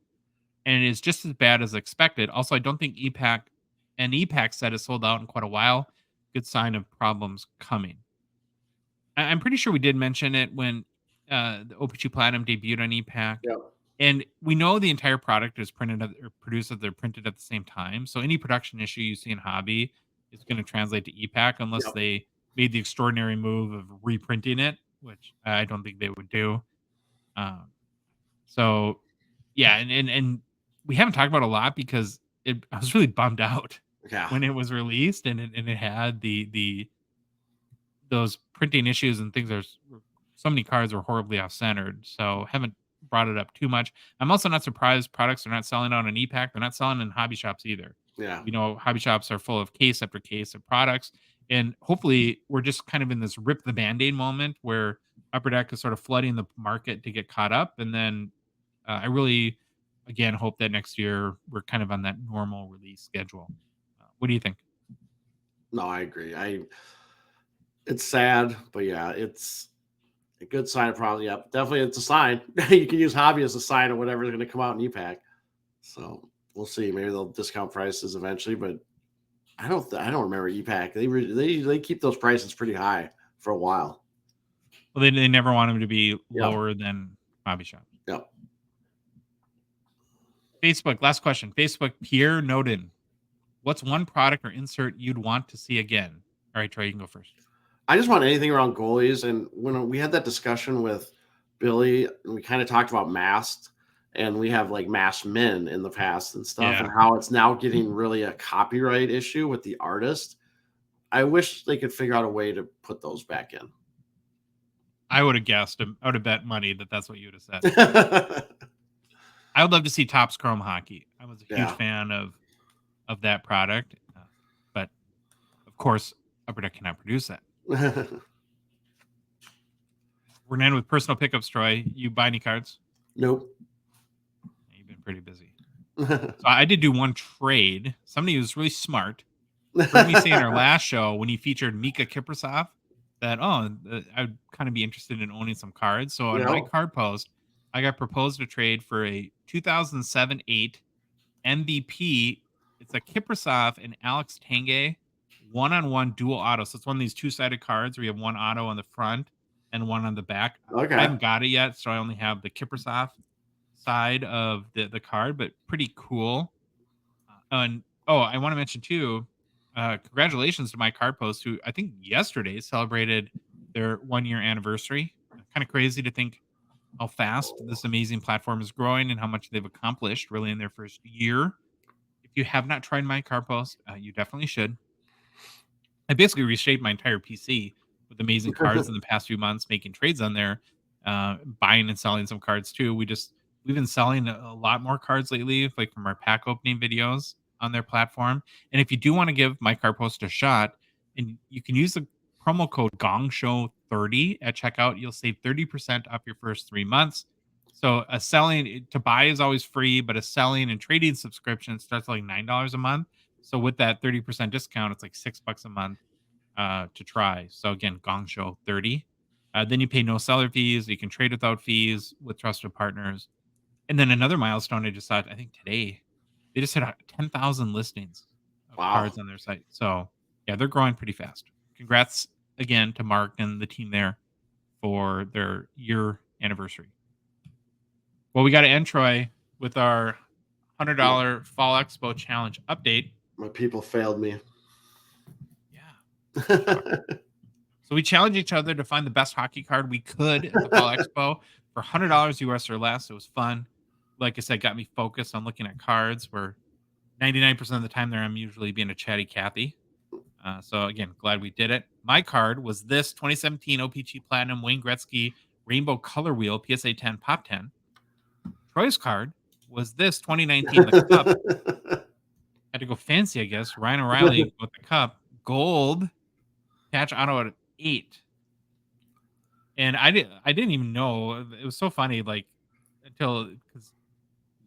And it is just as bad as expected. Also, I don't think EPAC set is sold out in quite a while. Good sign of problems coming. I'm pretty sure we did mention it when the OPG Platinum debuted on EPAC. Yep. And we know the entire product is printed or produced they're printed at the same time. So any production issue you see in hobby is going to translate to EPAC unless Yep. they made the extraordinary move of reprinting it, which I don't think they would do. So yeah, and we haven't talked about it a lot because I was really bummed out Yeah. when it was released and it had those printing issues and things. There's so many cards were horribly off centered, so haven't brought it up too much. I'm also not surprised products are not selling out on EPAC. They're not selling in hobby shops either. Yeah. We know hobby shops are full of case after case of products, and hopefully we're just kind of in this rip the band-aid moment where Upper Deck is sort of flooding the market to get caught up, and then I really, again, hope that next year we're kind of on that normal release schedule. What do you think? No, I agree. It's sad, but yeah, it's a good sign of problem. Yep, definitely, it's a sign. You can use hobby as a sign of whatever's going to come out in EPAC. So we'll see. Maybe they'll discount prices eventually, but I don't remember EPAC. They keep those prices pretty high for a while. Well, they never want them to be Yep. lower than hobby shops. Yep. Facebook, last question. Facebook, Pierre Noden. What's one product or insert you'd want to see again? All right, Troy, you can go first. I just want anything around goalies. And when we had that discussion with Billy, we kind of talked about masked, and we have like masked men in the past and stuff, and how it's now getting really a copyright issue with the artist. I wish they could figure out a way to put those back in. I would have guessed. I would have bet money that that's what you would have said. I would love to see Topps Chrome Hockey. I was a huge fan of that product, but of course, Upper Deck cannot produce that. We're gonna end with personal pickups, Troy. You buy any cards? Nope. You've been pretty busy. So I did do one trade. Somebody who's really smart heard me say in our last show when he featured Mika Kiprasov that I'd kind of be interested in owning some cards. So on my card post, I got proposed a trade for a 2007-8 MVP. It's a Kiprasov and Alex Tanguay one-on-one dual auto. So it's one of these two-sided cards where you have one auto on the front and one on the back. Okay. I haven't got it yet, so I only have the Kiprasov side of the card, but pretty cool. And I want to mention too, congratulations to my card post, who I think yesterday celebrated their 1-year anniversary. Kind of crazy to think how fast this amazing platform is growing and how much they've accomplished really in their first year. If you have not tried my card post, you definitely should. I basically reshaped my entire PC with amazing cards in the past few months, making trades on there, buying and selling some cards too. We've been selling a lot more cards lately, like from our pack opening videos on their platform. And if you do want to give my card post a shot, and you can use the promo code Gongshow30 at checkout, you'll save 30% off your first 3 months. So a selling to buy is always free, but a selling and trading subscription starts at like $9 a month. So with that 30% discount, it's like $6 a month to try. So again, Gongshow30. Then you pay no seller fees. You can trade without fees with trusted partners. And then another milestone I just saw, I think today, they just hit 10,000 listings of cards on their site. So yeah, they're growing pretty fast. Congrats again to Mark and the team there for their year anniversary. Well, we got to end, Troy, with our $100 Fall Expo challenge update. My people failed me. Yeah. So we challenged each other to find the best hockey card we could at the Fall Expo for $100 US or less. It was fun. like I said, got me focused on looking at cards where 99% of the time there I'm usually being a chatty Cathy. So again, glad we did it. My card was this 2017 OPG Platinum Wayne Gretzky Rainbow Color Wheel PSA 10 Pop 10. Troy's card was this 2019 The Cup. Had to go fancy, I guess. Ryan O'Reilly with the Cup. Gold. Patch auto at 8. And I didn't even know. It was so funny, like, until because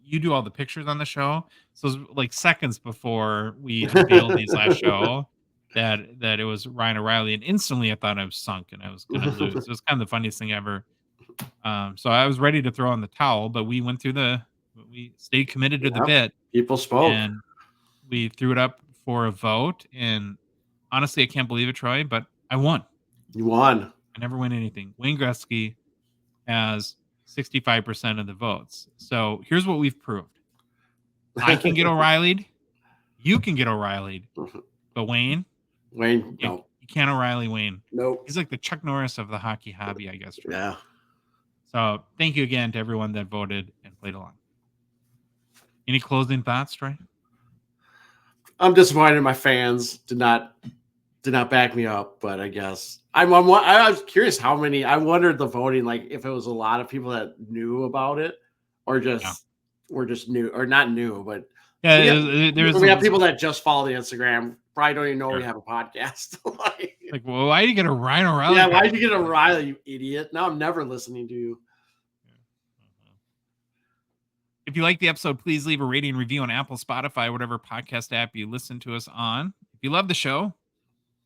you do all the pictures on the show. So it was like seconds before we unveiled these last show that it was Ryan O'Reilly, and instantly I thought I was sunk and I was gonna lose. It was kind of the funniest thing ever. So I was ready to throw in the towel, but we stayed committed to the Yep. bit People spoke. and we threw it up for a vote. And honestly, I can't believe it, Troy, but I won. You won. I never win anything. Wayne Gretzky has 65% of the votes. So here's what we've proved. I can get O'Reilly'd. You can get O'Reilly'd. But Wayne, No. you can't O'Reilly Wayne. Nope. He's like the Chuck Norris of the hockey hobby, I guess. Troy. Yeah. So thank you again to everyone that voted and played along. Any closing thoughts, Troy? I'm disappointed my fans did not back me up, but I guess I was curious how many. I wondered the voting, like if it was a lot of people that knew about it, or just were just new, or not new, but we have people that just follow the Instagram. Probably don't even know we have a podcast. like, well, why did you get a Ryan O'Reilly? Yeah, why did you get a Riley, you idiot? Now I'm never listening to you. If you like the episode, please leave a rating and review on Apple, Spotify, whatever podcast app you listen to us on. If you love the show,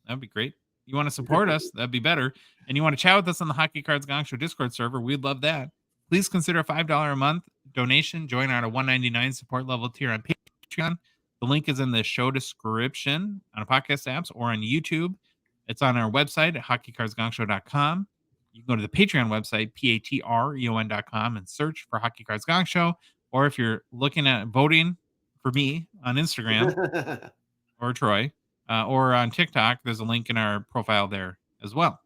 that'd be great. You want to support us, that'd be better. And you want to chat with us on the Hockey Cards Gongshow Discord server, we'd love that. Please consider a $5 a month donation. Join our $1.99 support level tier on Patreon. The link is in the show description on podcast apps or on YouTube. It's on our website at hockeycardsgongshow.com. You can go to the Patreon website, patreon.com, and search for Hockey Cards Gong Show. Or if you're looking at voting for me on Instagram or Troy or on TikTok, there's a link in our profile there as well.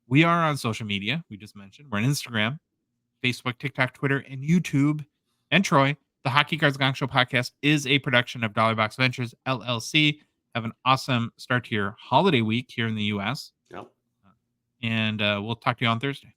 We are on social media. We just mentioned we're on Instagram, Facebook, TikTok, Twitter, and YouTube. And Troy, the Hockey Cards Gong Show podcast is a production of Dollar Box Ventures, LLC. Have an awesome start to your holiday week here in the U.S. Yep. And we'll talk to you on Thursday.